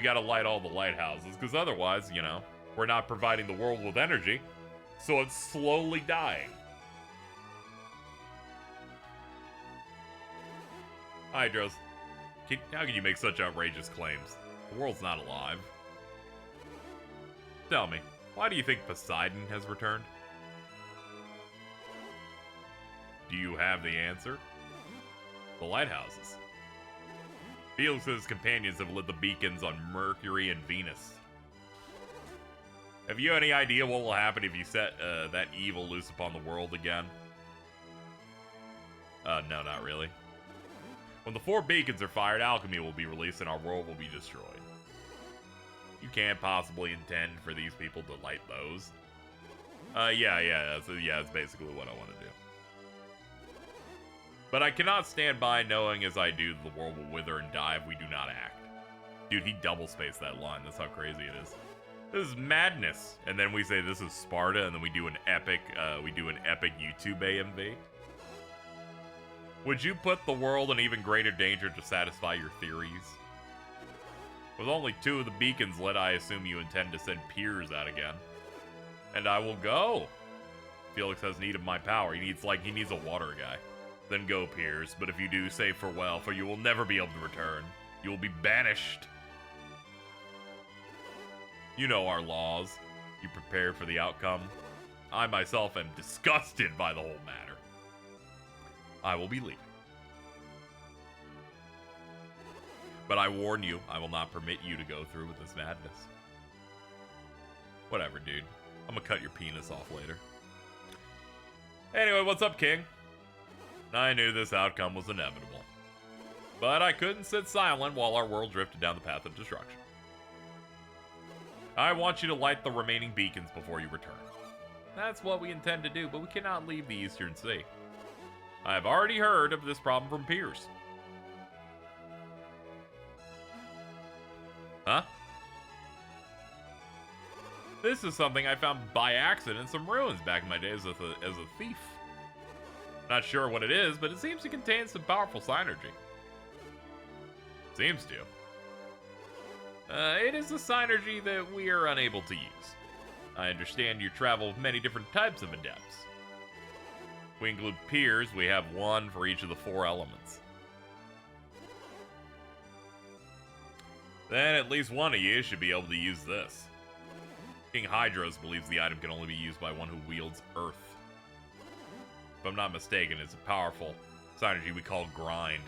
gotta light all the lighthouses, because otherwise, you know, we're not providing the world with energy, so it's slowly dying. Hydros, how can you make such outrageous claims? The world's not alive. Tell me, why do you think Poseidon has returned? Do you have the answer? The lighthouses. Felix and his companions have lit the beacons on Mercury and Venus. Have you any idea what will happen if you set that evil loose upon the world again? No, not really. When the 4 beacons are fired, alchemy will be released and our world will be destroyed. You can't possibly intend for these people to light those. Yeah, that's basically what I want to do. But I cannot stand by knowing as I do the world will wither and die if we do not act. Dude, he double-spaced that line. That's how crazy it is. This is madness. And then we say this is Sparta, and then we do an epic YouTube AMV. Would you put the world in even greater danger to satisfy your theories? With only 2 of the beacons lit, I assume you intend to send Piers out again. And I will go. Felix has need of my power. He needs a water guy. Then go, Piers, but if you do, say farewell, for you will never be able to return. You will be banished. You know our laws. You prepare for the outcome. I myself am disgusted by the whole matter. I will be leaving. But I warn you, I will not permit you to go through with this madness. Whatever, dude. I'm gonna cut your penis off later. Anyway, what's up, King? I knew this outcome was inevitable. But I couldn't sit silent while our world drifted down the path of destruction. I want you to light the remaining beacons before you return. That's what we intend to do, but we cannot leave the Eastern Sea. I have already heard of this problem from Piers. Huh? This is something I found by accident in some ruins back in my days as a thief. Not sure what it is, but it seems to contain some powerful synergy. Seems to. It is a synergy that we are unable to use. I understand you travel with many different types of adepts. If we include Piers, we have 1 for each of the 4 elements. Then at least one of you should be able to use this. King Hydros believes the item can only be used by one who wields Earth. If I'm not mistaken, it's a powerful synergy we call Grind.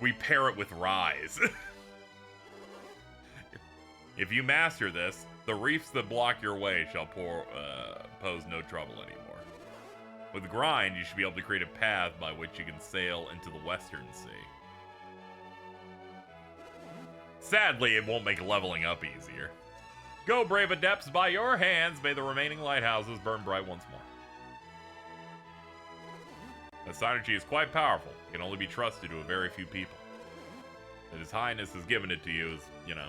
We pair it with Rise. If you master this, the reefs that block your way shall pose no trouble anymore. With Grind, you should be able to create a path by which you can sail into the Western Sea. Sadly, it won't make leveling up easier. Go, brave adepts, by your hands may the remaining lighthouses burn bright once more. The synergy is quite powerful. It can only be trusted to a very few people. That His Highness has given it to you is, you know...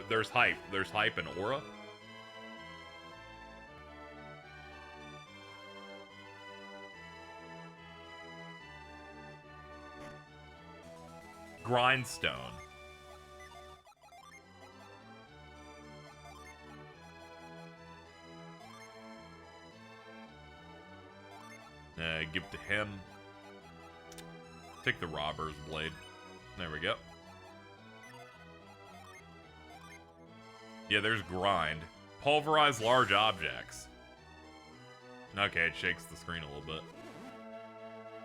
there's hype. There's hype and aura. Grindstone. Give it to him. Take the Robber's Blade. There we go. Yeah, there's grind. Pulverize large objects. Okay, it shakes the screen a little bit.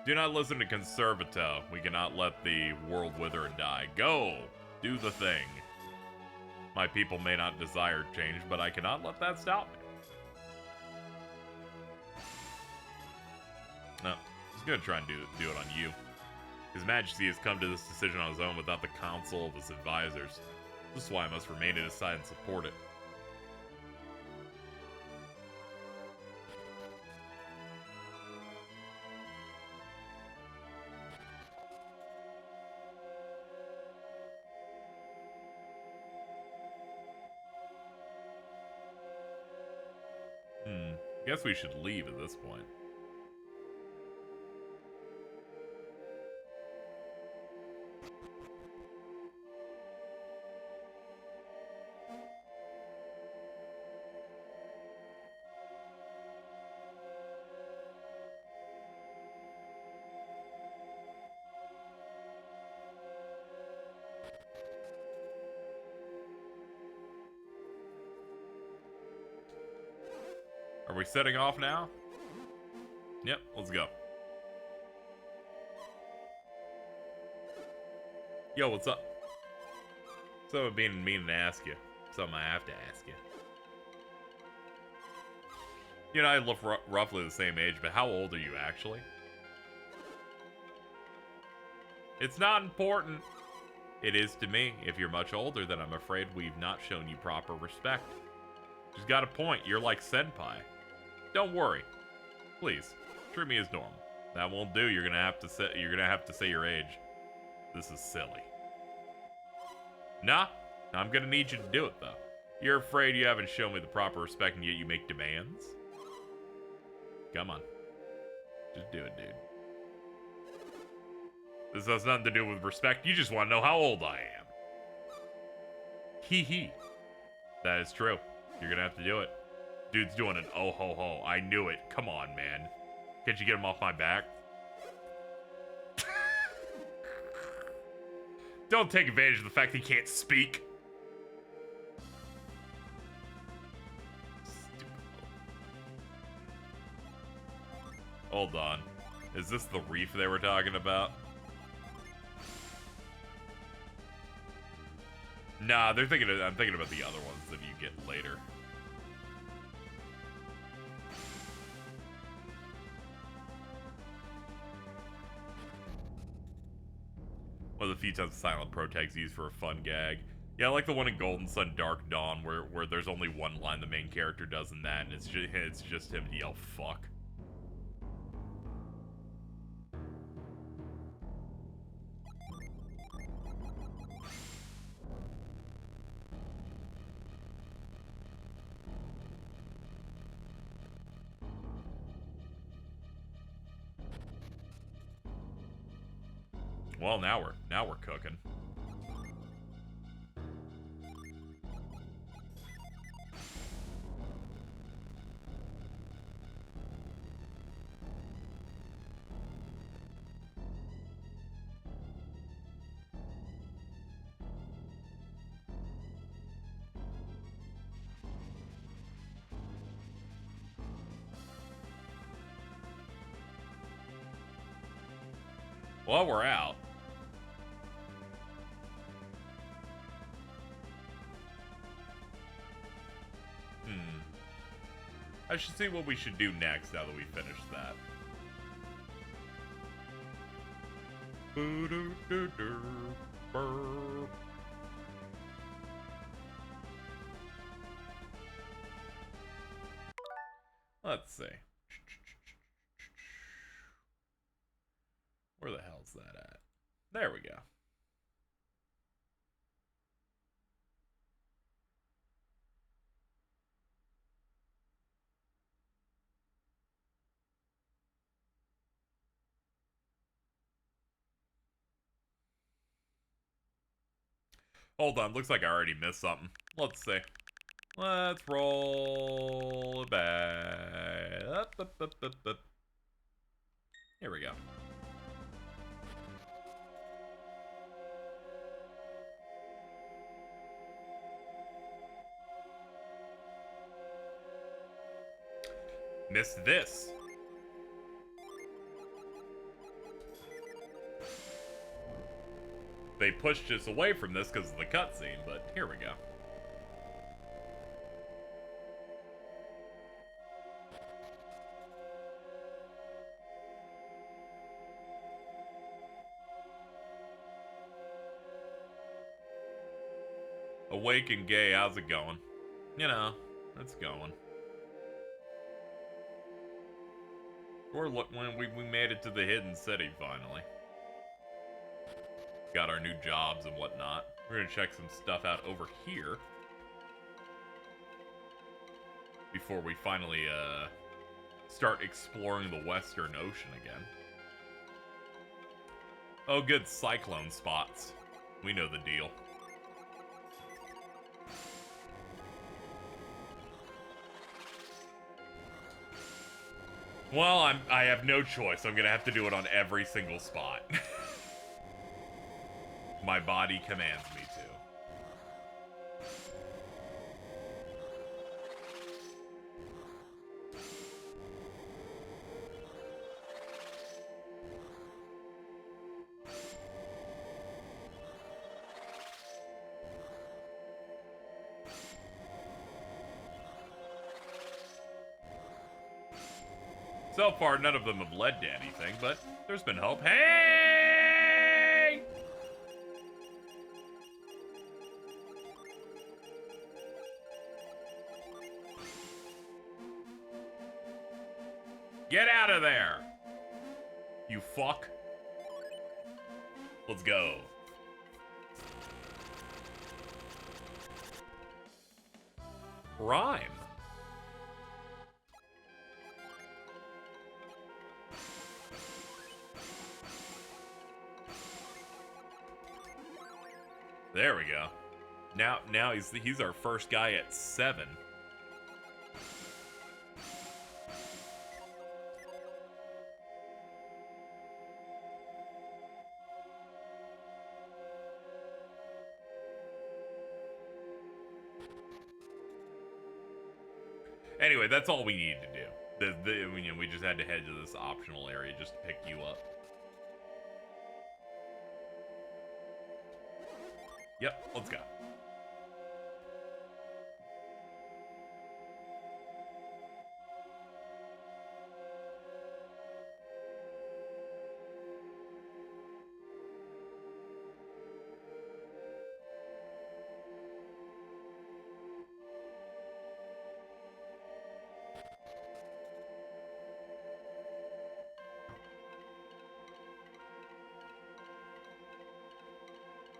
Do not listen to Conservato. We cannot let the world wither and die. Go! Do the thing. My people may not desire change, but I cannot let that stop me. No, he's gonna try and do it on you. His Majesty has come to this decision on his own without the counsel of his advisors. This is why I must remain at his side and support it. Guess we should leave at this point. Are we setting off now? Yep, let's go. Yo, what's up? Something being meaning to ask you. Something I have to ask you. You and I look roughly the same age, but how old are you actually? It's not important. It is to me. If you're much older, then I'm afraid we've not shown you proper respect. She's got a point. You're like senpai. Don't worry. Please, treat me as normal. That won't do. You're gonna have to say your age. This is silly. Nah, I'm gonna need you to do it though. You're afraid you haven't shown me the proper respect and yet you make demands? Come on. Just do it, dude. This has nothing to do with respect. You just want to know how old I am. Hee hee. That is true. You're gonna have to do it. Dude's doing an oh ho ho. I knew it. Come on, man. Can't you get him off my back? Don't take advantage of the fact he can't speak. Stupid. Hold on. Is this the reef they were talking about? Nah, I'm thinking about the other ones that you get later. One of the few times silent protag's used for a fun gag. Yeah, I like the one in Golden Sun Dark Dawn where there's only one line the main character does in that, and it's just him to yell fuck. Well, now we're cooking. Well, we're out. I should see what we should do next now that we finished that. Let's see. Where the hell's that at? There we go. Hold on, looks like I already missed something. Let's see. Let's roll it back. Up. Here we go. Missed this. They pushed us away from this because of the cutscene, but here we go. Awake and gay, how's it going? You know, it's going. When we made it to the hidden city finally. Got our new jobs and whatnot. We're gonna check some stuff out over here before we finally start exploring the Western Ocean again. Oh good, cyclone spots. We know the deal. Well, I have no choice. I'm gonna have to do it on every single spot. My body commands me to. So far, none of them have led to anything, but there's been hope. Hey! Get out of there! You fuck. Let's go. Rhyme. There we go. Now he's our first guy at 7. Anyway, that's all we needed to do. We just had to head to this optional area just to pick you up. Yep, let's go.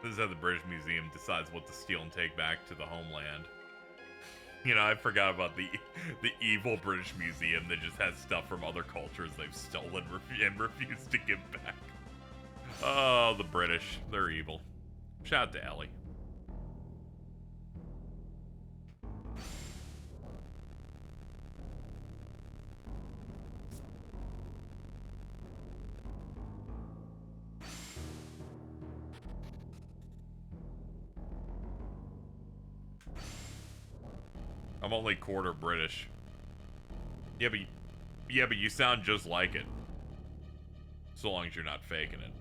This is how the British Museum decides what to steal and take back to the homeland. You know, I forgot about the evil British Museum that just has stuff from other cultures they've stolen and refused to give back. Oh, the British. They're evil. Shout out to Ellie. I'm only quarter British. Yeah, but you sound just like it. So long as you're not faking it.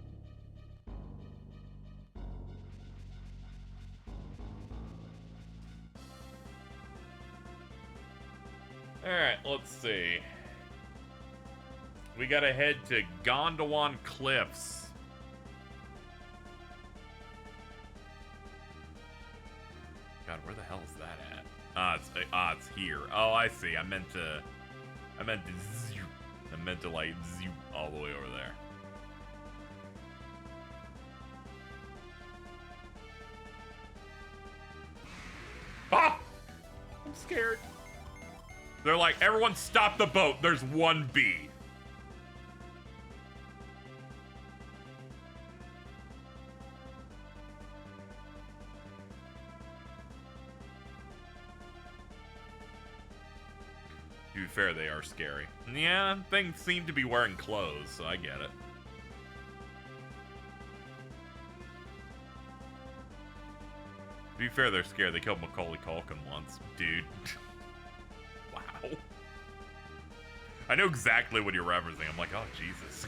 Alright, let's see. We gotta head to Gondwan Cliffs. God, where the hell is that at? It's here. Oh, I see. I meant to like zoom all the way over there. scared. They're like, everyone stop the boat. There's one bee. To be fair, they are scary. Yeah, things seem to be wearing clothes, so I get it. To be fair, they're scared. They killed Macaulay Culkin once. Dude. Wow. I know exactly what you're referencing. I'm like, oh, Jesus.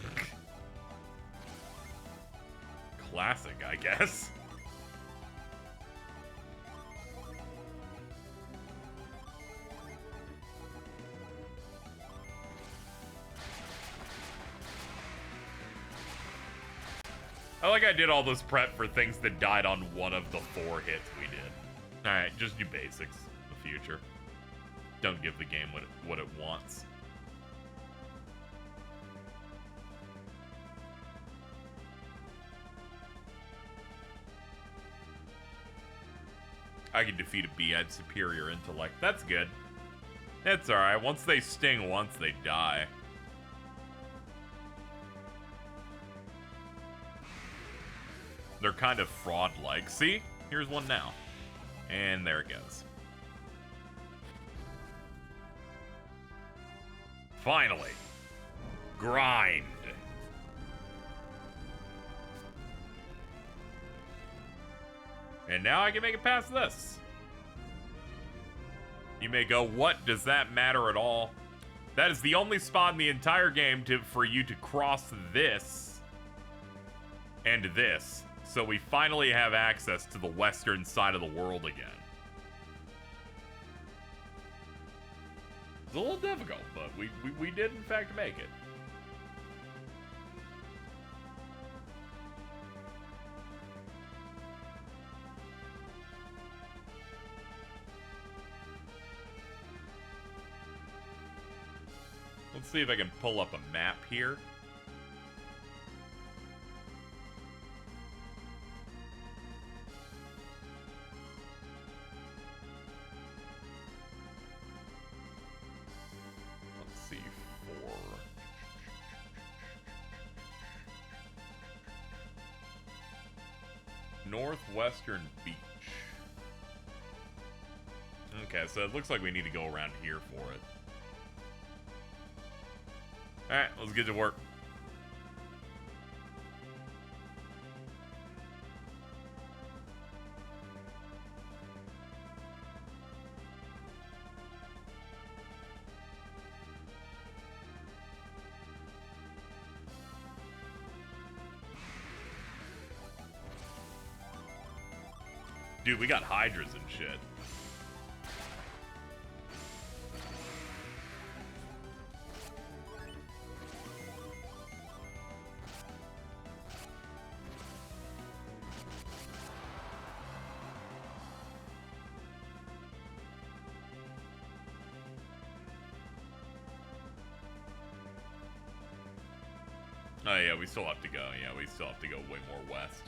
Classic, I guess. I like I did all this prep for things that died on one of the 4 hits we did. Alright, just do basics in the future. Don't give the game what it wants. I can defeat a bee. I had superior intellect. That's good. It's alright. Once they sting once, they die. They're kind of fraud-like. See? Here's one now. And there it goes. Finally. Grind. And now I can make it past this. You may go, what? Does that matter at all? That is the only spot in the entire game for you to cross this and this. So we finally have access to the western side of the world again. It's a little difficult, but we did in fact make it. Let's see if I can pull up a map here. Northwestern Beach. Okay, so it looks like we need to go around here for it. Alright, let's get to work. Dude, we got hydras and shit. Oh yeah, we still have to go. Yeah, we still have to go way more west.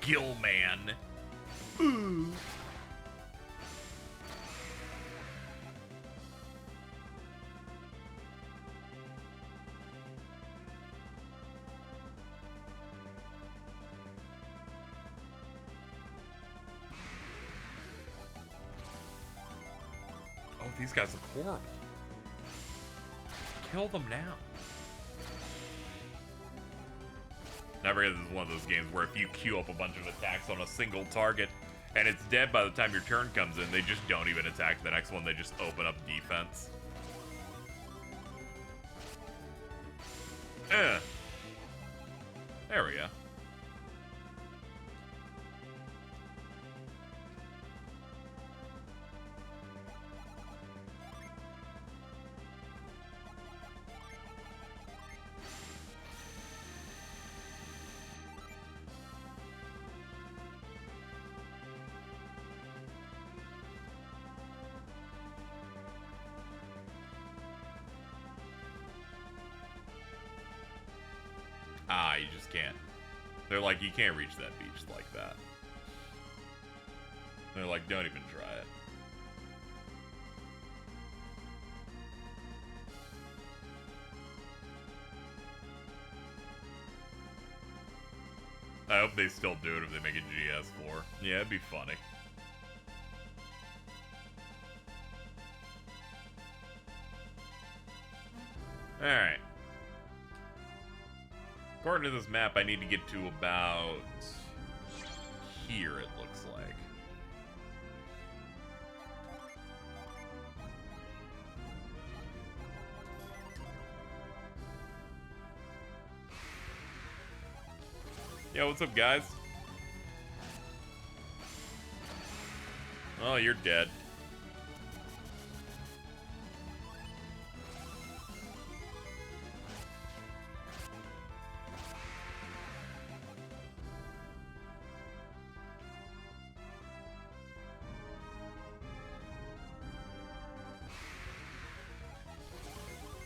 Gillman. Ooh. Oh, these guys look horrible. Kill them now. Never forget, this is one of those games where if you queue up a bunch of attacks on a single target and it's dead by the time your turn comes in, they just don't even attack the next one, they just open up defense. There we go. Ah, you just can't. They're like, you can't reach that beach like that. They're like, don't even try it. I hope they still do it if they make a GS4. Yeah, it'd be funny. Alright. According to this map, I need to get to about here, it looks like. Yo, what's up, guys? Oh, you're dead.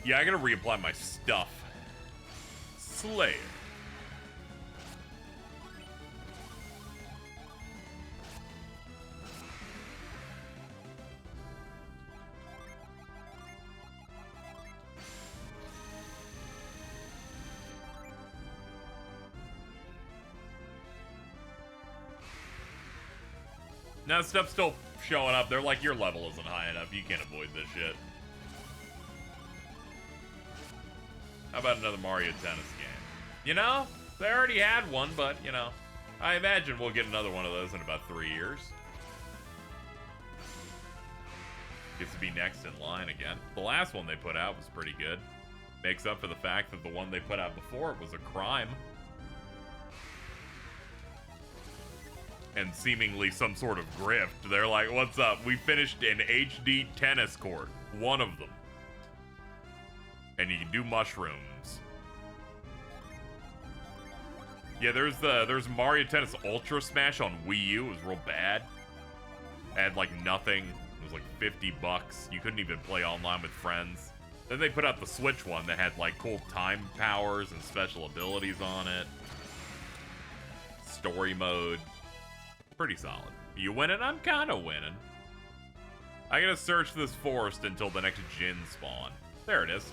Yeah, I gotta reapply my stuff. Slayer. Now stuff's still showing up. They're like, your level isn't high enough. You can't avoid this shit. How about another Mario Tennis game? You know, they already had one, but, you know, I imagine we'll get another one of those in about 3 years. Gets to be next in line again. The last one they put out was pretty good. Makes up for the fact that the one they put out before it was a crime. And seemingly some sort of grift. They're like, what's up? We finished an HD tennis court. One of them. And you can do mushrooms. Yeah, there's Mario Tennis Ultra Smash on Wii U. It was real bad. It had like nothing. It was like $50. You couldn't even play online with friends. Then they put out the Switch one that had like cool time powers and special abilities on it. Story mode. Pretty solid. You winning? I'm kind of winning. I gotta search this forest until the next Jin spawn. There it is.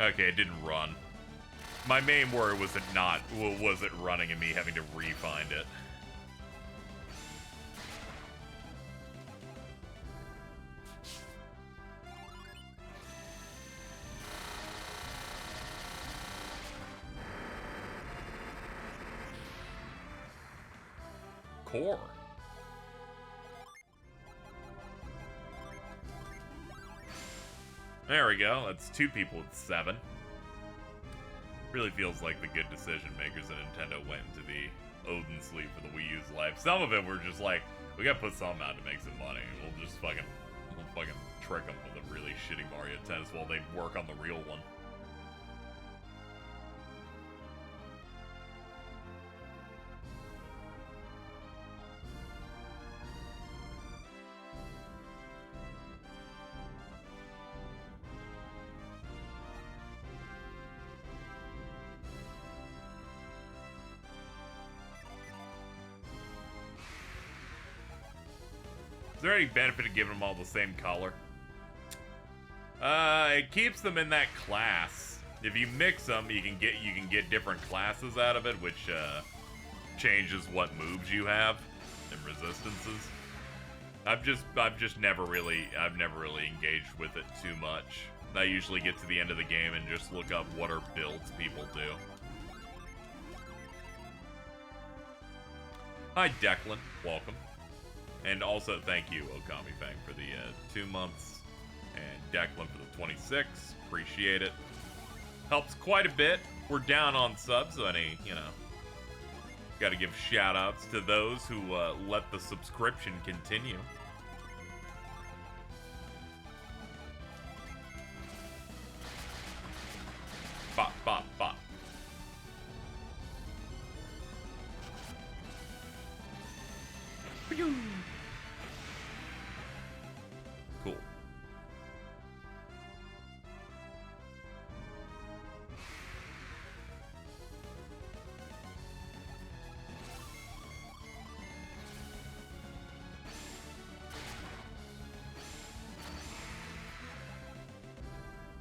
Okay, it didn't run. My main worry was it running and me having to re-find it. Core. There we go. That's 2 people with 7. Really feels like the good decision makers at Nintendo went into the Odin sleep for the Wii U's life. Some of it were just like, we gotta put some out to make some money. We'll fucking trick them with a really shitty Mario Tennis while they work on the real one. Is there any benefit of giving them all the same color? It keeps them in that class. If you mix them, you can get different classes out of it, which changes what moves you have and resistances. I've never really engaged with it too much. I usually get to the end of the game and just look up what are builds people do. Hi Declan, welcome. And also thank you, Okami Fang, for the 2 months And Declan for the 26. Appreciate it. Helps quite a bit. We're down on subs, so any, gotta give shout outs to those who let the subscription continue. Bop, bop, bop. Cool.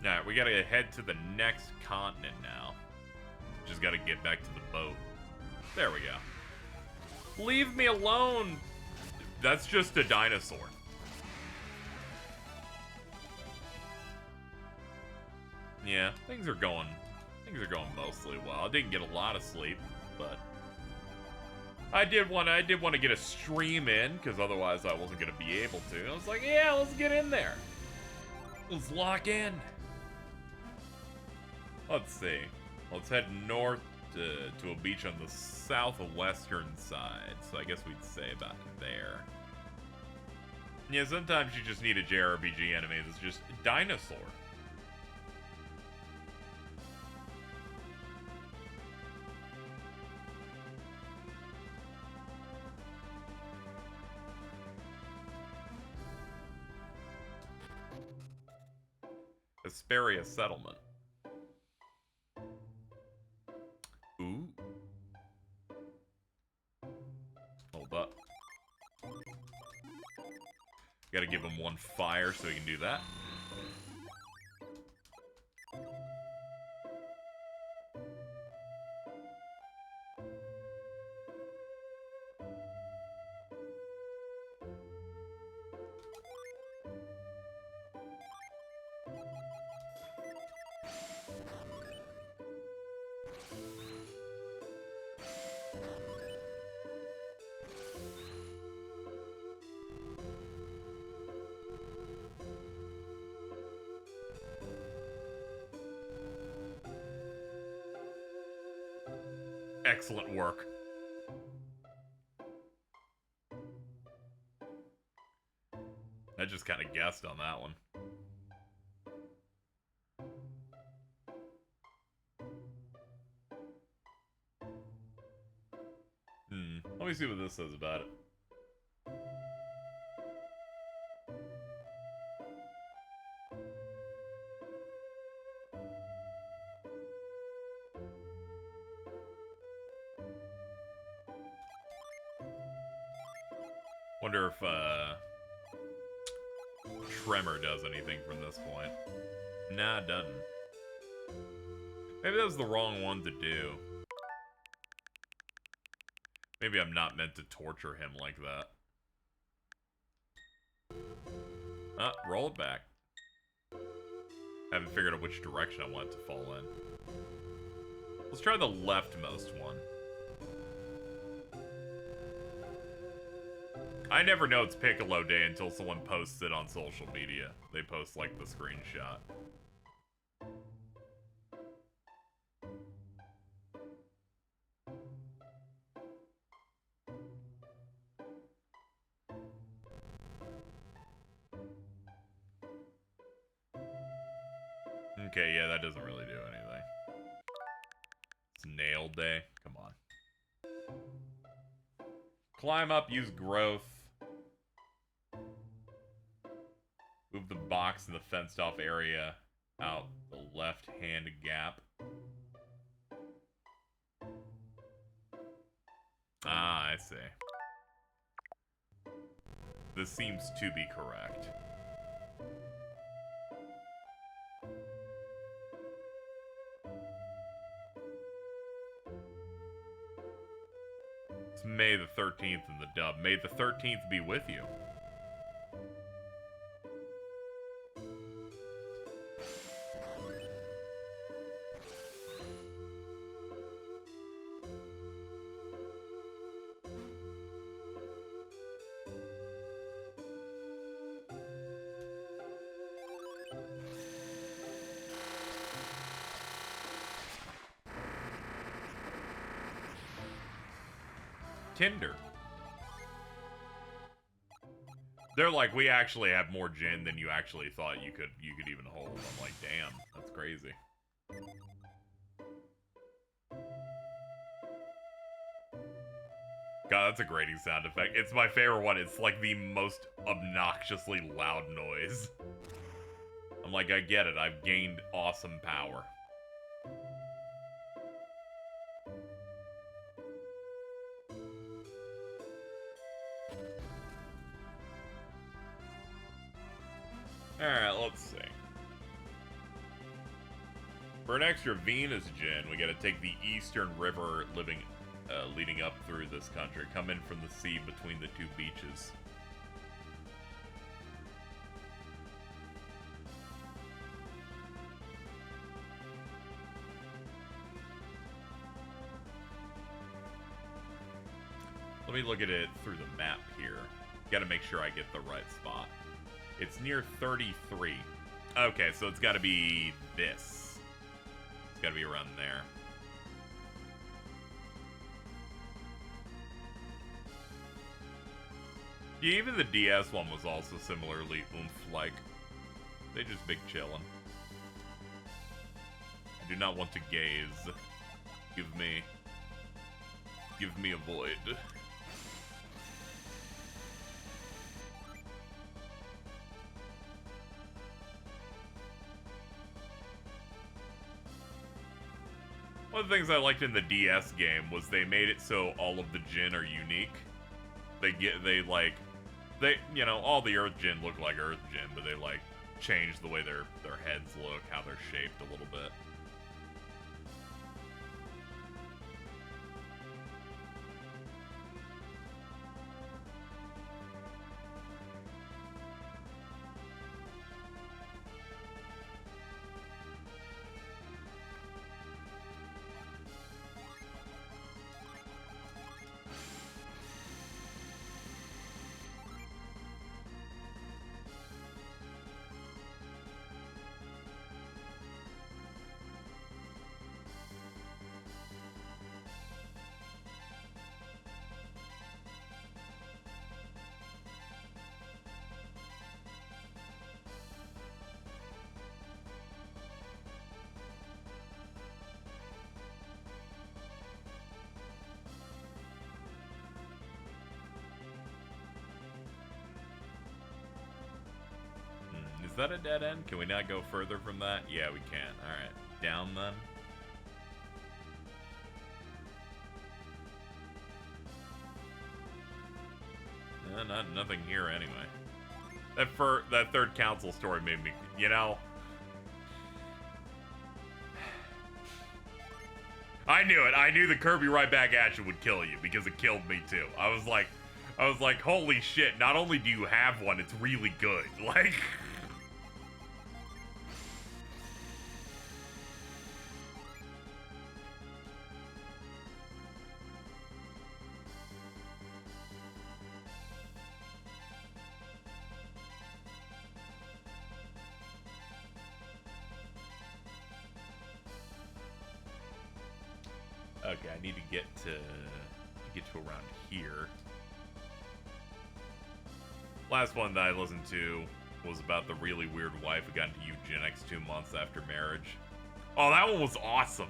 Alright, we gotta head to the next continent now. Just gotta get back to the boat. There we go. Leave me alone! That's just a dinosaur. Yeah, things are going mostly well. I didn't get a lot of sleep, but I did want to get a stream in, because otherwise I wasn't gonna be able to. I was like, yeah, let's get in there. Let's lock in. Let's see. Let's head north to a beach on the southwestern side. So I guess we'd say about there. Yeah, sometimes you just need a JRPG enemy that's just a dinosaur. Hesperia settlement. Ooh. Hold up. Gotta give him one fire so he can do that. Excellent work. I just kind of guessed on that one. Let me see what this says about it. Wonder if Tremor does anything from this point. Nah, it doesn't. Maybe that was the wrong one to do. Maybe I'm not meant to torture him like that. Ah, roll it back. Haven't figured out which direction I want it to fall in. Let's try the leftmost one. I never know it's Piccolo Day until someone posts it on social media. They post, like, the screenshot. Okay, yeah, that doesn't really do anything. It's Nail Day. Come on. Climb up, use growth. Move the box in the fenced off area out the left hand gap. Ah, I see. This seems to be correct. It's May the 13th in the dub. May the 13th be with you. Tinder. They're like, we actually have more gin than you actually thought you could even hold. I'm like, damn, that's crazy. God, that's a grating sound effect. It's my favorite one. It's like the most obnoxiously loud noise. I'm like, I get it. I've gained awesome power. Alright, let's see. For an extra Venus gin, we gotta take the eastern river leading up through this country. Come in from the sea between the two beaches. Let me look at it through the map here. Gotta make sure I get the right spot. It's near 33. Okay, so it's gotta be this. It's gotta be around there. Yeah, even the DS one was also similarly oomph-like. They just big chillin'. I do not want to gaze. Give me a void. One of the things I liked in the DS game was they made it so all of the Jin are unique. You know, all the Earth Jin look like Earth Jin, but they like change the way their heads look, how they're shaped a little bit. Is that a dead end? Can we not go further from that? Yeah, we can. Alright. Down then. Nothing here anyway. That third council story made me, you know. I knew it. I knew the Kirby right back action would kill you because it killed me too. I was like, holy shit, not only do you have one, it's really good. Like okay, I need to get to around here. Last one that I listened to was about the really weird wife who got into eugenics 2 months after marriage. Oh, that one was awesome.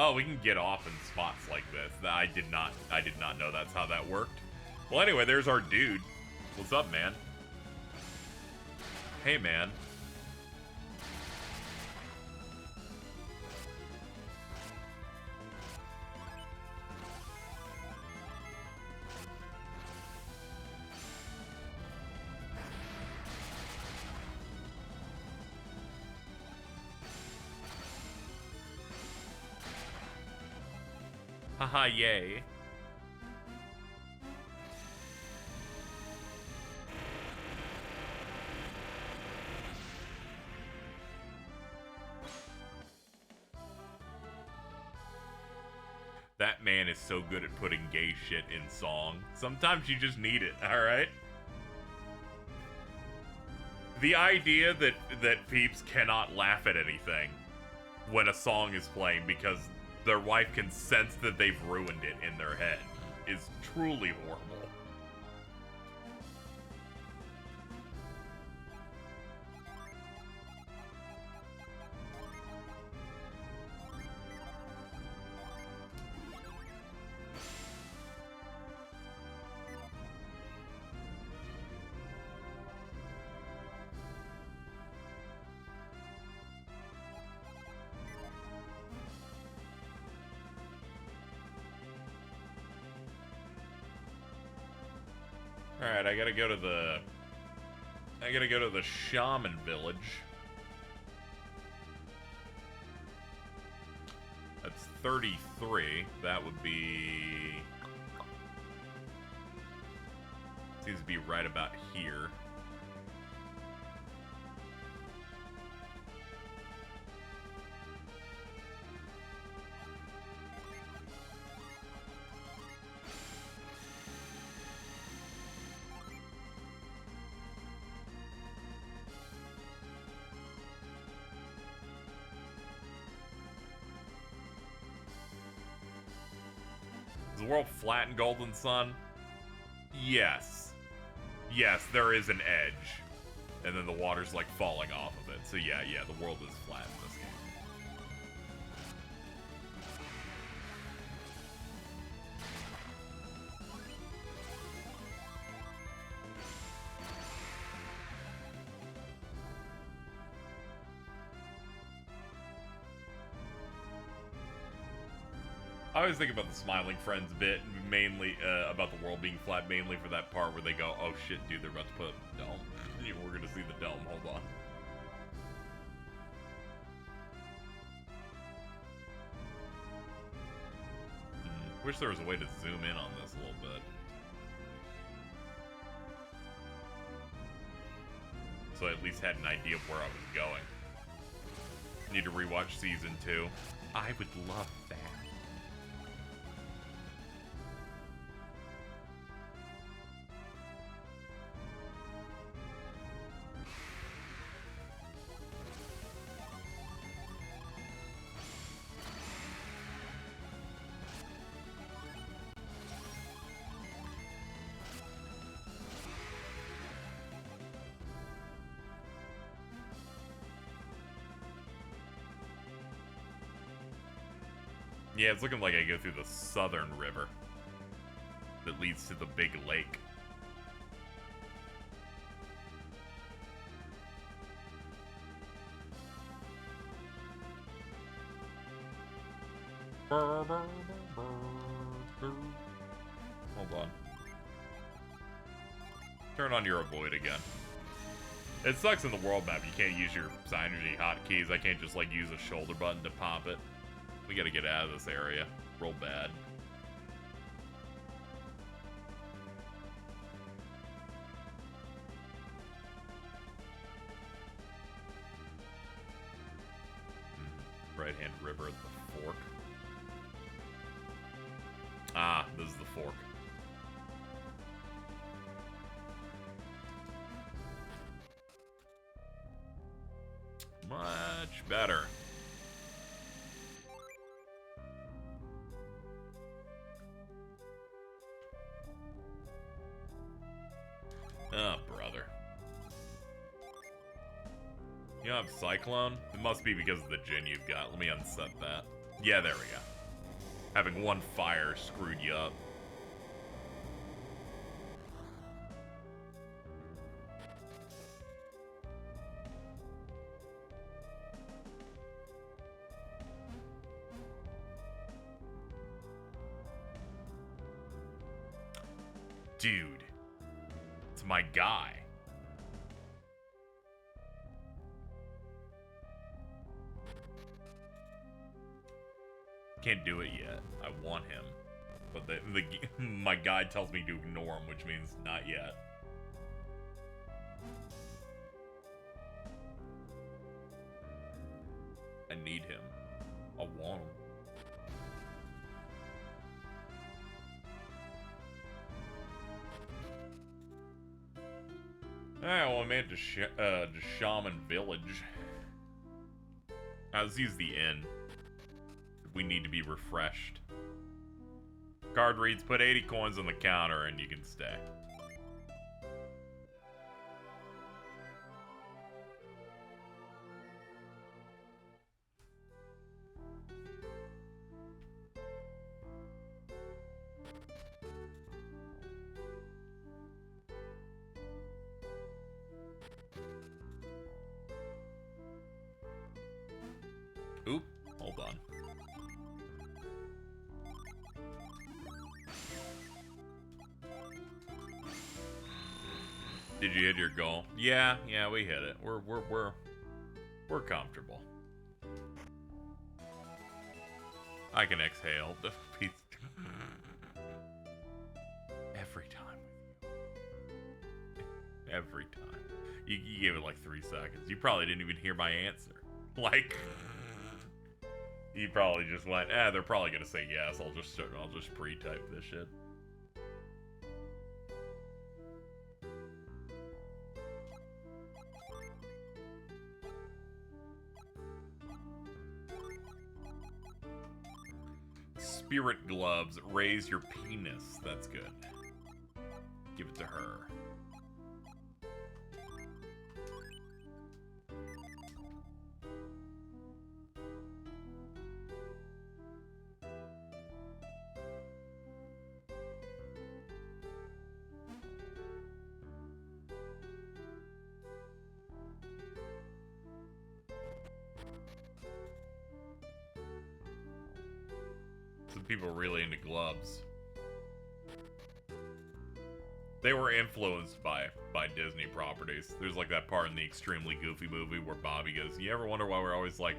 Oh, we can get off in spots like this. I did not know that's how that worked. Well, anyway, there's our dude. What's up, man? Hey, man. Haha, yay. That man is so good at putting gay shit in song. Sometimes you just need it, alright? The idea that peeps cannot laugh at anything when a song is playing because their wife can sense that they've ruined it in their head is truly horrible. Alright, I gotta go to the shaman village. That's 33. That would be... seems to be right about here. Is the world flat in Golden Sun? Yes. Yes, there is an edge. And then the water's like falling off of it. So yeah, the world is flat in this game. I always think about the Smiling Friends bit, mainly about the world being flat, mainly for that part where they go, oh shit, dude, they're about to put a dome. We're gonna see the dome, hold on. Wish there was a way to zoom in on this a little bit. So I at least had an idea of where I was going. Need to rewatch season 2. I would love that. Yeah, it's looking like I go through the southern river that leads to the big lake. Hold on. Turn on your avoid again. It sucks in the world map. You can't use your Synergy hotkeys. I can't just like use a shoulder button to pop it. We gotta get out of this area. Real bad. Right-hand river at the fork. Ah, this is the fork. Much better. Oh, brother. You have Cyclone? It must be because of the Djinn you've got. Let me unset that. Yeah, there we go. Having one fire screwed you up. Dude. It's my guy. Can't do it yet. I want him. But my guide tells me to ignore him, which means not yet. I need him. I want him. Well, I meant to Shaman Village. Let's use the inn. We need to be refreshed. Card reads, put 80 coins on the counter and you can stay. Oop, hold on. Did you hit your goal? Yeah, we hit it. We're comfortable. I can exhale. Every time. Every time. You gave it like 3 seconds. You probably didn't even hear my answer. Like, you probably just went, they're probably gonna say yes. I'll just pre-type this shit. Spirit gloves, raise your penis. That's good. Give it to her. Some people really into gloves. They were influenced by Disney properties. There's like that part in the Extremely Goofy movie where Bobby goes, you ever wonder why we're always like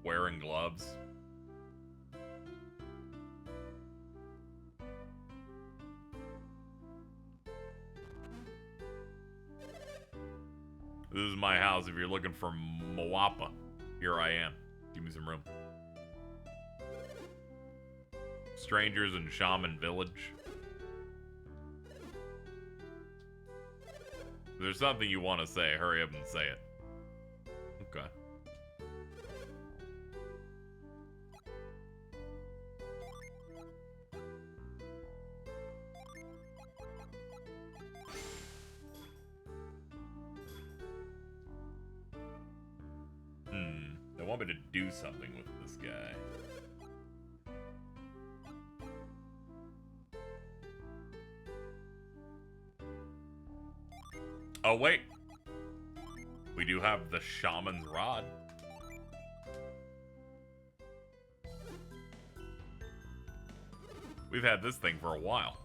wearing gloves? This is my house. If you're looking for Moapa, here I am. Give me some room. Strangers in Shaman Village. If there's something you want to say, hurry up and say it. Okay. They want me to do something with this guy. Oh, wait. We do have the Shaman's Rod. We've had this thing for a while.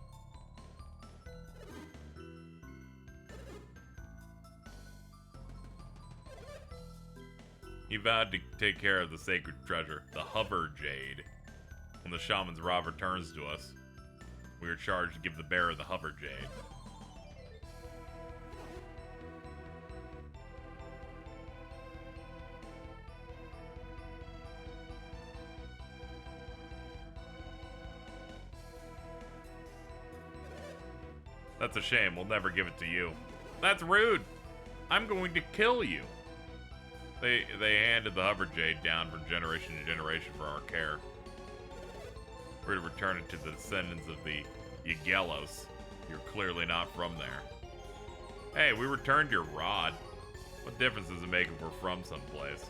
He vowed to take care of the sacred treasure, the Hover Jade. When the Shaman's Rod returns to us, we are charged to give the bearer the Hover Jade. That's a shame. We'll never give it to you. That's rude. I'm going to kill you. They handed the Hover Jade down from generation to generation for our care. We're to return it to the descendants of the Yagelos. You're clearly not from there. Hey, we returned your rod. What difference does it make if we're from someplace?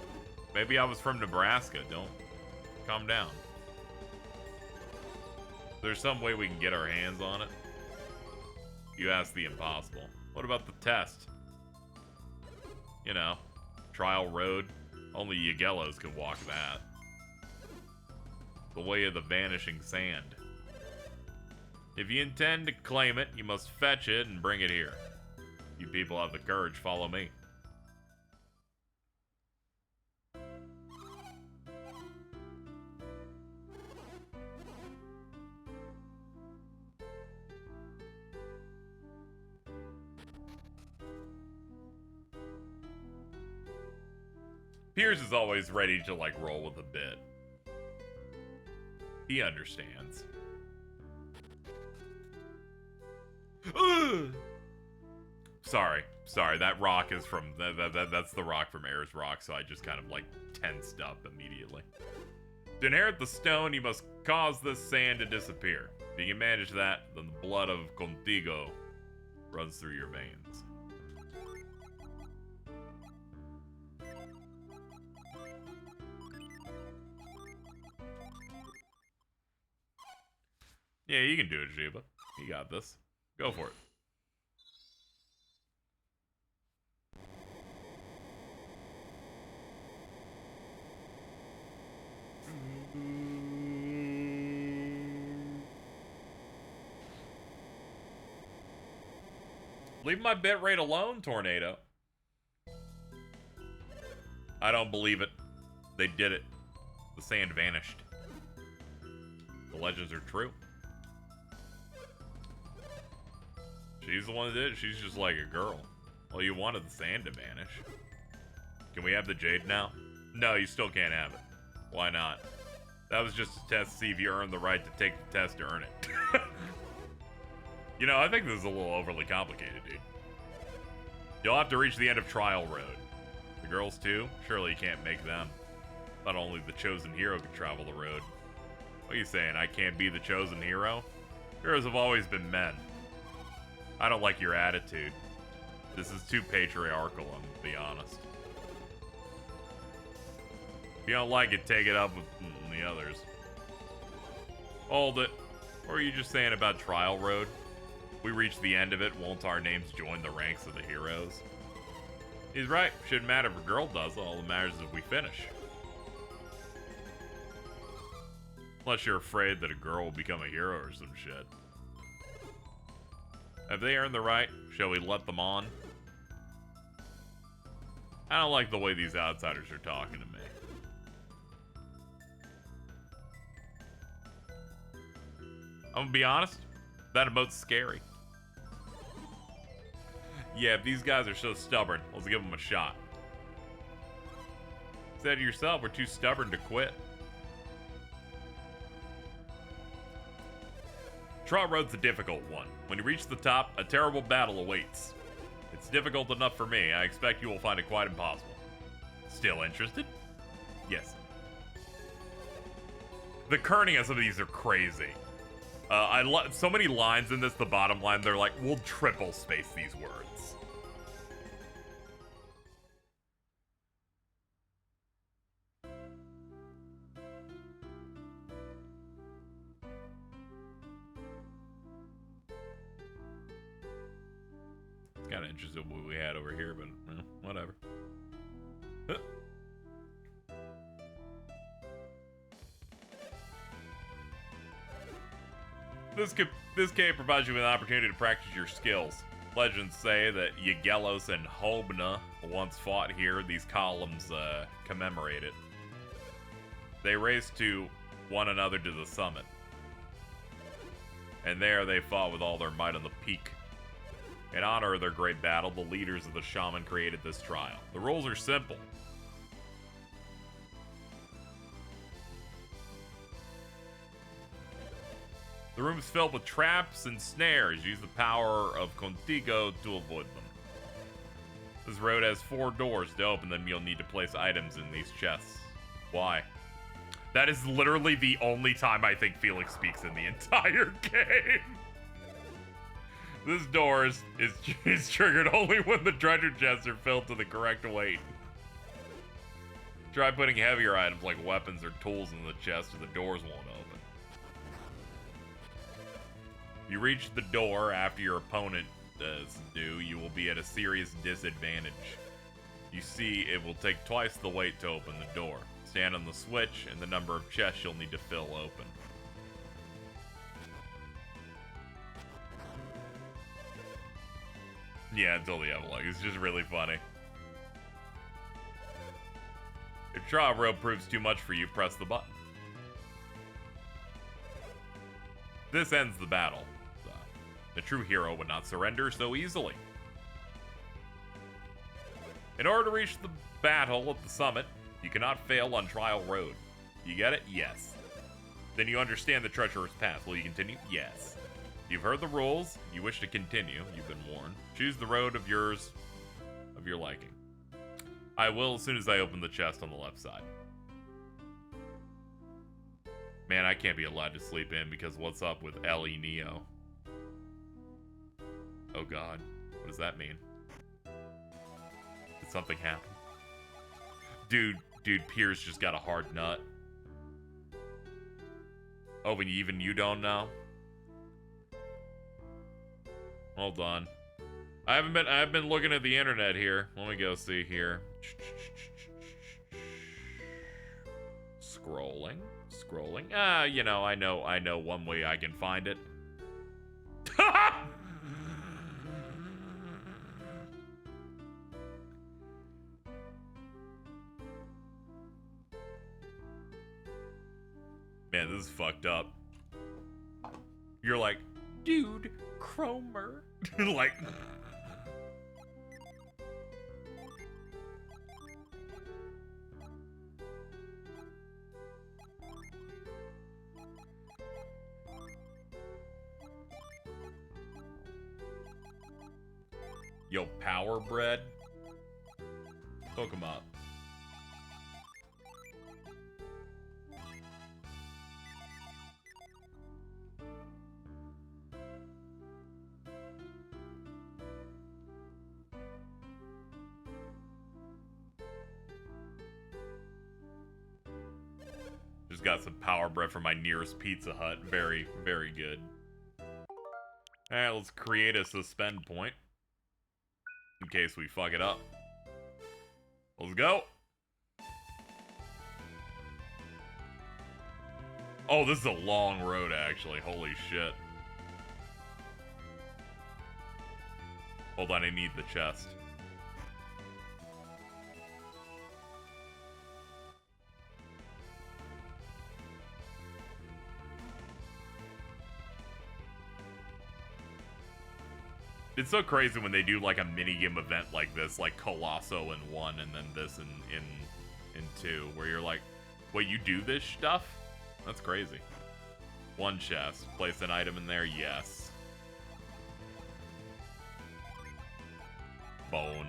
Maybe I was from Nebraska. Don't calm down. There's some way we can get our hands on it. You asked the impossible. What about the test? You know, trial road. Only Yagelos can walk that. The way of the vanishing sand. If you intend to claim it, you must fetch it and bring it here. You people have the courage, follow me. Piers is always ready to, like, roll with a bit. He understands. Sorry, that rock is from, that's the rock from Air's Rock, so I just kind of, like, tensed up immediately. To inherit the stone, you must cause this sand to disappear. If you can manage that, then the blood of Contigo runs through your veins. Yeah, you can do it, Jiba. You got this. Go for it. Leave my bitrate alone, Tornado. I don't believe it. They did it. The sand vanished. The legends are true. She's the one that did it. She's just like a girl. Well, you wanted the sand to vanish. Can we have the jade now? No, you still can't have it. Why not? That was just a test to see if you earned the right to take the test to earn it. You know, I think this is a little overly complicated, dude. You'll have to reach the end of Trial Road. The girls, too? Surely you can't make them. Not only the chosen hero could travel the road. What are you saying, I can't be the chosen hero? Heroes have always been men. I don't like your attitude. This is too patriarchal, I'm gonna be honest. If you don't like it, take it up with the others. Hold it. What were you just saying about Trial Road? We reach the end of it, won't our names join the ranks of the heroes? He's right. Shouldn't matter if a girl does. All that matters is if we finish. Unless you're afraid that a girl will become a hero or some shit. Have they earned the right? Shall we let them on? I don't like the way these outsiders are talking to me. I'm gonna be honest, that emote's scary. Yeah, if these guys are so stubborn, let's give them a shot. Said to yourself, we're too stubborn to quit. Trial Road's a difficult one. When you reach the top, a terrible battle awaits. It's difficult enough for me. I expect you will find it quite impossible. Still interested? Yes. The kerning of some of these are crazy. I love so many lines in this. The bottom line, they're like, we'll triple space these words. Kind of interested in what we had over here, but whatever. This cave provides you with an opportunity to practice your skills. Legends say that Yagelos and Hobna once fought here. These columns commemorate it. They raced to one another to the summit. And there they fought with all their might on the peak. In honor of their great battle, the leaders of the shaman created this trial. The rules are simple. The room is filled with traps and snares. Use the power of Contigo to avoid them. This road has 4 doors. To open them, you'll need to place items in these chests. Why? That is literally the only time I think Felix speaks in the entire game. This door is triggered only when the treasure chests are filled to the correct weight. Try putting heavier items like weapons or tools in the chest or the doors won't open. If you reach the door after your opponent does do, you will be at a serious disadvantage. You see, it will take twice the weight to open the door. Stand on the switch and the number of chests you'll need to fill open. Yeah, until the epilogue. It's just really funny. If Trial Road proves too much for you, press the button. This ends the battle. The true hero would not surrender so easily. In order to reach the battle at the summit, you cannot fail on Trial Road. You get it? Yes. Then you understand the treacherous path. Will you continue? Yes. You've heard the rules. You wish to continue. You've been warned. Choose the road of your liking. I will as soon as I open the chest on the left side. Man, I can't be allowed to sleep in because what's up with Ellie Neo? Oh god. What does that mean? Did something happen? Dude, Piers just got a hard nut. Oh, and even you don't know? Hold on. I've been looking at the internet here. Let me go see here. Scrolling. Ah, you know, I know one way I can find it. Man, this is fucked up. You're like, dude, Cromer. Like... Yo, Power Bread. Hook him up. Just got some Power Bread from my nearest Pizza Hut. Very, very good. Alright, let's create a suspend point. In case we fuck it up. Let's go. Oh, this is a long road, actually. Holy shit. Hold on, I need the chest. It's so crazy when they do like a minigame event like this, like Colosso in 1 and then this in 2, where you're like, wait, you do this stuff? That's crazy. One chest. Place an item in there, yes. Bone.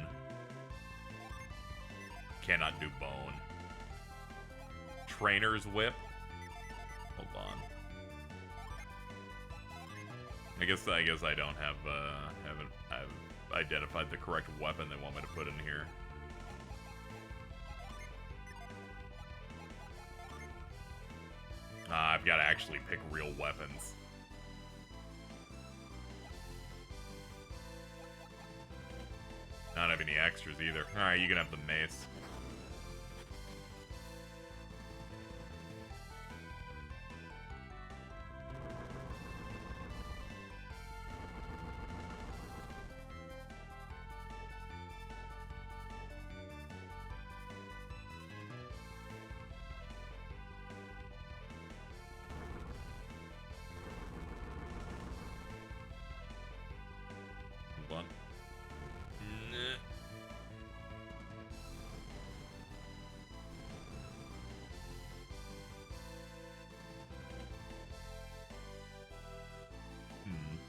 Cannot do bone. Trainer's whip. Hold on. I guess I don't have I've identified the correct weapon they want me to put in here. I've got to actually pick real weapons. I don't have any extras either. Alright, you can have the mace.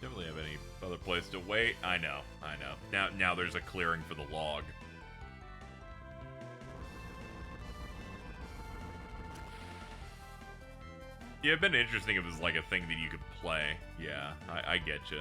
Don't really have any other place to wait. I know. Now there's a clearing for the log. Yeah, it'd been interesting if it was like a thing that you could play. Yeah, I get you.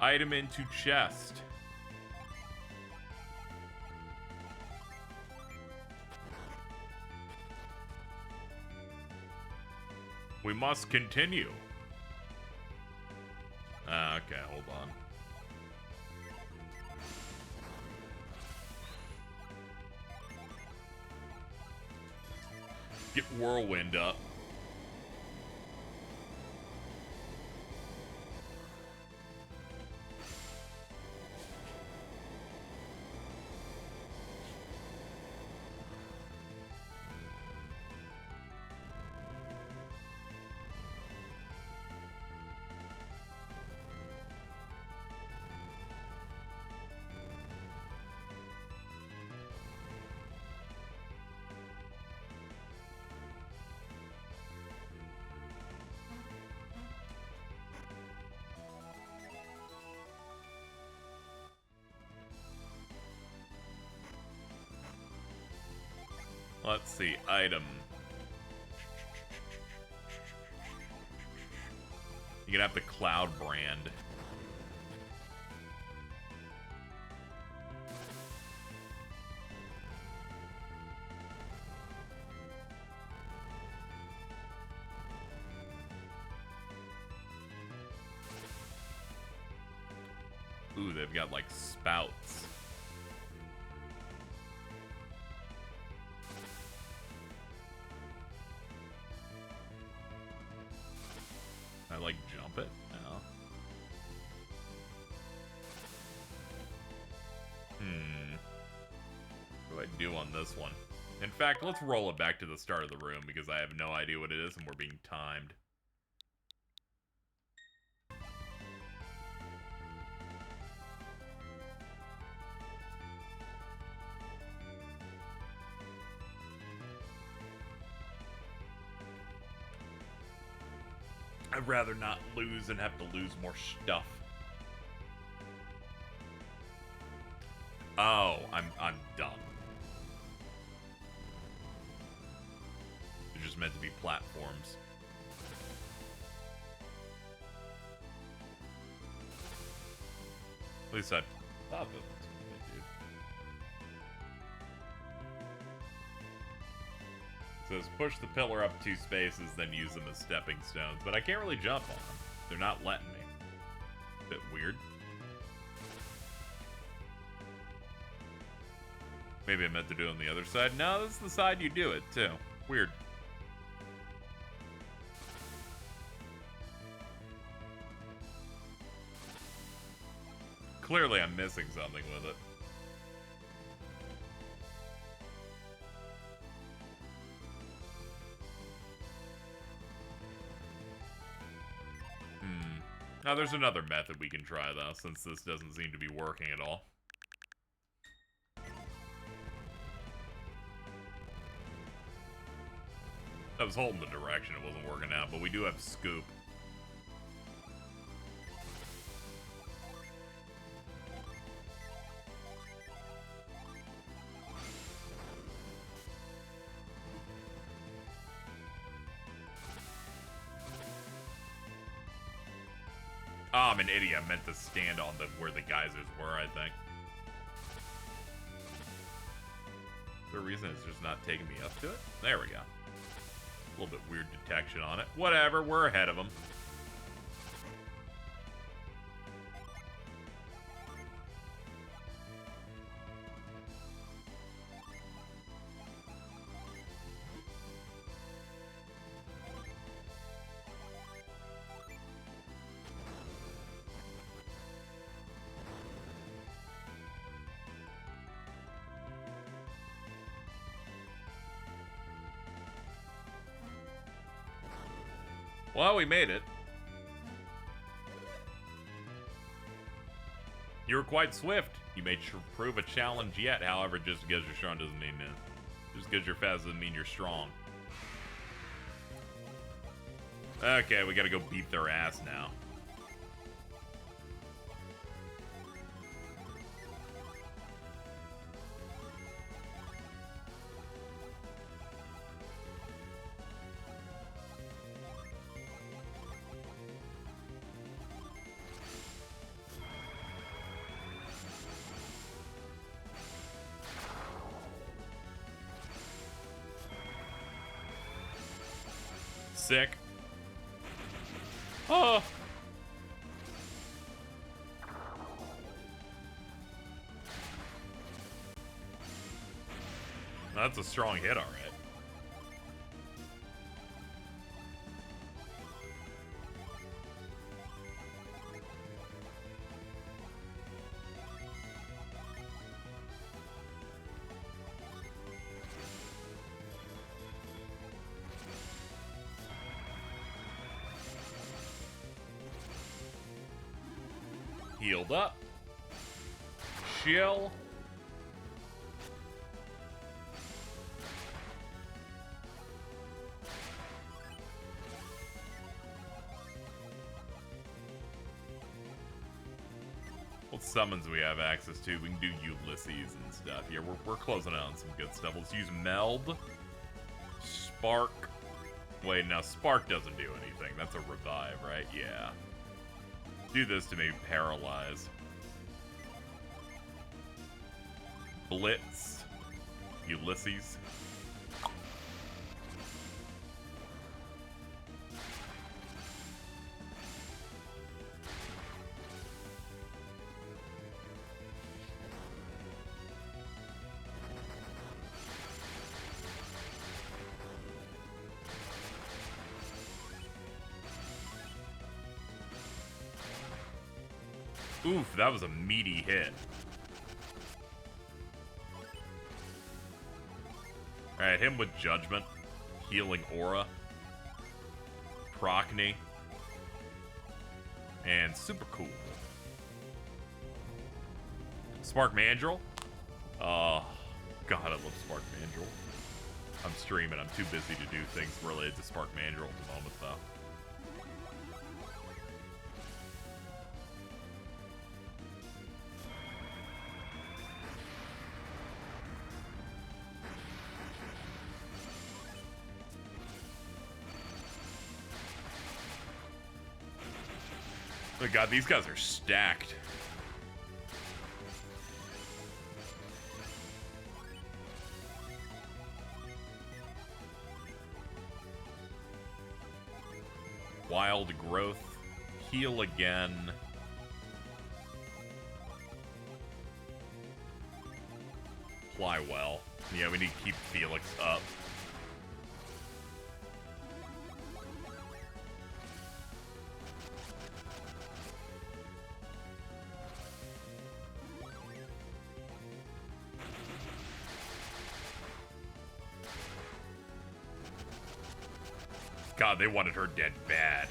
Item into chest. We must continue. Okay, hold on. Get Whirlwind up. Let's see, item. You can have the Cloud brand. Ooh, they've got like spouts. I like jump it? No. What do I do on this one? In fact, let's roll it back to the start of the room because I have no idea what it is and we're being timed. I'd rather not lose and have to lose more stuff. Oh, I'm dumb. They're just meant to be platforms. At least I thought that was what they do. It says push the pillar up 2 spaces, then use them as stepping stones. But I can't really jump on them. They're not letting me. Bit weird. Maybe I meant to do it on the other side. No, this is the side you do it, too. Weird. Clearly I'm missing something with it. Now there's another method we can try, though, since this doesn't seem to be working at all. I was holding the direction, it wasn't working out, but we do have scoop. Oh, I'm an idiot. I meant to stand on where the geysers were, I think. Is there a reason it's just not taking me up to it? There we go. A little bit weird detection on it. Whatever, we're ahead of them. Well, we made it. You were quite swift. You may prove a challenge yet. However, just because you're strong doesn't mean just because you're fast doesn't mean you're strong. Okay, we gotta go beat their ass now. Sick. Oh. That's a strong hit, all right. Healed up. Chill. What summons we have access to? We can do Ulysses and stuff. Yeah, we're closing out on some good stuff. Let's use Meld. Spark. Wait, now Spark doesn't do anything. That's a revive, right? Yeah. Do this to maybe paralyze. Blitz. Ulysses. Oof, that was a meaty hit. Alright, him with Judgment. Healing Aura. Procne. And super cool. Spark Mandrill. Oh, God, I love Spark Mandrill. I'm streaming. I'm too busy to do things related to Spark Mandrill at the moment, though. Oh God, these guys are stacked. Wild Growth. Heal again. Fly well. Yeah, we need to keep Felix up. God, they wanted her dead bad.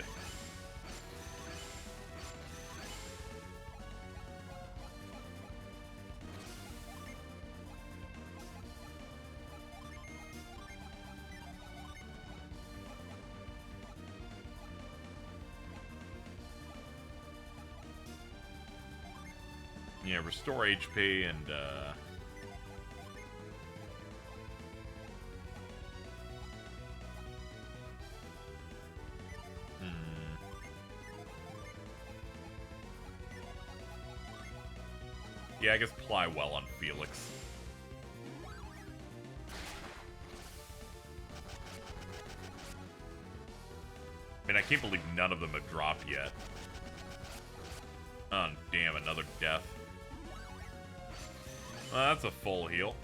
Yeah, restore HP and, yeah, I guess ply well on Felix. I mean, I can't believe none of them have dropped yet. Oh, damn, another death. Well, that's a full heal.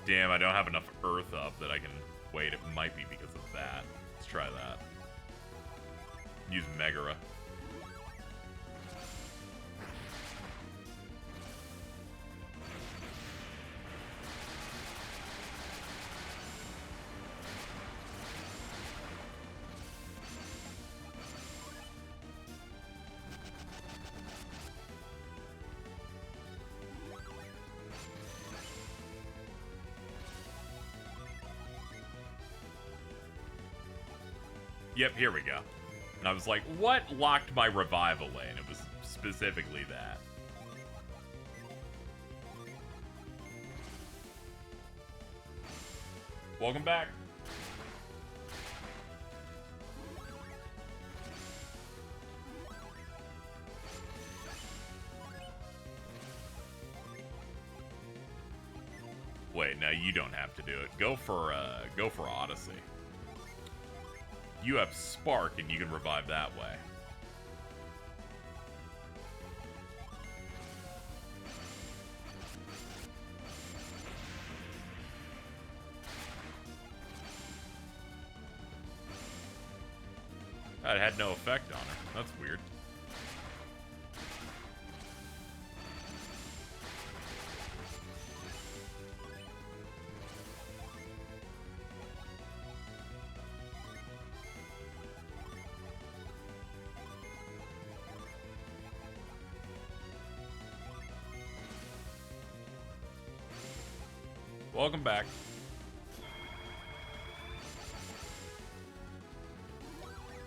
Damn, I don't have enough earth up that I can... Wait, it might be because of that. Let's try that. Use Megara. Yep, here we go. And I was like, what locked my revive away? And it was specifically that. Welcome back. Wait, now you don't have to do it. Go for Odyssey. You have Spark, and you can revive that way. That had no effect on her. That's weird. Welcome back.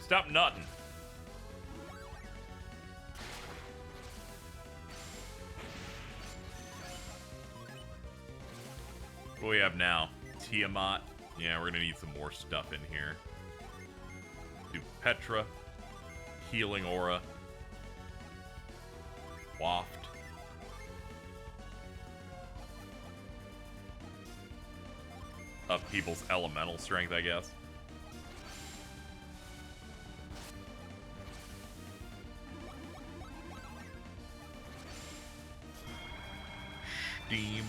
Stop nutting. What do we have now? Tiamat. Yeah, we're gonna need some more stuff in here. Do Petra. Healing Aura. Waft. Up people's elemental strength, I guess. Steam.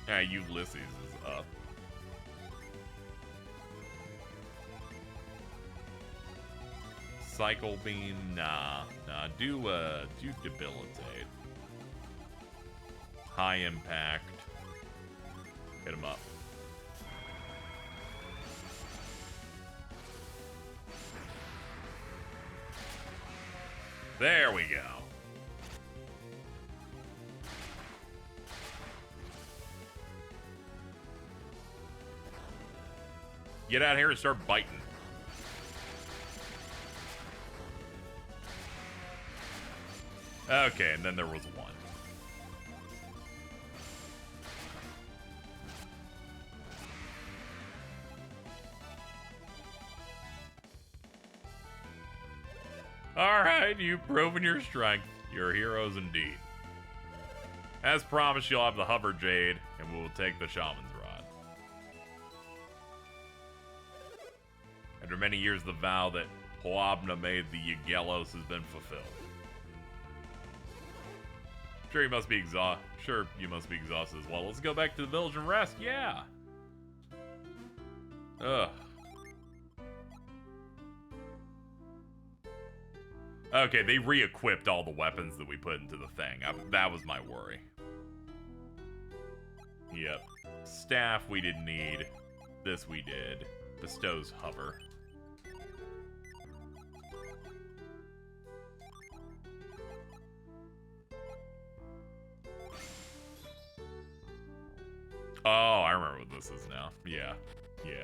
Yeah, Ulysses is up. Cycle Beam, nah. Do Debilitate. High Impact. Hit him up. There we go. Get out here and start biting. Okay, and then there was one. Alright, you've proven your strength. You're heroes indeed. As promised, you'll have the Hover Jade, and we will take the Shaman's Rod. After many years, the vow that Hoabna made the Yagelos has been fulfilled. Sure, you must be exhausted. Sure, you must be exhausted as well. Let's go back to the village and rest. Yeah. Ugh. Okay, they re-equipped all the weapons that we put into the thing. That was my worry. Yep. Staff we didn't need. This we did. Bestows hover. Oh, I remember what this is now. Yeah. Yeah.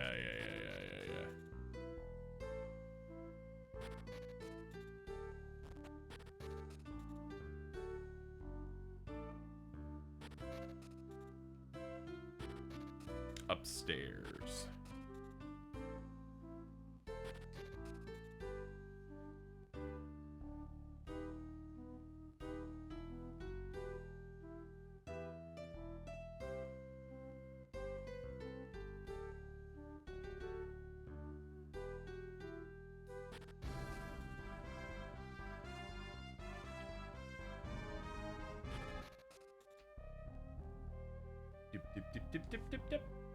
Upstairs. Dip.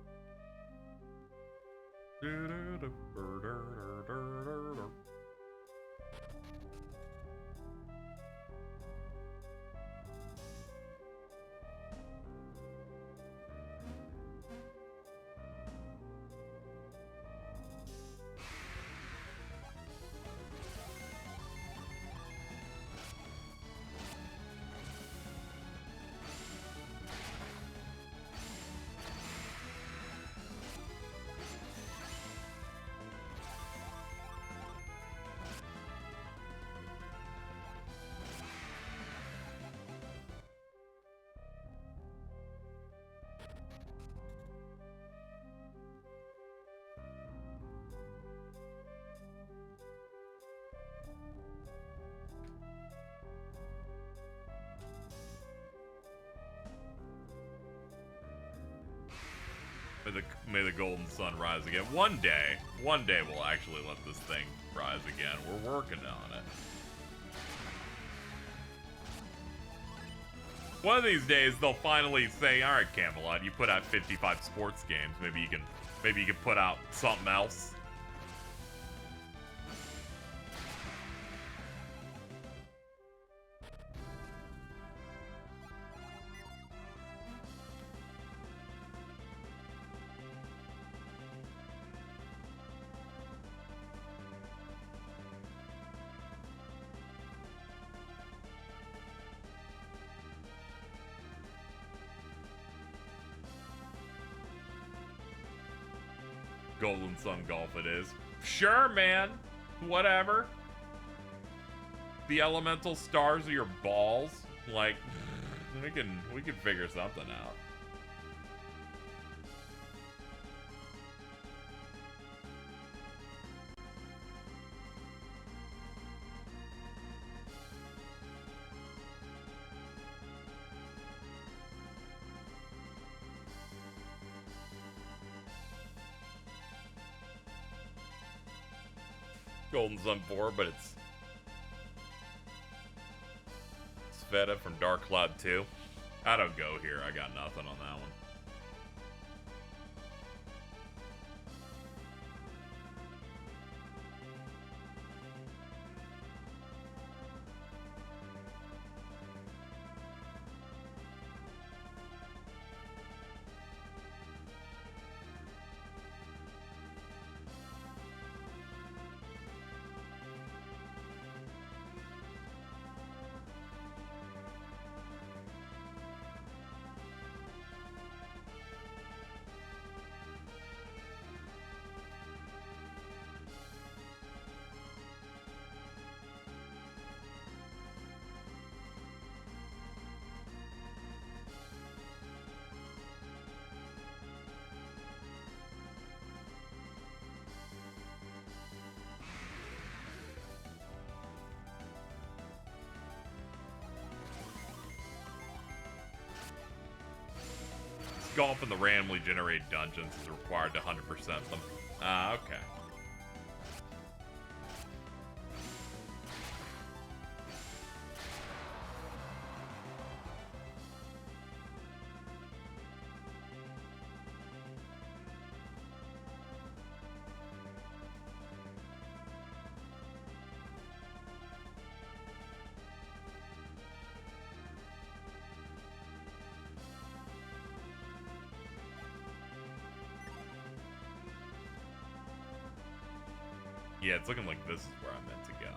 May the golden sun rise again. One day we'll actually let this thing rise again. We're working on it. One of these days they'll finally say, "All right, Camelot, you put out 55 sports games. Maybe you can put out something else." Golden Sun Golf it is. Sure, man. Whatever. the elemental stars are your balls. Like, we can figure something out. Golden Sun 4, but it's Sveta from Dark Cloud 2. I don't go here. I got nothing on that one. Golf in the randomly generated dungeons is required to 100% them. Ah, okay. Yeah, it's looking like this is where I'm meant to go.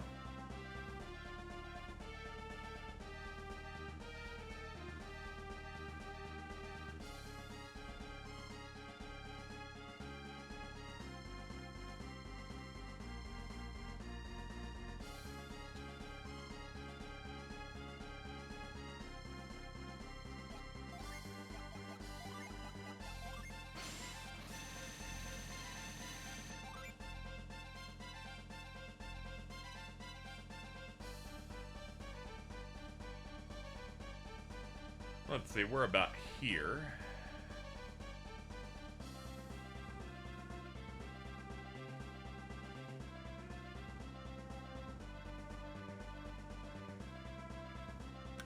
Let's see, we're about here.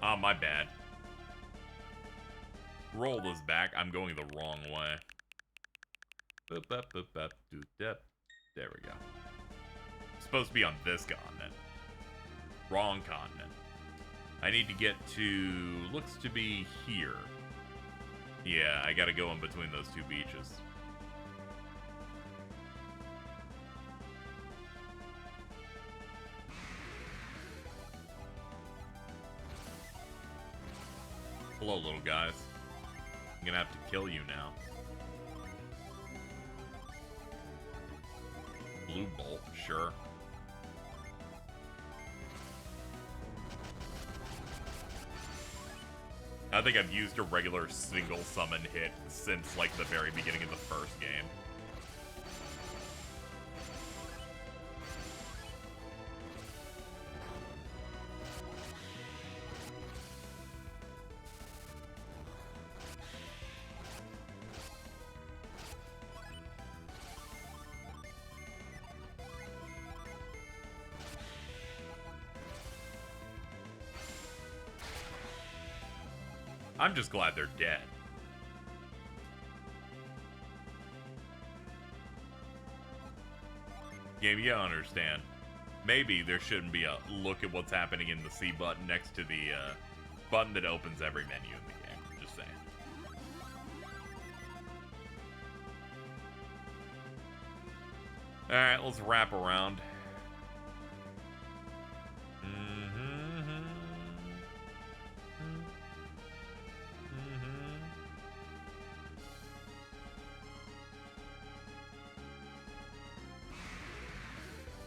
Oh, my bad. Roll this back. I'm going the wrong way. Boop, boop, boop, boop, doop, doop. There we go. Supposed to be on this continent. Wrong continent. I need to get to... looks to be here. Yeah, I gotta go in between those two beaches. Hello, little guys. I'm gonna have to kill you now. Blue bolt, sure. I think I've used a regular single summon hit since, like, the very beginning of the first game. I'm just glad they're dead. Game, you don't understand. Maybe there shouldn't be a look at what's happening in the C button next to the button that opens every menu in the game. Just saying. Alright, let's wrap around.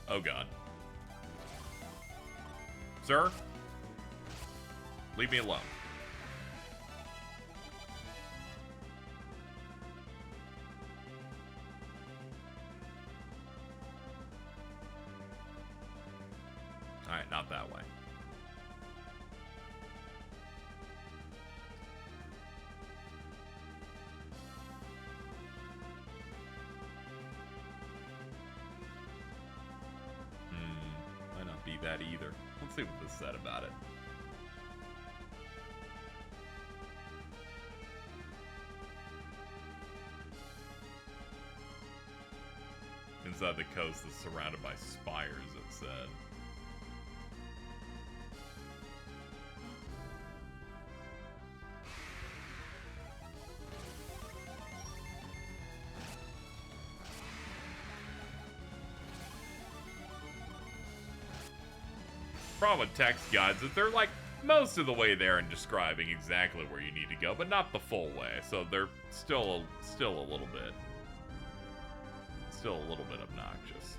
Oh god. Sir? Leave me alone. Alright, not that way. Might not be that either. Let's see what this said about it. Inside the coast is surrounded by spires, it said. Problem with text guides is they're like most of the way there and describing exactly where you need to go, but not the full way. So they're still a little bit obnoxious.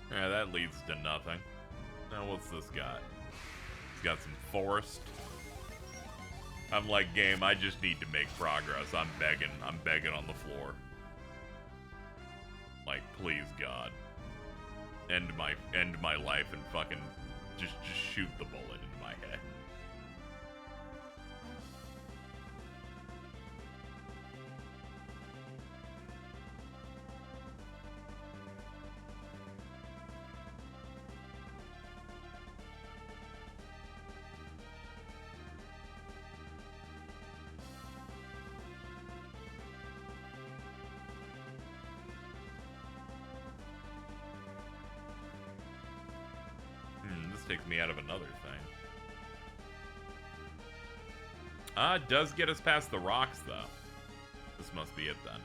Yeah, that leads to nothing. Now what's this got? It's got some forest. I'm like, game, I just need to make progress. I'm begging on the floor. Like, please, God. End my life and fucking just shoot the bullet into my head. Takes me out of another thing. It does get us past the rocks, though. This must be it, then.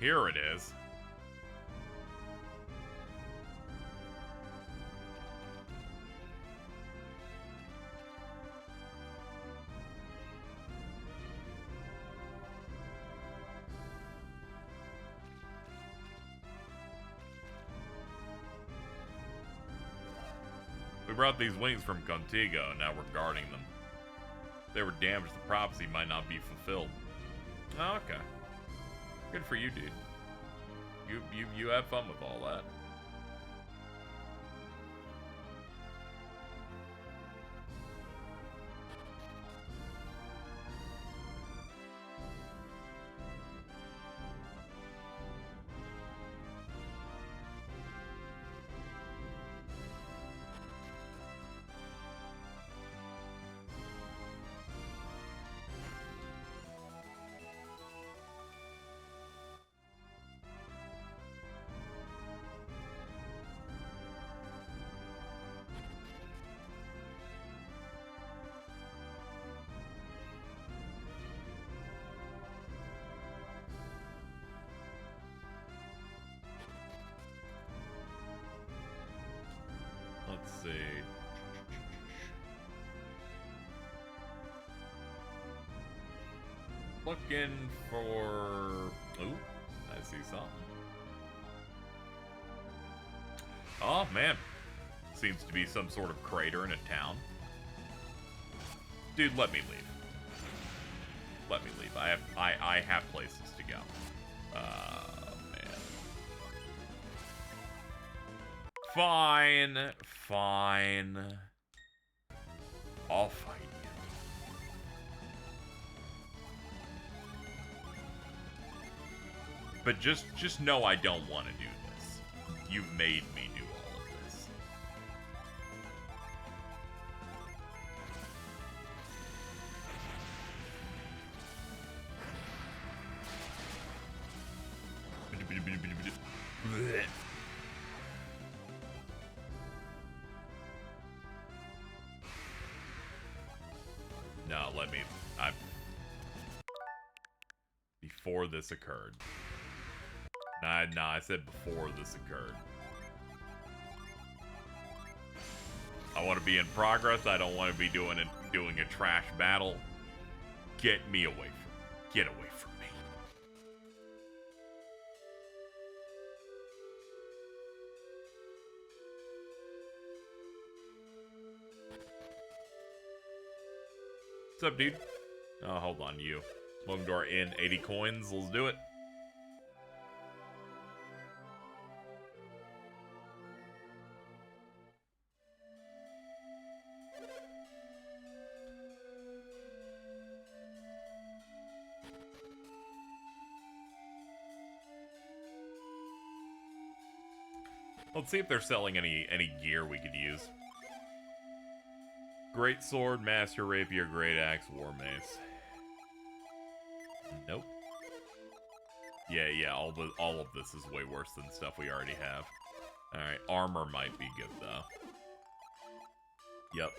Here it is. We brought these wings from Contigo, and now we're guarding them. If they were damaged, the prophecy might not be fulfilled. Oh, okay. Good for you, dude. You have fun with all that. Let's see. Looking for... Ooh, I see something. Oh, man. Seems to be some sort of crater in a town. Dude, let me leave. Let me leave. I have places to go. Man. Fine. Fine. I'll fight you. But just know I don't want to do this. You've made me do all of this. No, let me... Before this occurred. Nah, I said before this occurred. I want to be in progress. I don't want to be doing a trash battle. Get away from me. What's up, dude? Oh, hold on, you. Welcome to our in 80 coins. Let's do it. Let's see if they're selling any gear we could use. Great sword, master rapier, great axe, war mace. Nope. Yeah, all of this is way worse than stuff we already have. Alright, armor might be good though. Yep.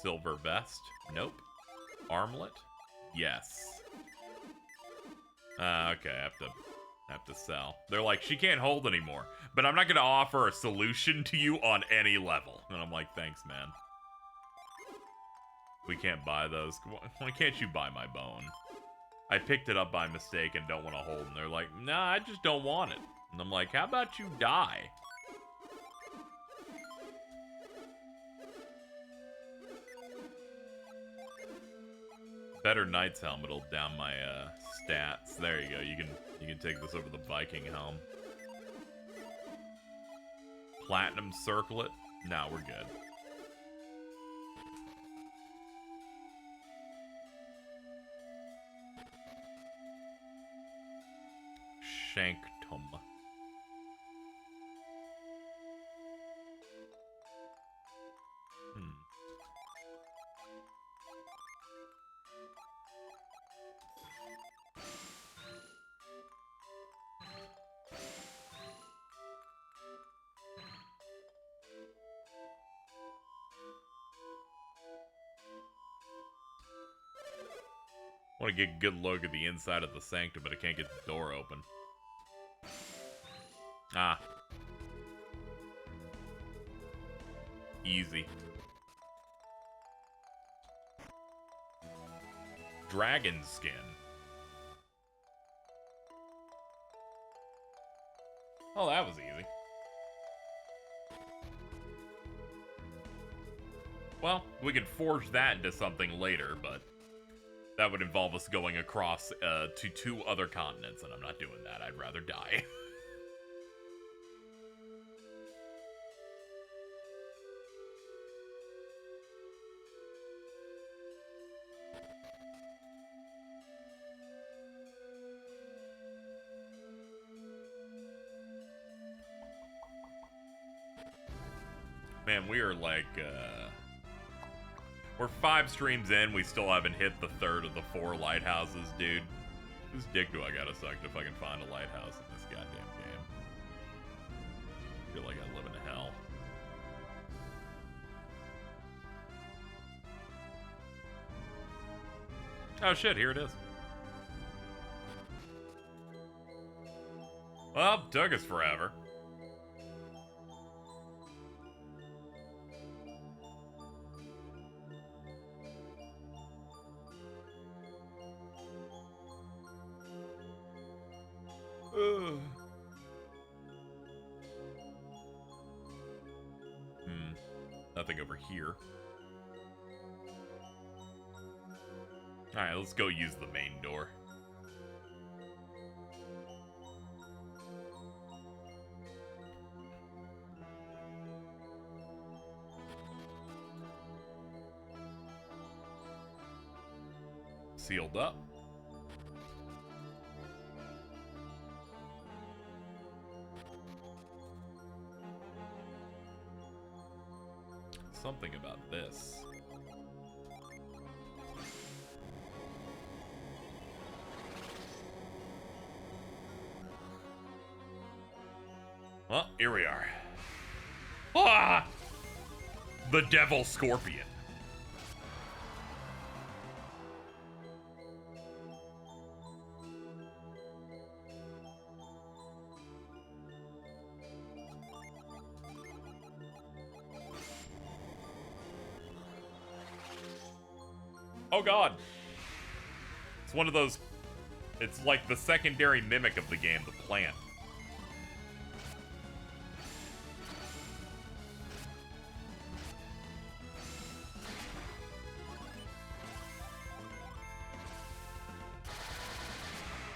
Silver vest? Nope. Armlet? Yes. Okay, I have to sell. They're like, she can't hold anymore, but I'm not gonna offer a solution to you on any level. And I'm like, thanks, man. We can't buy those. Why can't you buy my bone? I picked it up by mistake and don't want to hold. And they're like, nah, I just don't want it. And I'm like, how about you die? Better Knight's helmet will down my stats. There you go. You can take this over the Viking helm. Platinum circlet? No, we're good. Shanktum. I want to get a good look at the inside of the sanctum, but I can't get the door open. Ah. Easy. Dragon skin. Oh, that was easy. Well, we could forge that into something later, but that would involve us going across to 2 other continents, and I'm not doing that. I'd rather die. Man, we are like, we're 5 streams in, we still haven't hit the 3rd of the 4 lighthouses, dude. Whose dick do I gotta suck if I can find a lighthouse in this goddamn game? I feel like I live in hell. Oh shit, here it is. Well, took us forever. Nothing over here. Alright, let's go use the main door. Sealed up. Something about this. Well, here we are. Ah! The Devil Scorpion. Oh god. It's one of those... It's like the secondary mimic of the game, the plant.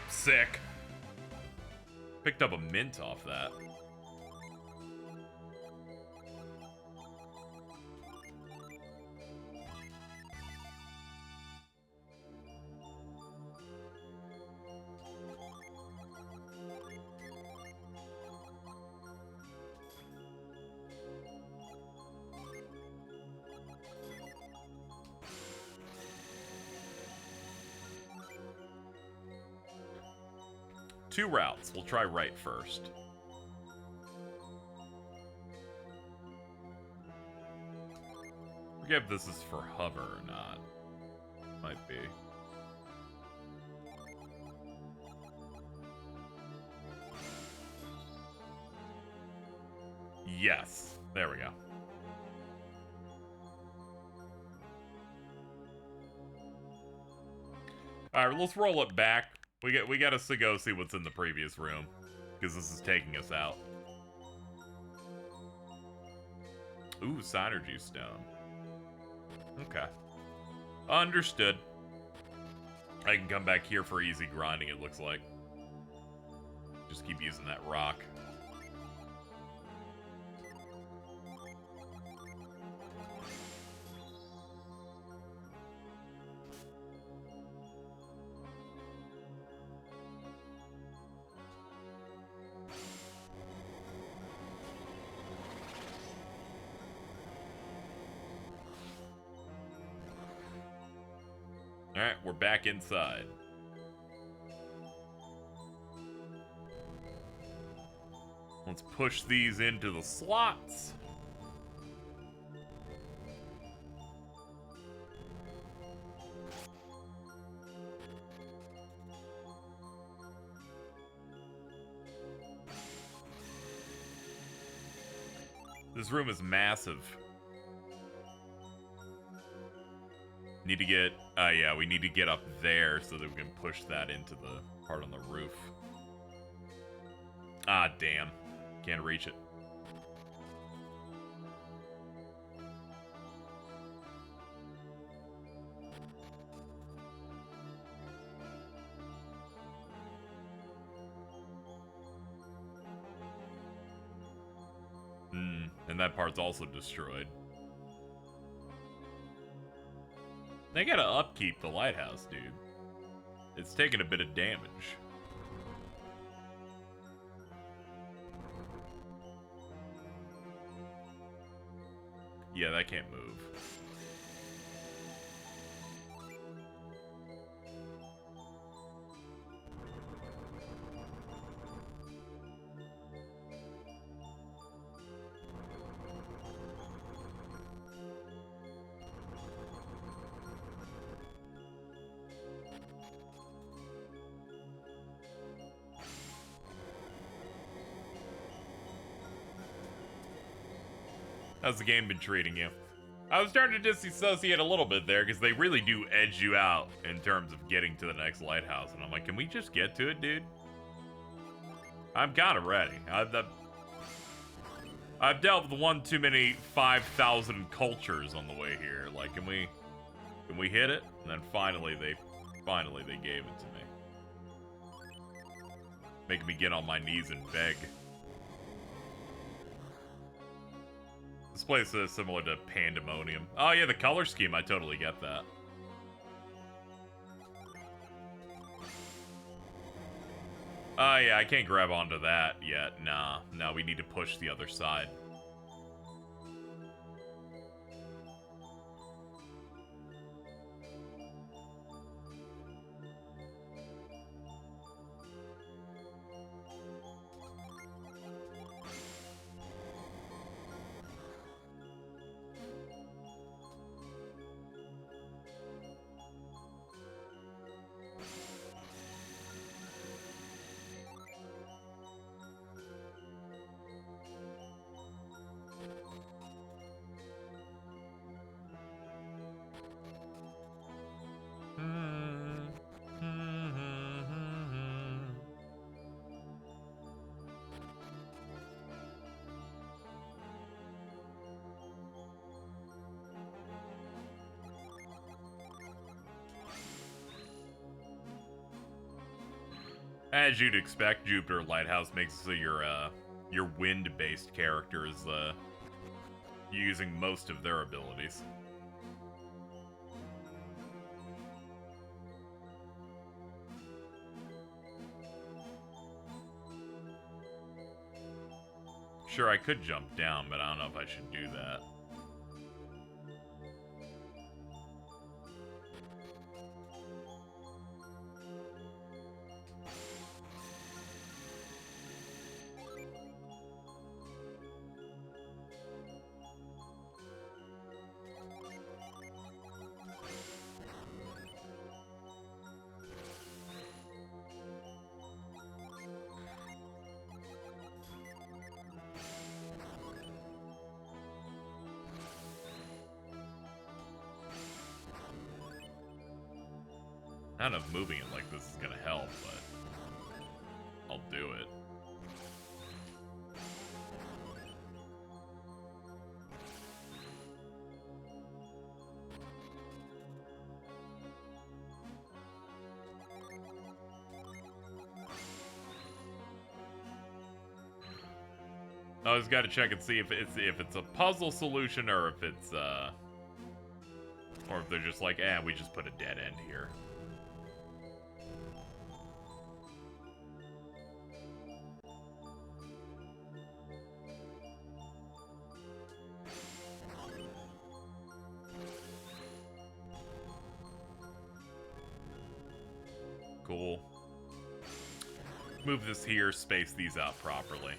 Sick. Picked up a mint off that. Two routes. We'll try right first. Forget if this is for hover or not. Might be. Yes. There we go. Alright, let's roll it back. We gotta go see what's in the previous room, because this is taking us out. Ooh, Synergy Stone. Okay. Understood. I can come back here for easy grinding, it looks like. Just keep using that rock. Alright, we're back inside. Let's push these into the slots. This room is massive. Need to get, yeah, we need to get up there so that we can push that into the part on the roof. Ah, damn. Can't reach it. And that part's also destroyed. They gotta upkeep the lighthouse, dude. It's taking a bit of damage. Yeah, that can't move. How's the game been treating you? I was starting to disassociate a little bit there because they really do edge you out in terms of getting to the next lighthouse. And I'm like, can we just get to it, dude? I'm kind of ready. I've dealt with one too many 5,000 cultures on the way here. Like, can we hit it? And then finally they gave it to me. Making me get on my knees and beg. This place is similar to Pandemonium. Oh yeah, the color scheme, I totally get that. Oh yeah, I can't grab onto that yet. Nah, we need to push the other side. As you'd expect, Jupiter Lighthouse makes it so your wind-based character is using most of their abilities. Sure, I could jump down, but I don't know if I should do that. I don't know if moving it like this is gonna help, but I'll do it. I always got to check and see if it's a puzzle solution or if it's or if they're just like, we just put a dead end here. Cool. Move this here, space these out properly.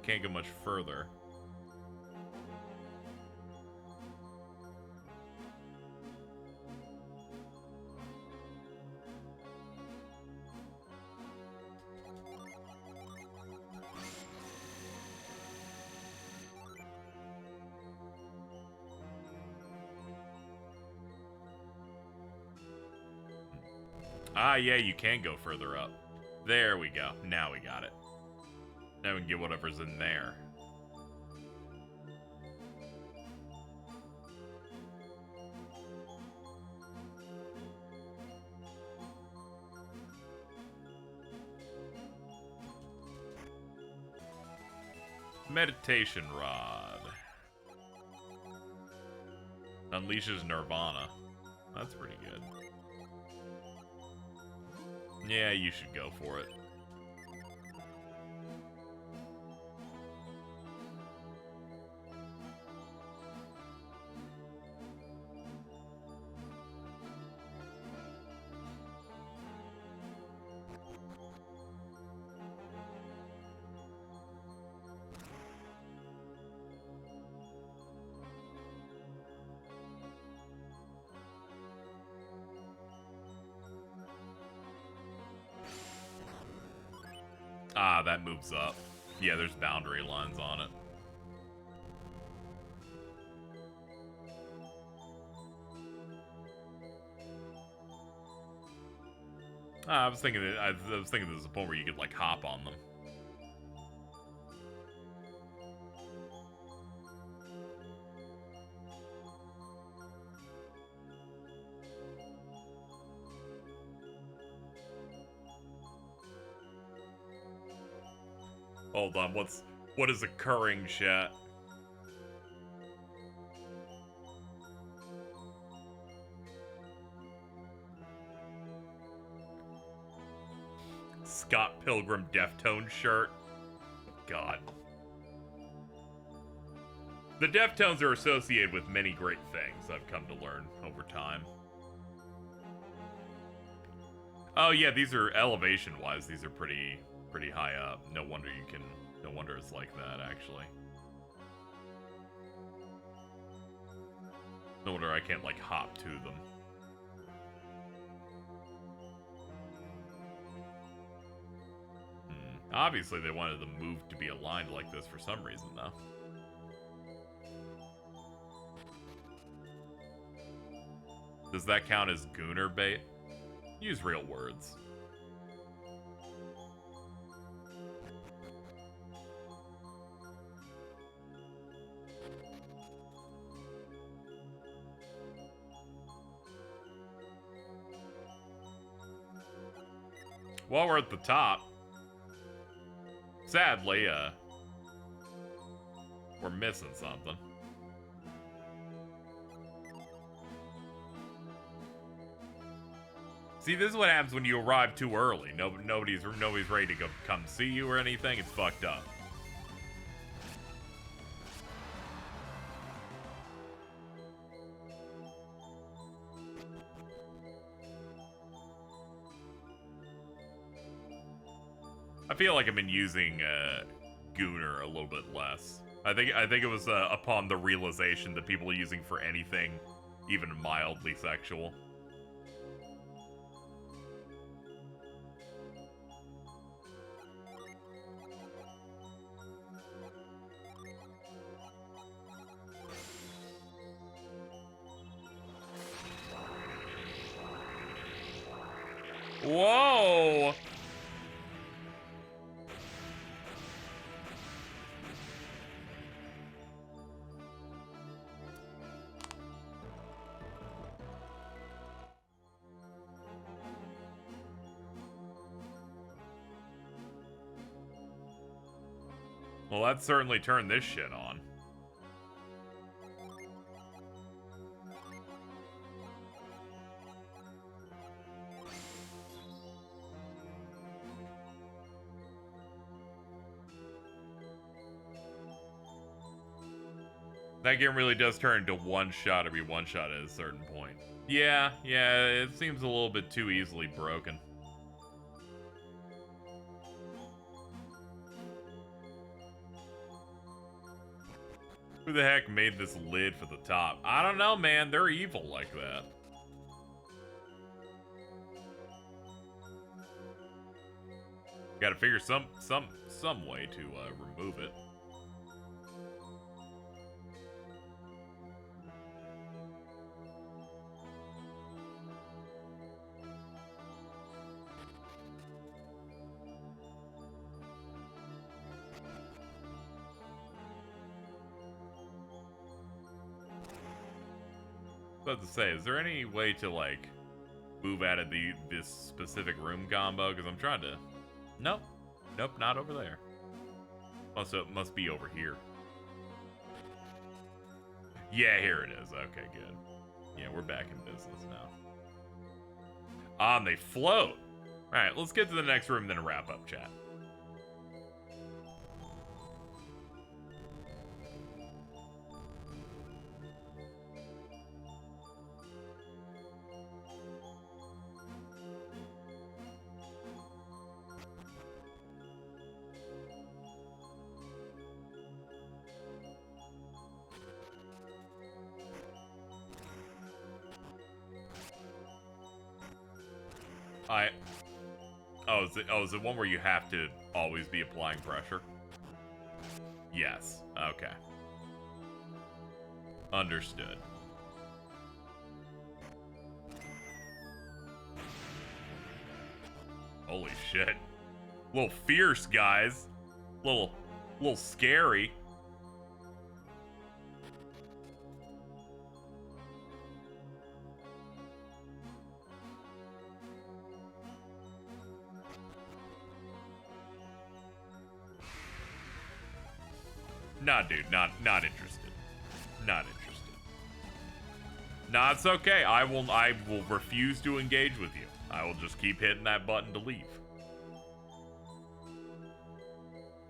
Can't go much further. Ah, yeah, you can go further up. There we go. Now we got it. Now we can get whatever's in there. Meditation Rod. Unleashes Nirvana. That's pretty good. Yeah, you should go for it. Ah, that moves up. Yeah, there's boundary lines on it. I was thinking there's a point where you could like hop on them. Hold on, what is occurring, chat? Scott Pilgrim Deftones shirt. God. The Deftones are associated with many great things, I've come to learn over time. Oh yeah, these are elevation-wise, these are pretty high up. No wonder it's like that, actually. No wonder I can't, like, hop to them. Obviously, they wanted the move to be aligned like this for some reason, though. Does that count as gooner bait? Use real words. While we're at the top, sadly, we're missing something. See, this is what happens when you arrive too early. Nobody's ready to come see you or anything. It's fucked up. I feel like I've been using Gooner a little bit less. I think it was upon the realization that people are using for anything, even mildly sexual. Whoa! Well, that certainly turned this shit on. That game really does turn into one shot every one shot at a certain point. Yeah, it seems a little bit too easily broken. Who the heck made this lid for the top? I don't know, man. They're evil like that. Gotta figure some way to remove it. About to say, is there any way to like move out of this specific room combo? Because I'm trying to. Nope, not over there. Also, it must be over here. Yeah, here it is. Okay, good. Yeah, we're back in business now. And they float. All right, let's get to the next room, then wrap up, chat. Is it one where you have to always be applying pressure? Yes. Okay. Understood. Holy shit. A little fierce, guys. Little scary. Nah, dude, not interested. Not interested. Nah, it's okay. I will refuse to engage with you. I will just keep hitting that button to leave.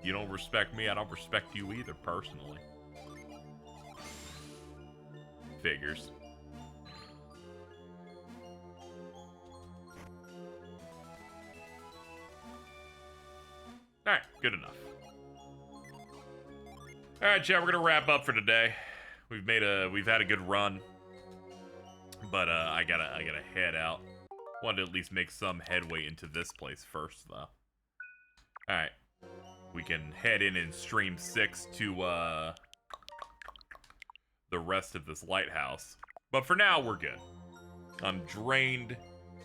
You don't respect me, I don't respect you either, personally. Figures. Alright, good enough. All right, chat, we're gonna wrap up for today. We've had a good run, but I gotta head out. Wanted to at least make some headway into this place first, though. All right, we can head in and stream 6 to the rest of this lighthouse, but for now we're good. I'm drained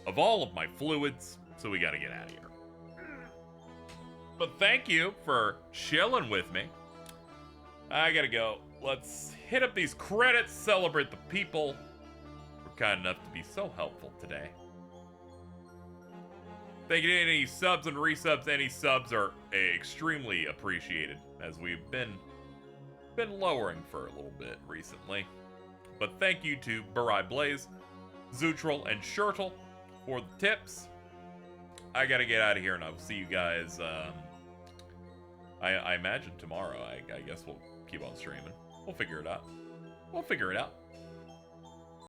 of all of my fluids, so we gotta get out of here. But thank you for chilling with me. I gotta go. Let's hit up these credits, celebrate the people who were kind enough to be so helpful today. Thank you to any subs and resubs. Any subs are extremely appreciated, as we've been lowering for a little bit recently. But thank you to Barai Blaze, Zutral, and Shirtle for the tips. I gotta get out of here, and I will see you guys, I imagine tomorrow. I guess we'll keep on streaming. We'll figure it out.